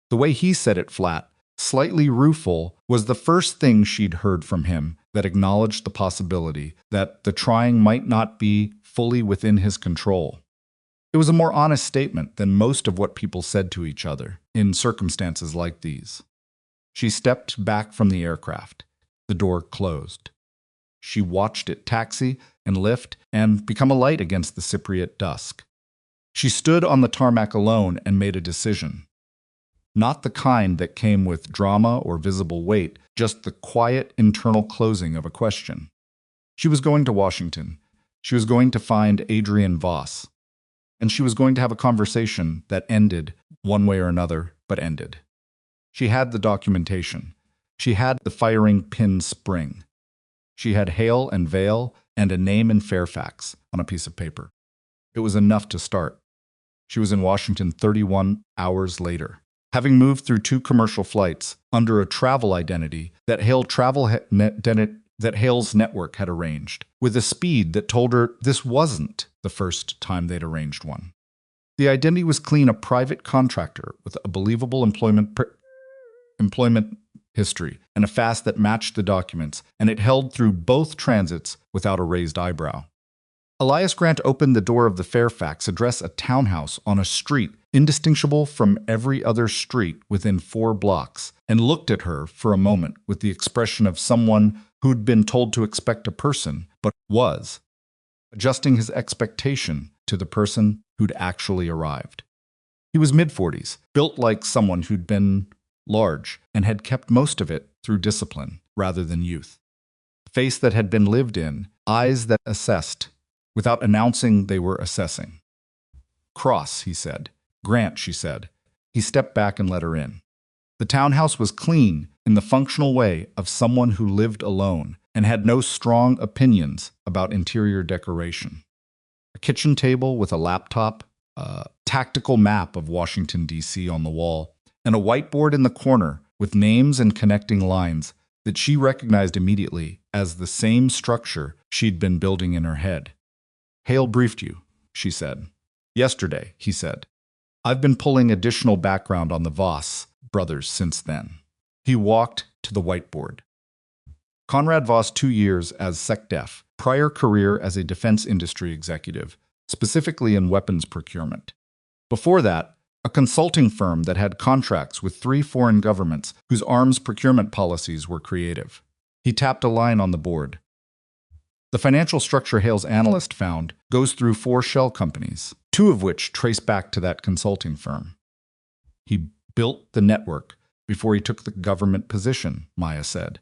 The way he said it flat, slightly rueful, was the first thing she'd heard from him that acknowledged the possibility that the trying might not be fully within his control. It was a more honest statement than most of what people said to each other in circumstances like these. She stepped back from the aircraft. The door closed. She watched it taxi and lift and become a light against the Cypriot dusk. She stood on the tarmac alone and made a decision. Not the kind that came with drama or visible weight, just the quiet internal closing of a question. She was going to Washington. She was going to find Adrian Voss. And she was going to have a conversation that ended, one way or another, but ended. She had the documentation. She had the firing pin spring. She had Hale and Vale and a name in Fairfax on a piece of paper. It was enough to start. She was in Washington 31 hours later, having moved through 2 commercial flights under a travel identity that Hale's network had arranged, with a speed that told her this wasn't the first time they'd arranged one. The identity was clean, a private contractor with a believable employment history and a fast that matched the documents, and it held through both transits without a raised eyebrow. Elias Grant opened the door of the Fairfax address, a townhouse on a street indistinguishable from every other street within 4 blocks, and looked at her for a moment with the expression of someone who'd been told to expect a person, but was, adjusting his expectation to the person who'd actually arrived. He was mid-40s, built like someone who'd been large and had kept most of it through discipline rather than youth. A face that had been lived in, eyes that assessed, without announcing they were assessing. "Cross," he said. "Grant," she said. He stepped back and let her in. The townhouse was clean in the functional way of someone who lived alone and had no strong opinions about interior decoration. A kitchen table with a laptop, a tactical map of Washington, D.C. on the wall, and a whiteboard in the corner with names and connecting lines that she recognized immediately as the same structure she'd been building in her head. "Hale briefed you," she said. "Yesterday," he said. "I've been pulling additional background on the Voss brothers since then." He walked to the whiteboard. Conrad Voss, 2 years as SecDef, prior career as a defense industry executive, specifically in weapons procurement. Before that, a consulting firm that had contracts with 3 foreign governments whose arms procurement policies were creative. He tapped a line on the board. The financial structure Hale's analyst found goes through 4 shell companies, 2 of which trace back to that consulting firm. He built the network before he took the government position, Maya said.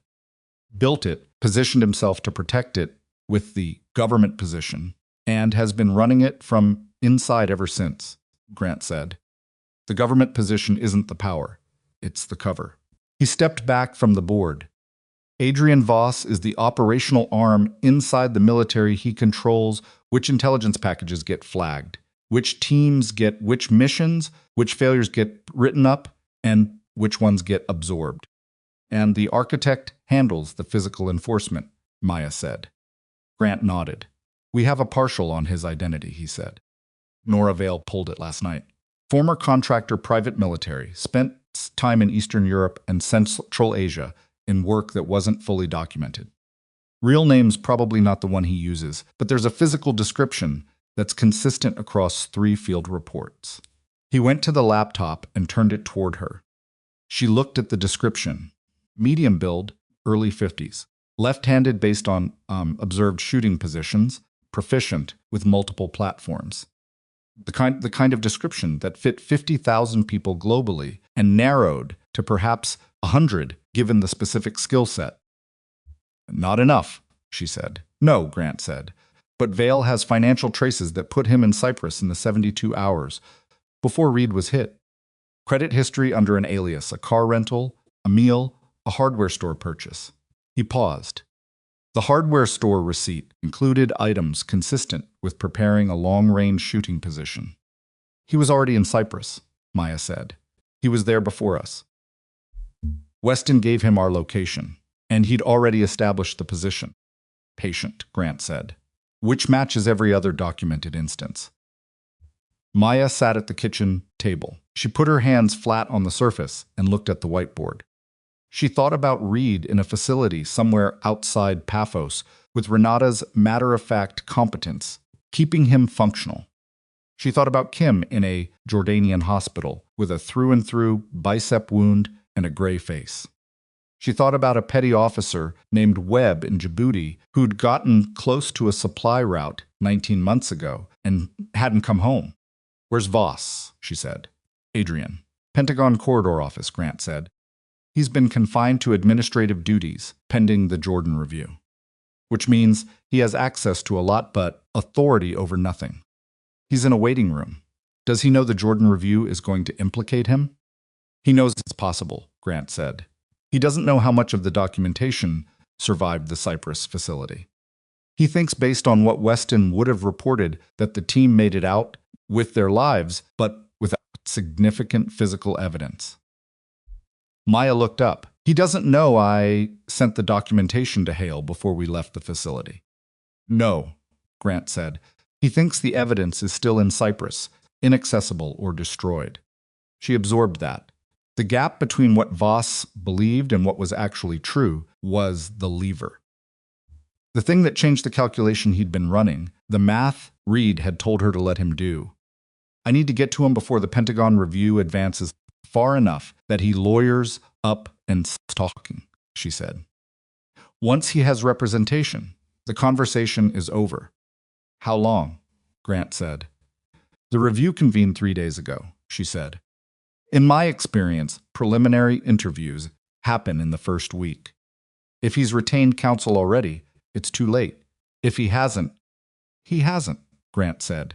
Built it, positioned himself to protect it with the government position, and has been running it from inside ever since, Grant said. The government position isn't the power, it's the cover. He stepped back from the board. Adrian Voss is the operational arm inside the military. He controls which intelligence packages get flagged, which teams get which missions, which failures get written up, and which ones get absorbed. And the architect handles the physical enforcement, Maya said. Grant nodded. We have a partial on his identity, he said. Nora Vale pulled it last night. Former contractor, private military, spent time in Eastern Europe and Central Asia in work that wasn't fully documented. Real name's probably not the one he uses, but there's a physical description that's consistent across 3 field reports. He went to the laptop and turned it toward her. She looked at the description. Medium build, early 50s. Left-handed based on observed shooting positions, proficient with multiple platforms. The kind of description that fit 50,000 people globally and narrowed to perhaps 100 given the specific skill set. Not enough, she said. No, Grant said. But Vale has financial traces that put him in Cyprus in the 72 hours before Reed was hit. Credit history under an alias, a car rental, a meal, a hardware store purchase. He paused. The hardware store receipt included items consistent with preparing a long-range shooting position. He was already in Cyprus, Maya said. He was there before us. Weston gave him our location, and he'd already established the position. Patient, Grant said, which matches every other documented instance. Maya sat at the kitchen table. She put her hands flat on the surface and looked at the whiteboard. She thought about Reed in a facility somewhere outside Paphos with Renata's matter-of-fact competence, keeping him functional. She thought about Kim in a Jordanian hospital with a through-and-through bicep wound and a gray face. She thought about a petty officer named Webb in Djibouti who'd gotten close to a supply route 19 months ago and hadn't come home. Where's Voss? She said. Adrian. Pentagon Corridor Office, Grant said. He's been confined to administrative duties pending the Jordan review, which means he has access to a lot but authority over nothing. He's in a waiting room. Does he know the Jordan review is going to implicate him? He knows it's possible, Grant said. He doesn't know how much of the documentation survived the Cyprus facility. He thinks based on what Weston would have reported that the team made it out with their lives, but without significant physical evidence. Maya looked up. He doesn't know I sent the documentation to Hale before we left the facility. No, Grant said. He thinks the evidence is still in Cyprus, inaccessible or destroyed. She absorbed that. The gap between what Voss believed and what was actually true was the lever. The thing that changed the calculation he'd been running, the math Reed had told her to let him do. I need to get to him before the Pentagon review advances far enough that he lawyers up and stops talking, she said. Once he has representation, the conversation is over. How long? Grant said. The review convened 3 days ago, she said. In my experience, preliminary interviews happen in the first week. If he's retained counsel already, it's too late. If he hasn't, Grant said.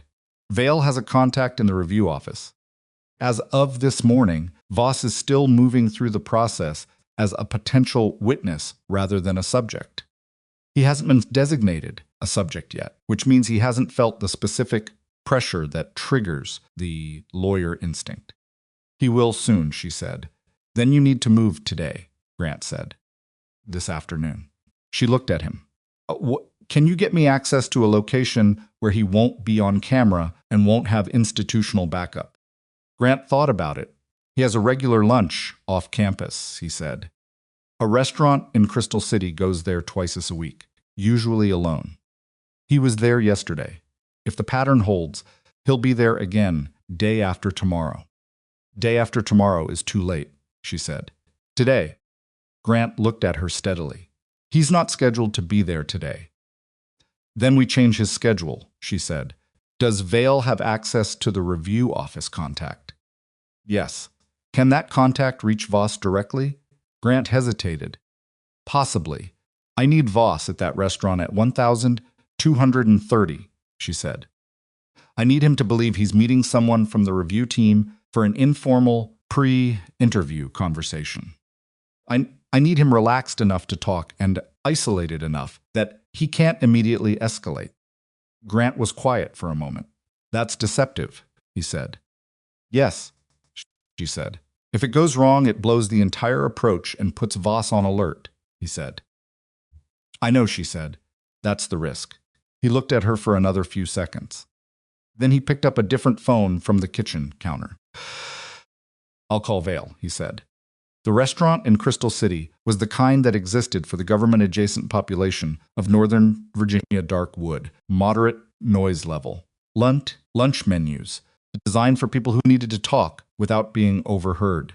Vale has a contact in the review office. As of this morning, Voss is still moving through the process as a potential witness rather than a subject. He hasn't been designated a subject yet, which means he hasn't felt the specific pressure that triggers the lawyer instinct. He will soon, she said. Then you need to move today, Grant said. This afternoon. She looked at him. Can you get me access to a location where he won't be on camera and won't have institutional backup? Grant thought about it. He has a regular lunch off campus, he said. A restaurant in Crystal City goes there twice a week, usually alone. He was there yesterday. If the pattern holds, he'll be there again day after tomorrow. Day after tomorrow is too late, she said. Today. Grant looked at her steadily. He's not scheduled to be there today. Then we change his schedule, she said. Does Vale have access to the review office contact? Yes. Can that contact reach Voss directly? Grant hesitated. Possibly. I need Voss at that restaurant at 1230, she said. I need him to believe he's meeting someone from the review team for an informal, pre-interview conversation. I need him relaxed enough to talk and isolated enough that he can't immediately escalate. Grant was quiet for a moment. That's deceptive, he said. Yes, she said. If it goes wrong, it blows the entire approach and puts Voss on alert, he said. I know, she said. That's the risk. He looked at her for another few seconds. Then he picked up a different phone from the kitchen counter. I'll call Vale, he said. The restaurant in Crystal City was the kind that existed for the government-adjacent population of Northern Virginia dark wood, moderate noise level, lunch menus, designed for people who needed to talk without being overheard.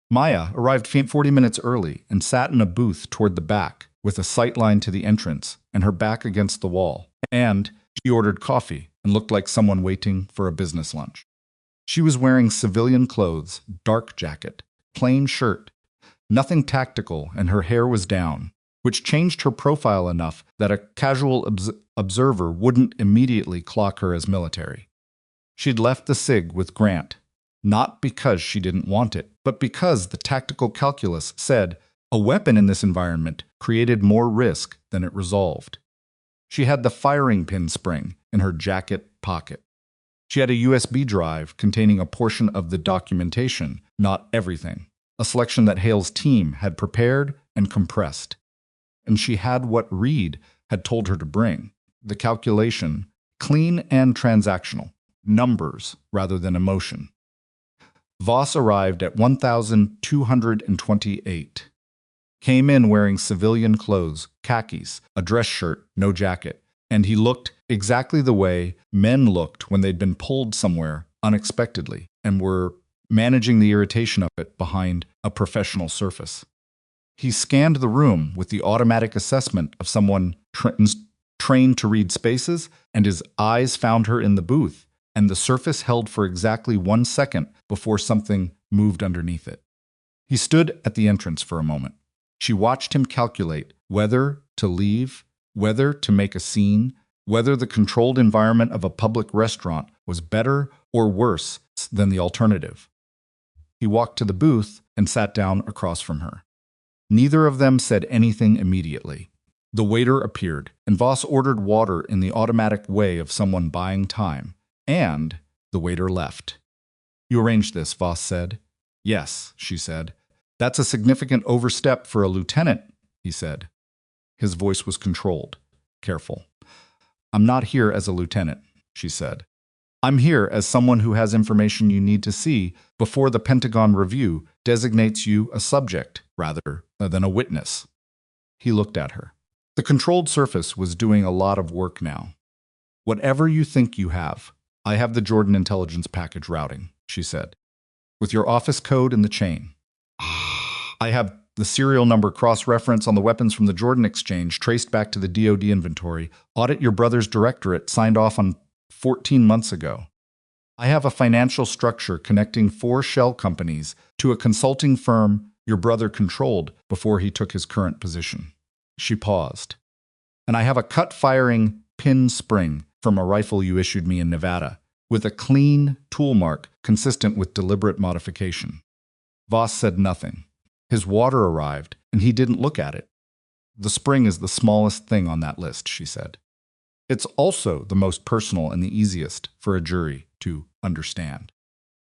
Maya arrived 40 minutes early and sat in a booth toward the back with a sight line to the entrance and her back against the wall, and she ordered coffee and looked like someone waiting for a business lunch. She was wearing civilian clothes, dark jacket, plain shirt, nothing tactical, and her hair was down, which changed her profile enough that a casual observer wouldn't immediately clock her as military. She'd left the SIG with Grant, not because she didn't want it, but because the tactical calculus said a weapon in this environment created more risk than it resolved. She had the firing pin spring in her jacket pocket. She had a USB drive containing a portion of the documentation, not everything, a selection that Hale's team had prepared and compressed. And she had what Reed had told her to bring, the calculation, clean and transactional, numbers rather than emotion. Voss arrived at 1228. Came in wearing civilian clothes, khakis, a dress shirt, no jacket, and he looked exactly the way men looked when they'd been pulled somewhere unexpectedly and were managing the irritation of it behind a professional surface. He scanned the room with the automatic assessment of someone trained to read spaces, and his eyes found her in the booth, and the surface held for exactly 1 second before something moved underneath it. He stood at the entrance for a moment. She watched him calculate whether to leave, whether to make a scene, whether the controlled environment of a public restaurant was better or worse than the alternative. He walked to the booth and sat down across from her. Neither of them said anything immediately. The waiter appeared, and Voss ordered water in the automatic way of someone buying time, and the waiter left. You arranged this, Voss said. Yes, she said. That's a significant overstep for a lieutenant, he said. His voice was controlled, careful. I'm not here as a lieutenant, she said. I'm here as someone who has information you need to see before the Pentagon Review designates you a subject rather than a witness. He looked at her. The controlled surface was doing a lot of work now. Whatever you think you have, I have the Jordan intelligence package routing, she said, with your office code in the chain. I have the serial number cross-reference on the weapons from the Jordan exchange traced back to the DoD inventory. Audit your brother's directorate signed off on 14 months ago. I have a financial structure connecting 4 shell companies to a consulting firm your brother controlled before he took his current position. She paused. And I have a cut-firing pin spring from a rifle you issued me in Nevada, with a clean tool mark consistent with deliberate modification. Voss said nothing. His water arrived, and he didn't look at it. The spring is the smallest thing on that list, she said. It's also the most personal and the easiest for a jury to understand.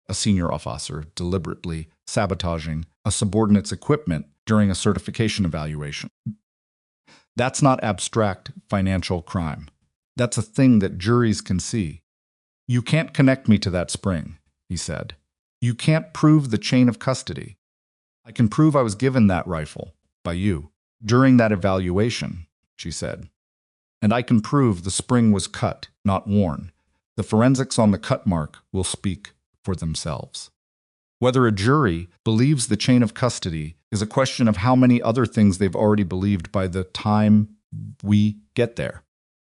A senior officer deliberately sabotaging a subordinate's equipment during a certification evaluation. That's not abstract financial crime. That's a thing that juries can see. You can't connect me to that spring, he said. You can't prove the chain of custody. I can prove I was given that rifle by you during that evaluation, she said. And I can prove the spring was cut, not worn. The forensics on the cut mark will speak for themselves. Whether a jury believes the chain of custody is a question of how many other things they've already believed by the time we get there.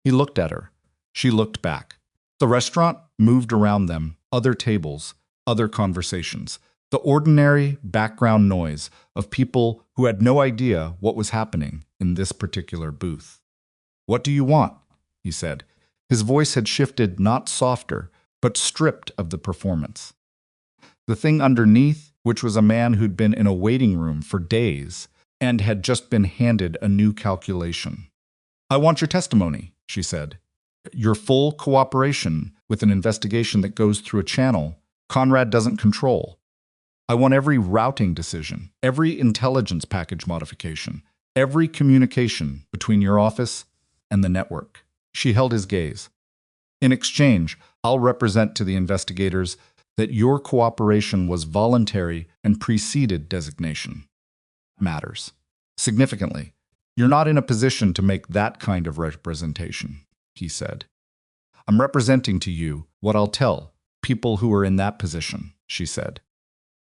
He looked at her. She looked back. The restaurant moved around them, other tables, other conversations. The ordinary background noise of people who had no idea what was happening in this particular booth. "What do you want?" he said. His voice had shifted, not softer, but stripped of the performance. The thing underneath, which was a man who'd been in a waiting room for days and had just been handed a new calculation. "I want your testimony," she said. "Your full cooperation with an investigation that goes through a channel Conrad doesn't control. I want every routing decision, every intelligence package modification, every communication between your office and the network." She held his gaze. "In exchange, I'll represent to the investigators that your cooperation was voluntary and preceded designation. Matters. Significantly, you're not in a position to make that kind of representation," he said. "I'm representing to you what I'll tell people who are in that position," she said.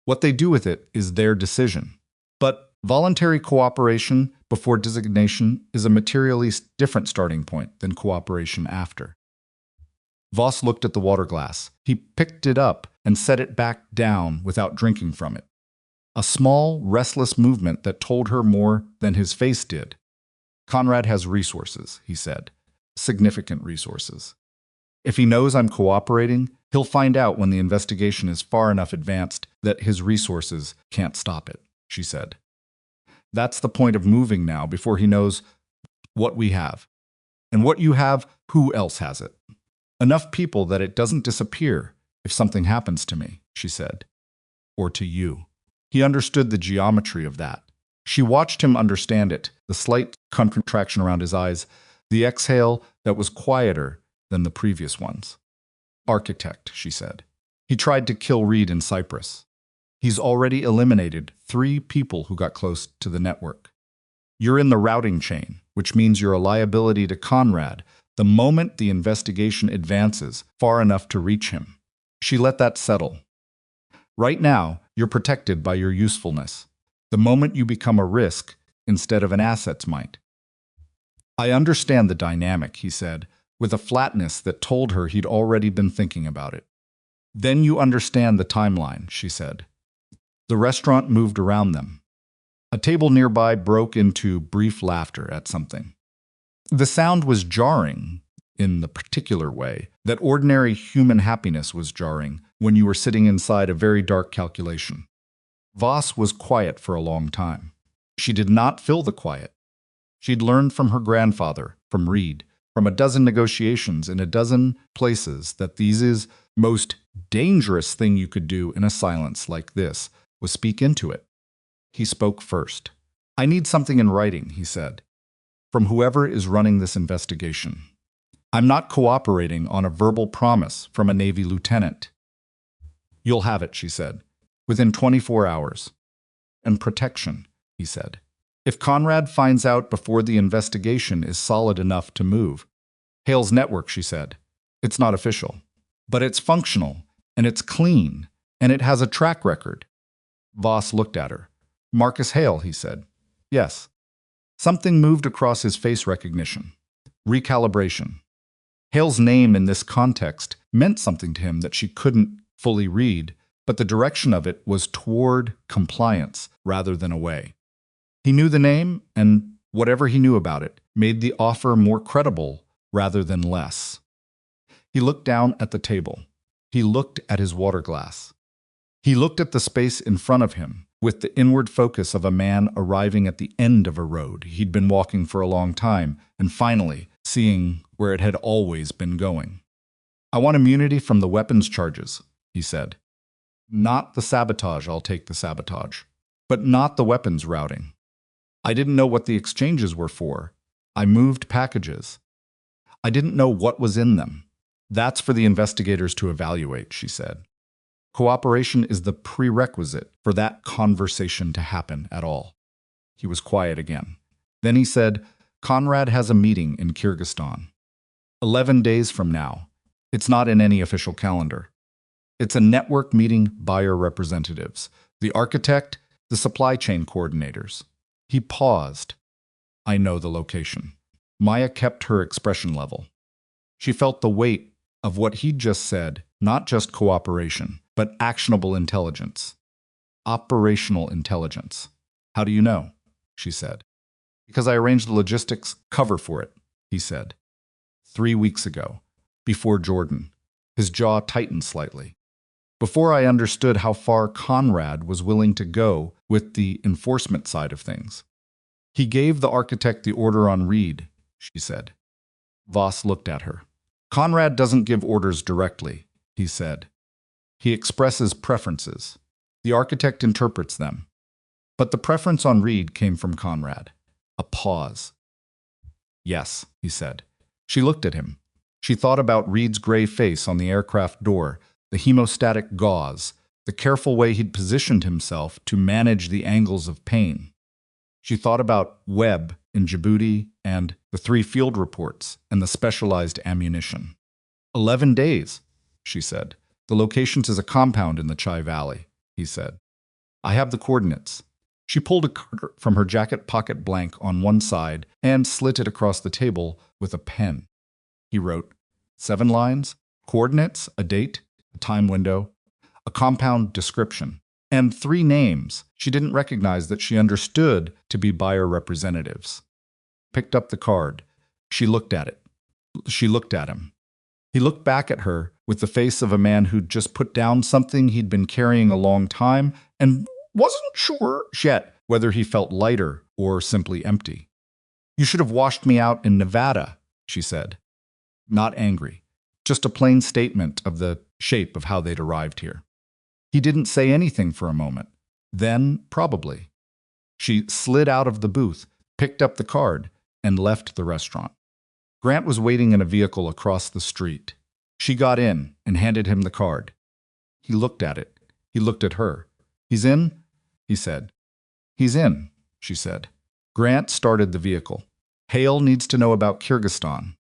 "What they do with it is their decision. But voluntary cooperation before designation is a materially different starting point than cooperation after." Voss looked at the water glass. He picked it up and set it back down without drinking from it. A small, restless movement that told her more than his face did. "Conrad has resources," he said. "Significant resources. If he knows I'm cooperating, he'll find out when the investigation is far enough advanced that his resources can't stop it," she said. "That's the point of moving now before he knows what we have. And what you have, who else has it? Enough people that it doesn't disappear if something happens to me," she said. "Or to you." He understood the geometry of that. She watched him understand it, the slight contraction around his eyes, the exhale that was quieter than the previous ones. "Architect," she said. "He tried to kill Reed in Cyprus. He's already eliminated 3 people who got close to the network. You're in the routing chain, which means you're a liability to Conrad the moment the investigation advances far enough to reach him." She let that settle. "Right now, you're protected by your usefulness. The moment you become a risk instead of an asset might." "I understand the dynamic," he said, with a flatness that told her he'd already been thinking about it. "Then you understand the timeline," she said. The restaurant moved around them. A table nearby broke into brief laughter at something. The sound was jarring in the particular way that ordinary human happiness was jarring when you were sitting inside a very dark calculation. Voss was quiet for a long time. She did not fill the quiet. She'd learned from her grandfather, from Reed, from a dozen negotiations in a dozen places that the most dangerous thing you could do in a silence like this was speak into it. He spoke first. "I need something in writing," he said, "from whoever is running this investigation. I'm not cooperating on a verbal promise from a Navy lieutenant." "You'll have it," she said, "within 24 hours. And protection," he said. "If Conrad finds out before the investigation is solid enough to move." "Hale's network," she said. "It's not official. But it's functional, and it's clean, and it has a track record." Voss looked at her. "Marcus Hale," he said. "Yes." Something moved across his face recognition. Recalibration. Hale's name in this context meant something to him that she couldn't fully read, but the direction of it was toward compliance rather than away. He knew the name, and whatever he knew about it made the offer more credible rather than less. He looked down at the table. He looked at his water glass. He looked at the space in front of him with the inward focus of a man arriving at the end of a road he'd been walking for a long time and finally seeing where it had always been going. "I want immunity from the weapons charges," he said. "Not the sabotage, I'll take the sabotage, but not the weapons routing. I didn't know what the exchanges were for. I moved packages. I didn't know what was in them. That's for the investigators to evaluate," she said. "Cooperation is the prerequisite for that conversation to happen at all." He was quiet again. Then he said, "Conrad has a meeting in Kyrgyzstan. 11 days from now. It's not in any official calendar. It's a network meeting buyer representatives, the architect, the supply chain coordinators." He paused. "I know the location." Maya kept her expression level. She felt the weight of what he'd just said, not just cooperation, but actionable intelligence. Operational intelligence. How do you know? She said. Because I arranged the logistics cover for it, he said. 3 weeks ago, before Jordan. His jaw tightened slightly. Before I understood how far Conrad was willing to go with the enforcement side of things. He gave the architect the order on Reed, she said. Voss looked at her. Conrad doesn't give orders directly, he said. He expresses preferences. The architect interprets them. But the preference on Reed came from Conrad. A pause. Yes, he said. She looked at him. She thought about Reed's gray face on the aircraft door, the hemostatic gauze, the careful way he'd positioned himself to manage the angles of pain. She thought about Webb in Djibouti and the 3 field reports and the specialized ammunition. 11 days, she said. The locations is a compound in the Chai Valley, he said. I have the coordinates. She pulled a card from her jacket pocket blank on one side and slit it across the table with a pen. He wrote 7 lines, coordinates, a date, a time window, a compound description, and 3 names she didn't recognize that she understood to be buyer representatives. Picked up the card. She looked at it. She looked at him. He looked back at her with the face of a man who'd just put down something he'd been carrying a long time and wasn't sure yet whether he felt lighter or simply empty. You should have washed me out in Nevada, she said. Not angry, just a plain statement of the shape of how they'd arrived here. He didn't say anything for a moment. Then, probably. She slid out of the booth, picked up the card, and left the restaurant. Grant was waiting in a vehicle across the street. She got in and handed him the card. He looked at it. He looked at her. He's in? He said. He's in, she said. Grant started the vehicle. Hale needs to know about Kyrgyzstan.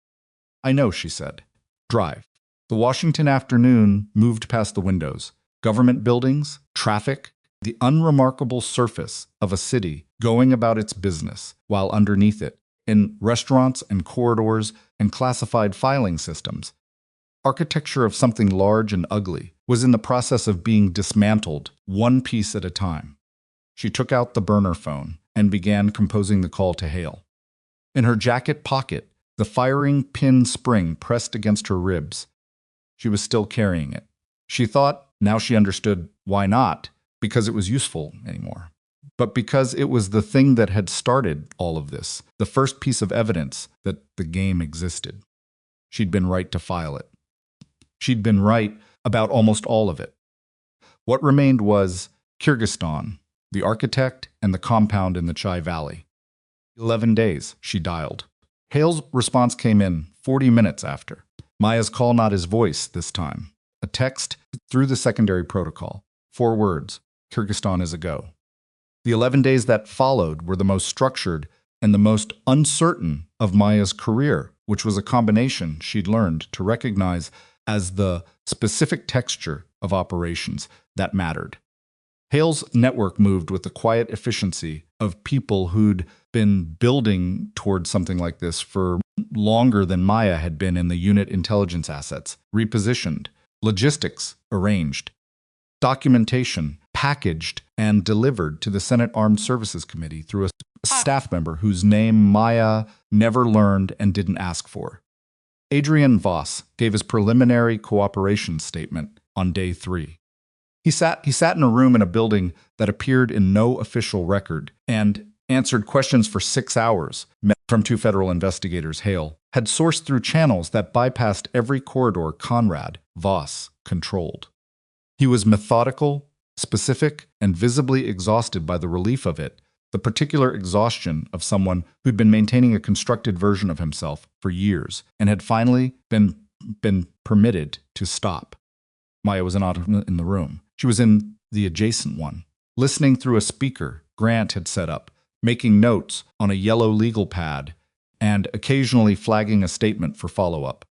I know, she said. Drive. The Washington afternoon moved past the windows. Government buildings, traffic, the unremarkable surface of a city going about its business, while underneath it, in restaurants and corridors and classified filing systems, architecture of something large and ugly was in the process of being dismantled, one piece at a time. She took out the burner phone and began composing the call to Hale. In her jacket pocket, the firing pin spring pressed against her ribs. She was still carrying it. She thought, now she understood why not, because it was useful anymore, but because it was the thing that had started all of this, the first piece of evidence that the game existed. She'd been right to file it. She'd been right about almost all of it. What remained was Kyrgyzstan, the architect, and the compound in the Chai Valley. 11 days, she dialed. Hale's response came in 40 minutes after. Maya's call, not his voice this time. A text through the secondary protocol. 4 words. Kyrgyzstan is a go. The 11 days that followed were the most structured and the most uncertain of Maya's career, which was a combination she'd learned to recognize as the specific texture of operations that mattered. Hale's network moved with the quiet efficiency of people who'd been building towards something like this for longer than Maya had been in the unit intelligence assets, repositioned, logistics arranged, documentation packaged and delivered to the Senate Armed Services Committee through a staff member whose name Maya never learned and didn't ask for. Adrian Voss gave his preliminary cooperation statement on day 3. He sat in a room in a building that appeared in no official record and answered questions for 6 hours from 2 federal investigators Hale had sourced through channels that bypassed every corridor Conrad, Voss, controlled. He was methodical, specific, and visibly exhausted by the relief of it, the particular exhaustion of someone who'd been maintaining a constructed version of himself for years and had finally been permitted to stop. Maya was not in the room. She was in the adjacent one, listening through a speaker Grant had set up, making notes on a yellow legal pad, and occasionally flagging a statement for follow-up.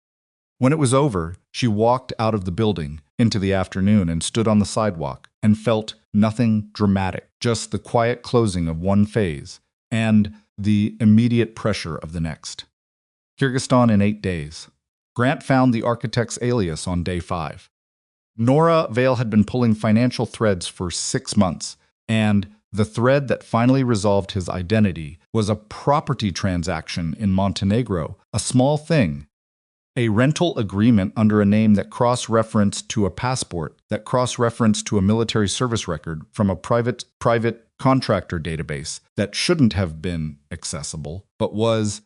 When it was over, she walked out of the building into the afternoon and stood on the sidewalk and felt nothing dramatic, just the quiet closing of one phase and the immediate pressure of the next. Kyrgyzstan in 8 days. Grant found the architect's alias on day 5. Nora Vale had been pulling financial threads for 6 months, and the thread that finally resolved his identity was a property transaction in Montenegro, a small thing. A rental agreement under a name that cross-referenced to a passport, that cross-referenced to a military service record from a private contractor database that shouldn't have been accessible, but was,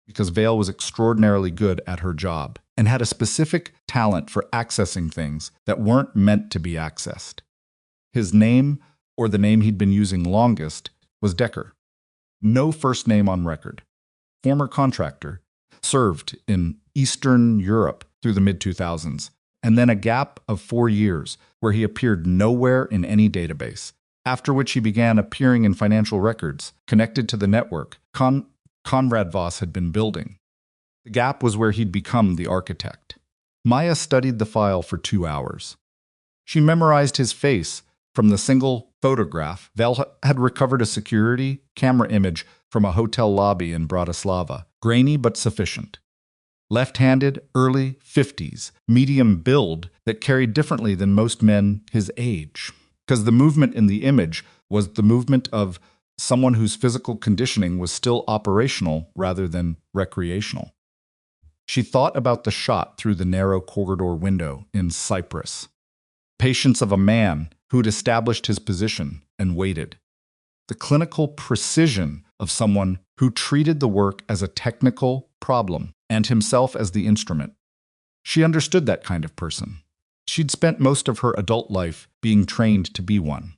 because Vale was extraordinarily good at her job and had a specific talent for accessing things that weren't meant to be accessed. His name, or the name he'd been using longest, was Decker. No first name on record. Former contractor, served in Eastern Europe through the mid-2000s, and then a gap of 4 years where he appeared nowhere in any database, after which he began appearing in financial records connected to the network Conrad Voss had been building. The gap was where he'd become the architect. Maya studied the file for 2 hours. She memorized his face from the single photograph. Val had recovered a security camera image from a hotel lobby in Bratislava, grainy but sufficient. Left-handed, early 50s, medium build that carried differently than most men his age, because the movement in the image was the movement of someone whose physical conditioning was still operational rather than recreational. She thought about the shot through the narrow corridor window in Cyprus. Patience of a man who'd established his position and waited. The clinical precision of someone who treated the work as a technical problem and himself as the instrument. She understood that kind of person. She'd spent most of her adult life being trained to be one.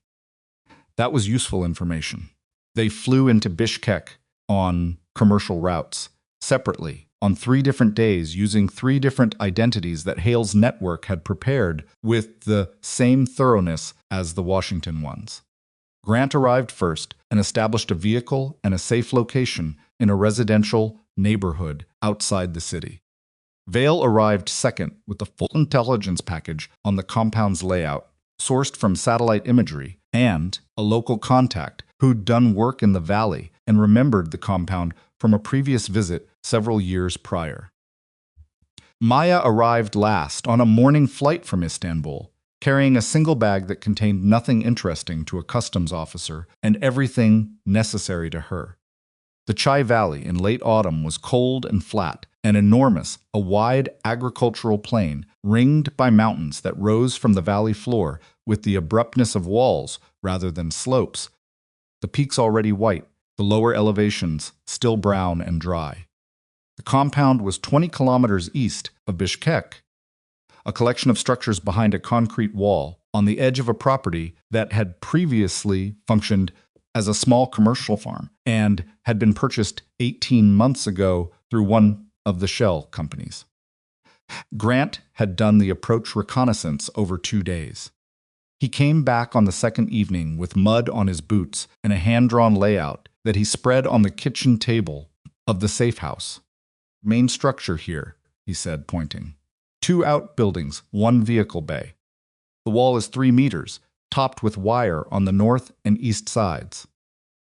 That was useful information. They flew into Bishkek on commercial routes, separately, on 3 different days using 3 different identities that Hale's network had prepared with the same thoroughness as the Washington ones. Grant arrived first and established a vehicle and a safe location in a residential neighborhood outside the city. Vale arrived second with the full intelligence package on the compound's layout, sourced from satellite imagery, and a local contact who'd done work in the valley and remembered the compound from a previous visit several years prior. Maya arrived last on a morning flight from Istanbul, carrying a single bag that contained nothing interesting to a customs officer and everything necessary to her. The Chai Valley in late autumn was cold and flat and enormous, a wide agricultural plain ringed by mountains that rose from the valley floor with the abruptness of walls rather than slopes, the peaks already white, the lower elevations still brown and dry. The compound was 20 kilometers east of Bishkek, a collection of structures behind a concrete wall on the edge of a property that had previously functioned as a small commercial farm and had been purchased 18 months ago through one of the shell companies. Grant had done the approach reconnaissance over 2 days. He came back on the second evening with mud on his boots and a hand-drawn layout that he spread on the kitchen table of the safe house. Main structure here, he said, pointing. 2 outbuildings, 1 vehicle bay. The wall is 3 meters, topped with wire on the north and east sides.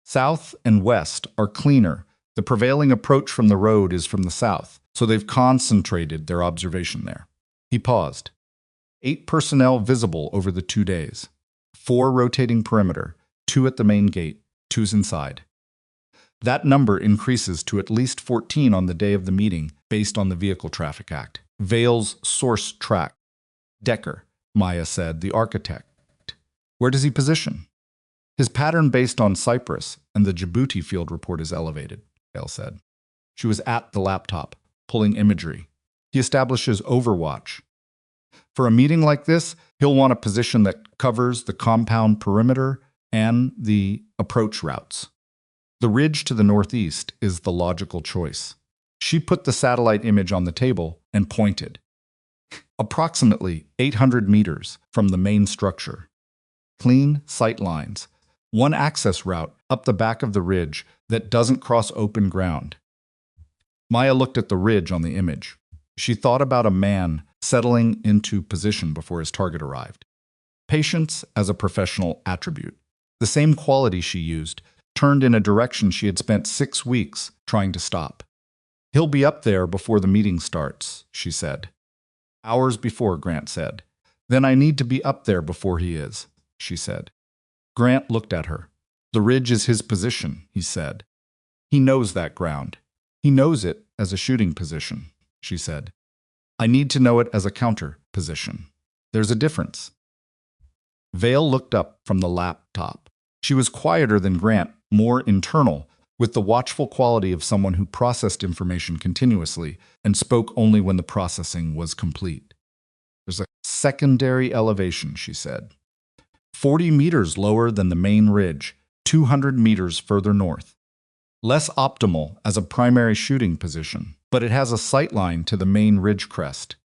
South and west are cleaner. The prevailing approach from the road is from the south, so they've concentrated their observation there. He paused. 8 personnel visible over the 2 days. 4 rotating perimeter, 2 at the main gate, 2's inside. That number increases to at least 14 on the day of the meeting based on the Vehicle Traffic Act. Vale's source track. Decker, Maya said, the architect. Where does he position? His pattern based on Cyprus and the Djibouti field report is elevated, Vale said. She was at the laptop, pulling imagery. He establishes overwatch. For a meeting like this, he'll want a position that covers the compound perimeter and the approach routes. The ridge to the northeast is the logical choice. She put the satellite image on the table and pointed. Approximately 800 meters from the main structure. Clean sight lines. 1 access route up the back of the ridge that doesn't cross open ground. Maya looked at the ridge on the image. She thought about a man settling into position before his target arrived. Patience as a professional attribute. The same quality she used, turned in a direction she had spent 6 weeks trying to stop. He'll be up there before the meeting starts, she said. Hours before, Grant said. Then I need to be up there before he is, she said. Grant looked at her. The ridge is his position, he said. He knows that ground. He knows it as a shooting position, she said. I need to know it as a counter position. There's a difference. Vale looked up from the laptop. She was quieter than Grant, more internal, with the watchful quality of someone who processed information continuously and spoke only when the processing was complete. There's a secondary elevation, she said. 40 meters lower than the main ridge, 200 meters further north. Less optimal as a primary shooting position, but it has a sight line to the main ridge crest.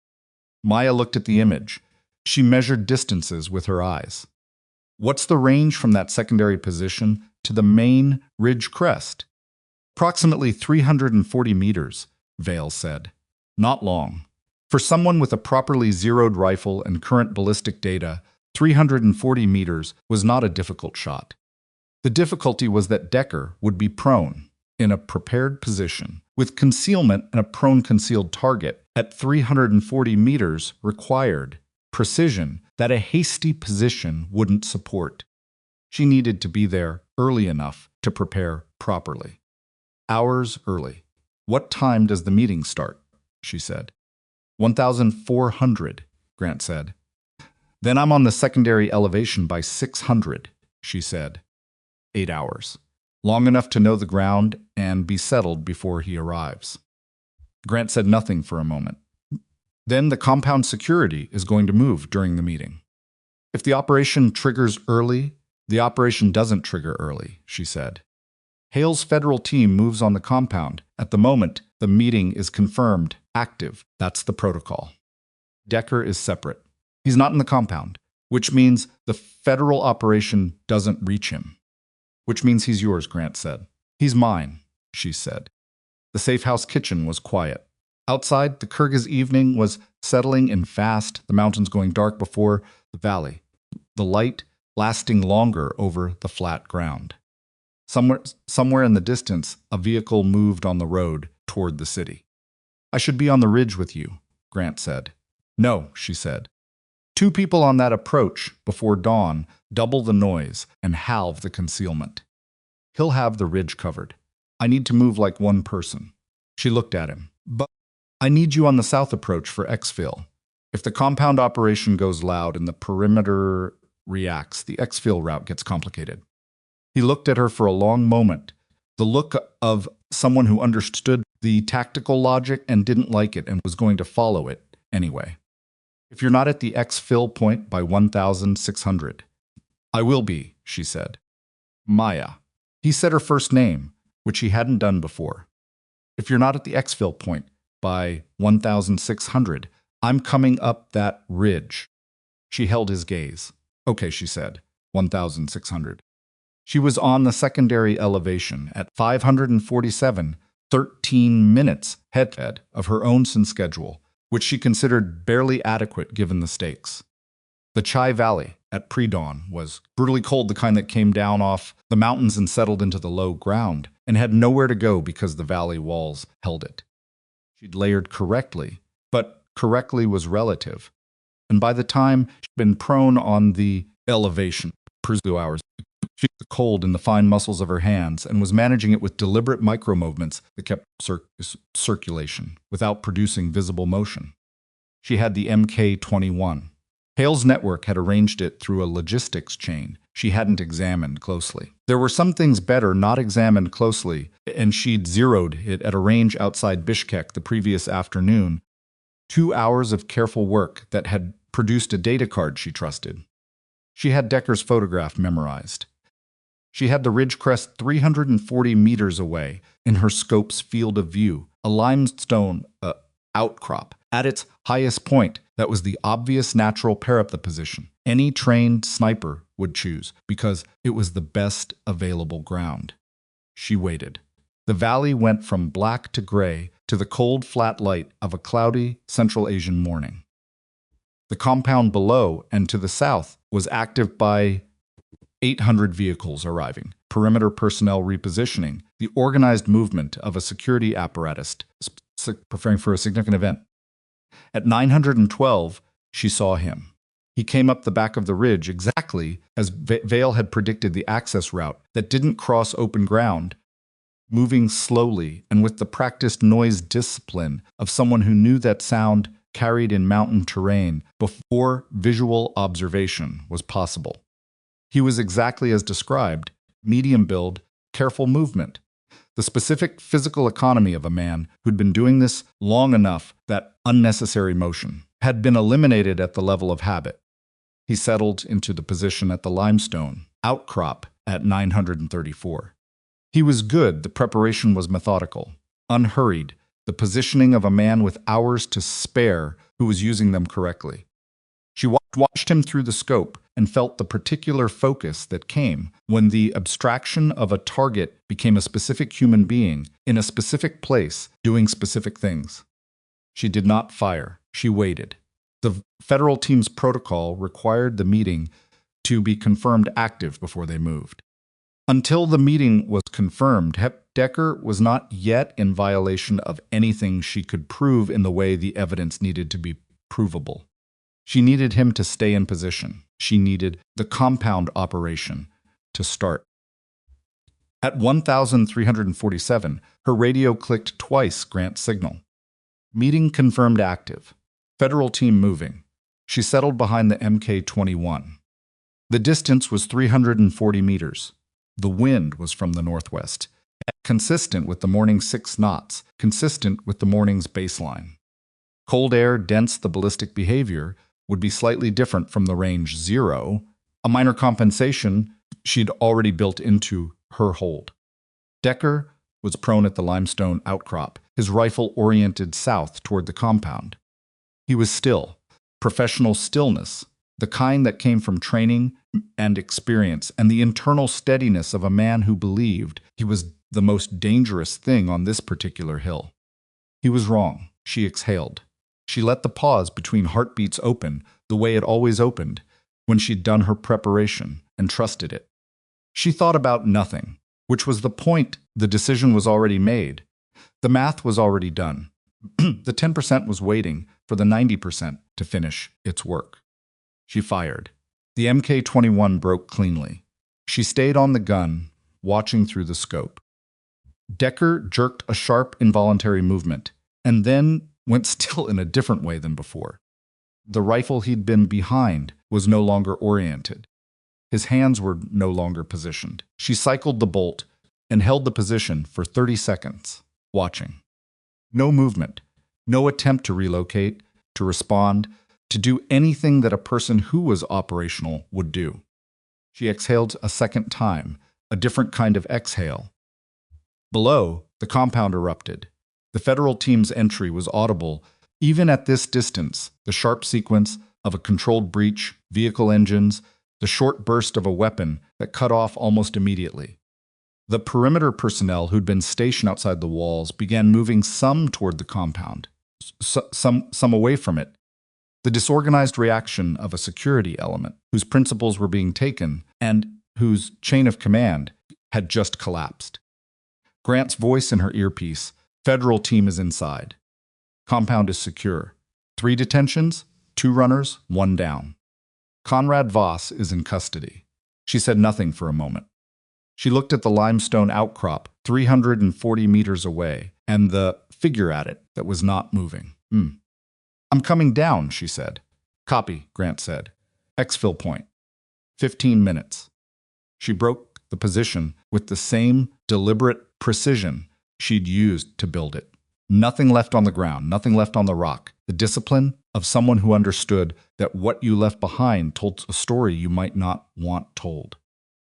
Maya looked at the image. She measured distances with her eyes. What's the range from that secondary position to the main ridge crest? Approximately 340 meters, Vale said. Not long. For someone with a properly zeroed rifle and current ballistic data, 340 meters was not a difficult shot. The difficulty was that Decker would be prone, in a prepared position, with concealment and a prone concealed target at 340 meters required precision that a hasty position wouldn't support. She needed to be there early enough to prepare properly. Hours early. What time does the meeting start? She said. 1,400, Grant said. Then I'm on the secondary elevation by 600, she said. 8 hours. Long enough to know the ground and be settled before he arrives. Grant said nothing for a moment. Then the compound security is going to move during the meeting. If the operation triggers early, the operation doesn't trigger early, she said. Hale's federal team moves on the compound. At the moment, the meeting is confirmed, active. That's the protocol. Decker is separate. He's not in the compound, which means the federal operation doesn't reach him. Which means he's yours, Grant said. He's mine, she said. The safe house kitchen was quiet. Outside, the Kyrgyz evening was settling in fast, the mountains going dark before the valley, the light lasting longer over the flat ground. Somewhere in the distance, a vehicle moved on the road toward the city. I should be on the ridge with you, Grant said. No, she said. 2 people on that approach before dawn double the noise and halve the concealment. He'll have the ridge covered. I need to move like one person. She looked at him. But I need you on the south approach for exfil. If the compound operation goes loud and the perimeter reacts, the exfil route gets complicated. He looked at her for a long moment, the look of someone who understood the tactical logic and didn't like it and was going to follow it anyway. If you're not at the exfil point by 1,600. I will be, she said. Maya. He said her first name, which he hadn't done before. If you're not at the exfil point by 1,600, I'm coming up that ridge. She held his gaze. Okay, she said, 1,600. She was on the secondary elevation at 547, 13 minutes ahead of her own schedule, which she considered barely adequate given the stakes. The Chai Valley at pre-dawn was brutally cold, the kind that came down off the mountains and settled into the low ground, and had nowhere to go because the valley walls held it. She'd layered correctly, but correctly was relative. And by the time she'd been prone on the elevation, for 2 hours, she felt the cold in the fine muscles of her hands and was managing it with deliberate micro-movements that kept circulation without producing visible motion. She had the MK-21. Hale's network had arranged it through a logistics chain she hadn't examined closely. There were some things better not examined closely, and she'd zeroed it at a range outside Bishkek the previous afternoon. 2 hours of careful work that had produced a data card she trusted. She had Decker's photograph memorized. She had the ridge crest 340 meters away in her scope's field of view, a limestone outcrop. At its highest point, that was the obvious natural parapet position any trained sniper would choose because it was the best available ground. She waited. The valley went from black to gray to the cold, flat light of a cloudy Central Asian morning. The compound below and to the south was active by 800 vehicles arriving, perimeter personnel repositioning, the organized movement of a security apparatus preparing for a significant event. At 912, she saw him. He came up the back of the ridge exactly as Vale had predicted the access route that didn't cross open ground, moving slowly and with the practiced noise discipline of someone who knew that sound carried in mountain terrain before visual observation was possible. He was exactly as described, medium build, careful movement, the specific physical economy of a man who'd been doing this long enough that unnecessary motion had been eliminated at the level of habit. He settled into the position at the limestone outcrop at 934. He was good, the preparation was methodical, unhurried, the positioning of a man with hours to spare who was using them correctly. She watched him through the scope and felt the particular focus that came when the abstraction of a target became a specific human being in a specific place doing specific things. She did not fire. She waited. The federal team's protocol required the meeting to be confirmed active before they moved. Until the meeting was confirmed, Decker was not yet in violation of anything she could prove in the way the evidence needed to be provable. She needed him to stay in position. She needed the compound operation to start. At 1347, her radio clicked twice Grant's signal. Meeting confirmed active. Federal team moving. She settled behind the Mk-21. The distance was 340 meters. The wind was from the northwest, consistent with the morning's 6 knots, consistent with the morning's baseline. Cold air, dense the ballistic behavior, would be slightly different from the range 0, a minor compensation she'd already built into her hold. Decker was prone at the limestone outcrop, his rifle oriented south toward the compound. He was still, professional stillness, the kind that came from training and experience, and the internal steadiness of a man who believed he was the most dangerous thing on this particular hill. He was wrong. She exhaled. She let the pause between heartbeats open the way it always opened when she'd done her preparation and trusted it. She thought about nothing, which was the point. The decision was already made. The math was already done. The 10% was waiting for the 90% to finish its work. She fired. The Mk-21 broke cleanly. She stayed on the gun, watching through the scope. Decker jerked a sharp, involuntary movement, and then went still in a different way than before. The rifle he'd been behind was no longer oriented. His hands were no longer positioned. She cycled the bolt and held the position for 30 seconds, watching. No movement, no attempt to relocate, to respond, to do anything that a person who was operational would do. She exhaled a second time, a different kind of exhale. Below, the compound erupted. The federal team's entry was audible. Even at this distance, the sharp sequence of a controlled breach, vehicle engines, the short burst of a weapon that cut off almost immediately. The perimeter personnel who'd been stationed outside the walls began moving some toward the compound, some away from it. The disorganized reaction of a security element whose principles were being taken and whose chain of command had just collapsed. Grant's voice in her earpiece, "Federal team is inside. Compound is secure. 3 detentions, 2 runners, 1 down. Conrad Voss is in custody." She said nothing for a moment. She looked at the limestone outcrop 340 meters away and the figure at it that was not moving. "I'm coming down," she said. "Copy," Grant said. "Exfil point. 15 minutes." She broke the position with the same deliberate precision she'd used to build it. Nothing left on the ground, nothing left on the rock. The discipline of someone who understood that what you left behind told a story you might not want told.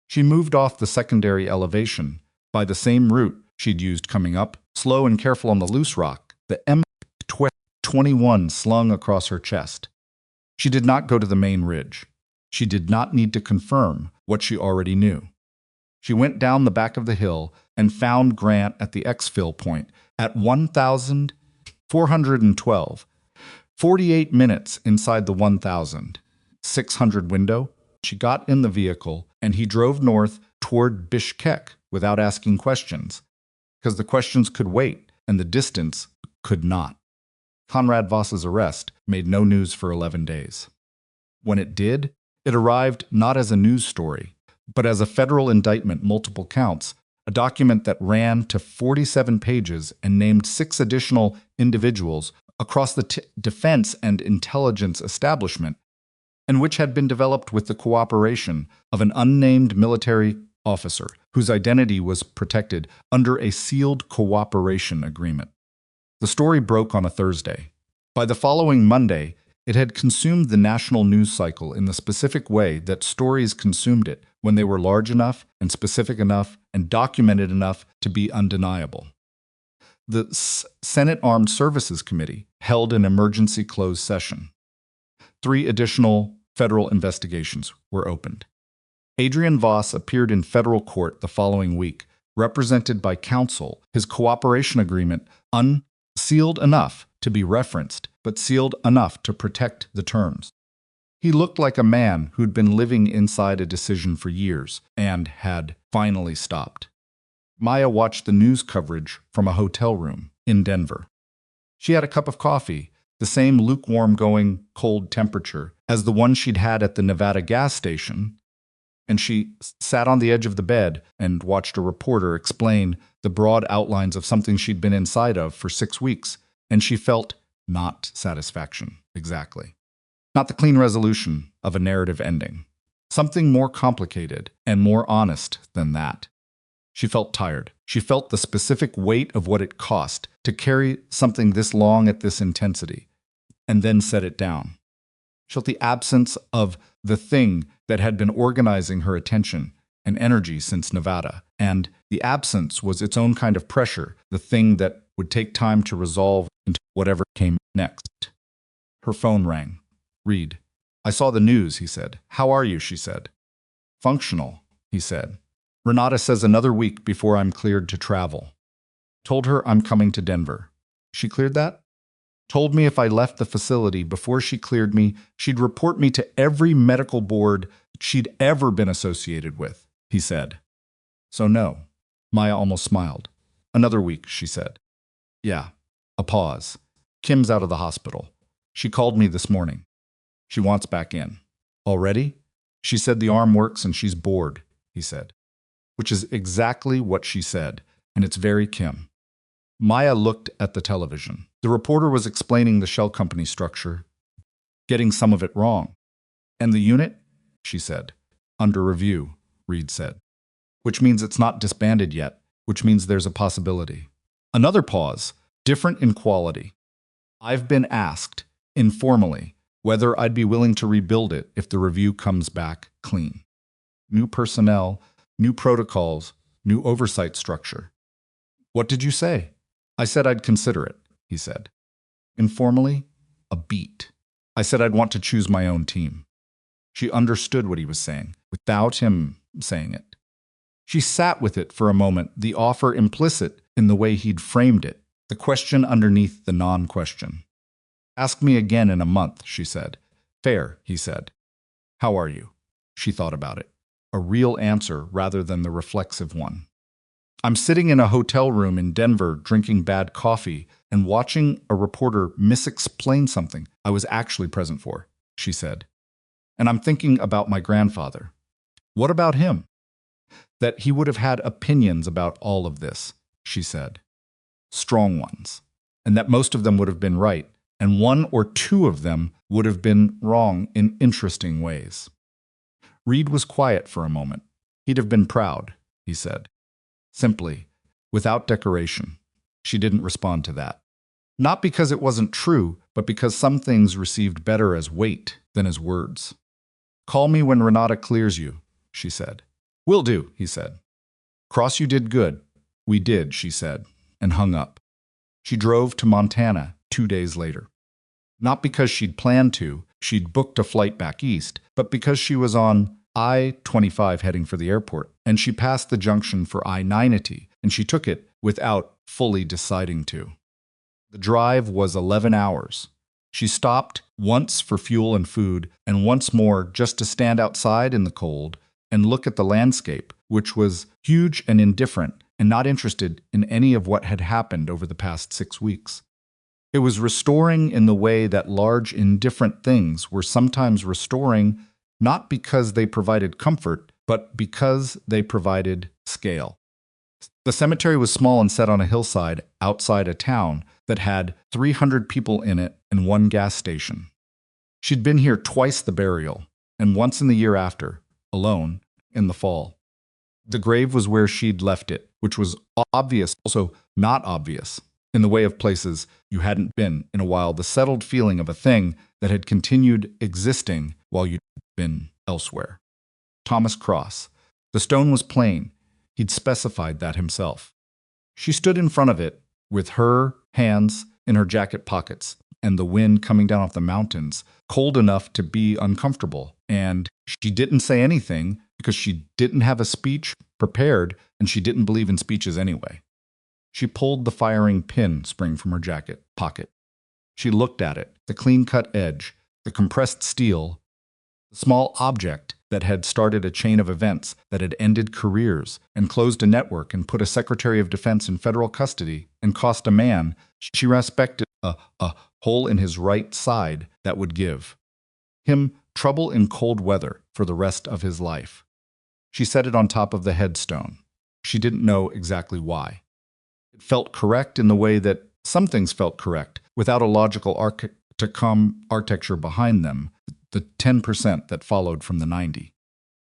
She moved off the secondary elevation by the same route she'd used coming up, slow and careful on the loose rock, the M21 slung across her chest. She did not go to the main ridge. She did not need to confirm what she already knew. She went down the back of the hill and found Grant at the exfil point at 1,412. 48 minutes inside the 1,600 window. She got in the vehicle and he drove north toward Bishkek without asking questions, because the questions could wait and the distance could not. Konrad Voss's arrest made no news for 11 days. When it did, it arrived not as a news story, but as a federal indictment, multiple counts, a document that ran to 47 pages and named 6 additional individuals across the defense and intelligence establishment, and which had been developed with the cooperation of an unnamed military officer whose identity was protected under a sealed cooperation agreement. The story broke on a Thursday. By the following Monday, it had consumed the national news cycle in the specific way that stories consumed it when they were large enough and specific enough and documented enough to be undeniable. The Senate Armed Services Committee held an emergency closed session. 3 additional federal investigations were opened. Adrian Voss appeared in federal court the following week, represented by counsel, his cooperation agreement unsealed enough to be referenced, but sealed enough to protect the terms. He looked like a man who'd been living inside a decision for years and had finally stopped. Maya watched the news coverage from a hotel room in Denver. She had a cup of coffee, the same lukewarm-going cold temperature as the one she'd had at the Nevada gas station, and she sat on the edge of the bed and watched a reporter explain the broad outlines of something she'd been inside of for 6 weeks, and she felt not satisfaction, exactly. Not the clean resolution of a narrative ending. Something more complicated and more honest than that. She felt tired. She felt the specific weight of what it cost to carry something this long at this intensity, and then set it down. She felt the absence of the thing that had been organizing her attention and energy since Nevada, and the absence was its own kind of pressure, the thing that would take time to resolve into whatever came next. Her phone rang. Reed. "I saw the news," he said. "How are you?" she said. "Functional," he said. "Renata says another week before I'm cleared to travel. Told her I'm coming to Denver. She cleared that? Told me if I left the facility before she cleared me, she'd report me to every medical board she'd ever been associated with," he said. "So no." Maya almost smiled. "Another week," she said. "Yeah." A pause. "Kim's out of the hospital. She called me this morning. She wants back in." "Already?" "She said the arm works and she's bored," he said. Which is exactly what she said, and it's very Kim. Maya looked at the television. The reporter was explaining the shell company structure, getting some of it wrong. "And the unit?" she said. "Under review," Reed said. "Which means it's not disbanded yet, which means there's a possibility." Another pause, different in quality. "I've been asked, informally, whether I'd be willing to rebuild it if the review comes back clean. New personnel, new protocols, new oversight structure." "What did you say?" "I said I'd consider it," he said. Informally, a beat. "I said I'd want to choose my own team." She understood what he was saying, without him saying it. She sat with it for a moment, the offer implicit in the way he'd framed it, the question underneath the non-question. "Ask me again in a month," she said. "Fair," he said. "How are you?" She thought about it. A real answer rather than the reflexive one. "I'm sitting in a hotel room in Denver drinking bad coffee and watching a reporter misexplain something I was actually present for," she said. "And I'm thinking about my grandfather. What about him? That he would have had opinions about all of this," she said. "Strong ones. And that most of them would have been right, and 1 or 2 of them would have been wrong in interesting ways." Reed was quiet for a moment. "He'd have been proud," he said. Simply, without decoration. She didn't respond to that. Not because it wasn't true, but because some things received better as weight than as words. "Call me when Renata clears you," she said. "Will do," he said. "Cross you did good." "We did," she said, and hung up. She drove to Montana 2 days later. Not because she'd planned to, she'd booked a flight back east, but because she was on I-25 heading for the airport, and she passed the junction for I-90, and she took it without fully deciding to. The drive was 11 hours. She stopped once for fuel and food, and once more just to stand outside in the cold and look at the landscape, which was huge and indifferent and not interested in any of what had happened over the past 6 weeks. It was restoring in the way that large, indifferent things were sometimes restoring, not because they provided comfort, but because they provided scale. The cemetery was small and set on a hillside outside a town that had 300 people in it and one gas station. She'd been here twice the burial, and once in the year after, alone, in the fall. The grave was where she'd left it, which was obvious, also not obvious, in the way of places you hadn't been in a while, the settled feeling of a thing that had continued existing while you'd been elsewhere. Thomas Cross. The stone was plain. He'd specified that himself. She stood in front of it, with her hands in her jacket pockets, and the wind coming down off the mountains, cold enough to be uncomfortable, and she didn't say anything because she didn't have a speech prepared, and she didn't believe in speeches anyway. She pulled the firing pin spring from her jacket pocket. She looked at it, the clean-cut edge, the compressed steel, the small object that had started a chain of events that had ended careers and closed a network and put a Secretary of Defense in federal custody and cost a man she respected a hole in his right side that would give him trouble in cold weather for the rest of his life. She set it on top of the headstone. She didn't know exactly why. It felt correct in the way that some things felt correct, without a logical architecture behind them, the 10% that followed from the 90.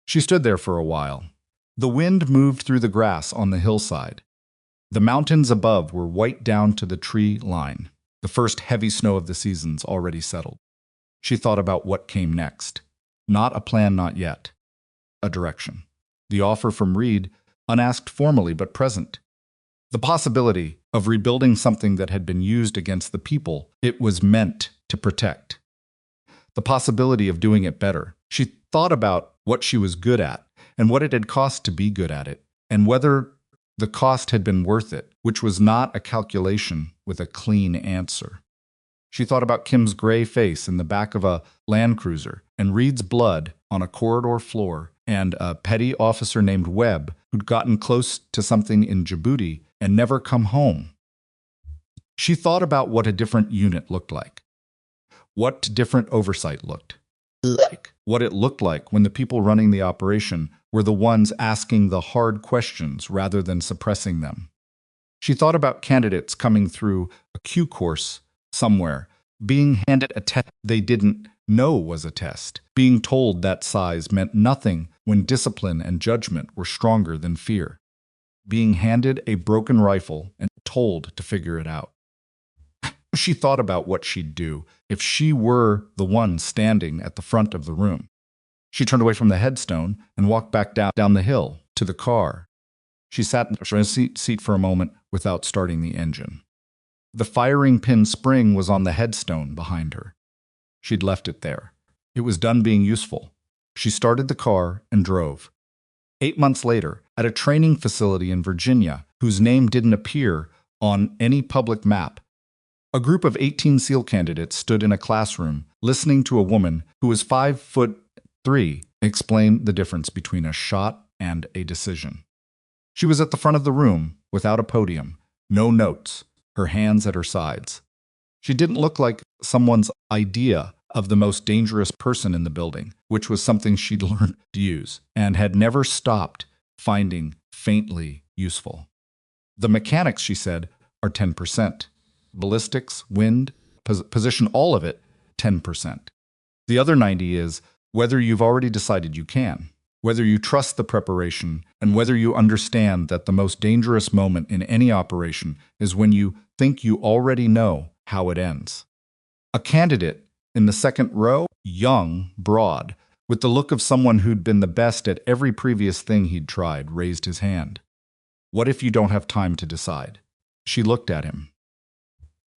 She stood there for a while. The wind moved through the grass on the hillside. The mountains above were white down to the tree line, the first heavy snow of the seasons already settled. She thought about what came next. Not a plan, not yet. A direction. The offer from Reed, unasked formally but present. The possibility of rebuilding something that had been used against the people it was meant to protect. The possibility of doing it better. She thought about what she was good at and what it had cost to be good at it, and whether the cost had been worth it, which was not a calculation with a clean answer. She thought about Kim's gray face in the back of a Land Cruiser and Reed's blood on a corridor floor and a petty officer named Webb who'd gotten close to something in Djibouti and never come home. She thought about what a different unit looked like, what different oversight looked like, what it looked like when the people running the operation were the ones asking the hard questions rather than suppressing them. She thought about candidates coming through a Q course somewhere, being handed a test they didn't know was a test, being told that size meant nothing when discipline and judgment were stronger than fear, being handed a broken rifle and told to figure it out. She thought about what she'd do if she were the one standing at the front of the room. She turned away from the headstone and walked back down the hill to the car. She sat in the seat for a moment without starting the engine. The firing pin spring was on the headstone behind her. She'd left it there. It was done being useful. She started the car and drove. 8 months later, at a training facility in Virginia, whose name didn't appear on any public map, a group of 18 SEAL candidates stood in a classroom listening to a woman who was 5'3" explain the difference between a shot and a decision. She was at the front of the room, without a podium, no notes, her hands at her sides. She didn't look like someone's idea of the most dangerous person in the building, which was something she'd learned to use and had never stopped finding faintly useful. The mechanics, she said, are 10%. Ballistics, wind, position, all of it, 10%. The other 90 is whether you've already decided you can, whether you trust the preparation, and whether you understand that the most dangerous moment in any operation is when you think you already know how it ends. A candidate in the second row, young, broad, with the look of someone who'd been the best at every previous thing he'd tried, raised his hand. What if you don't have time to decide? She looked at him.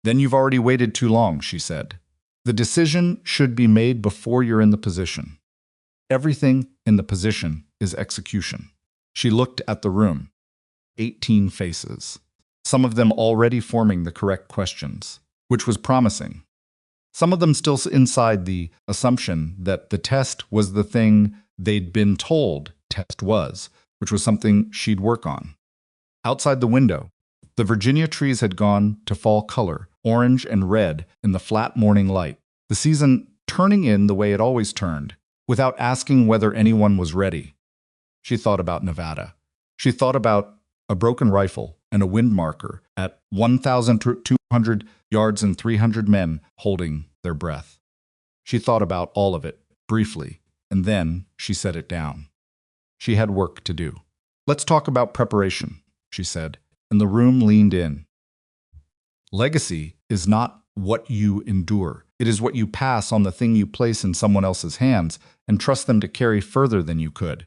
Then you've already waited too long, she said. The decision should be made before you're in the position. Everything in the position is execution. She looked at the room. 18 faces. Some of them already forming the correct questions, which was promising. Some of them still inside the assumption that the test was the thing they'd been told test was, which was something she'd work on. Outside the window, the Virginia trees had gone to fall color, orange and red in the flat morning light, the season turning in the way it always turned, without asking whether anyone was ready. She thought about Nevada. She thought about a broken rifle and a wind marker at 1,200 yards and 300 men holding their breath. She thought about all of it, briefly, and then she set it down. She had work to do. "Let's talk about preparation," she said, and the room leaned in. Legacy is not what you endure. It is what you pass on, the thing you place in someone else's hands and trust them to carry further than you could.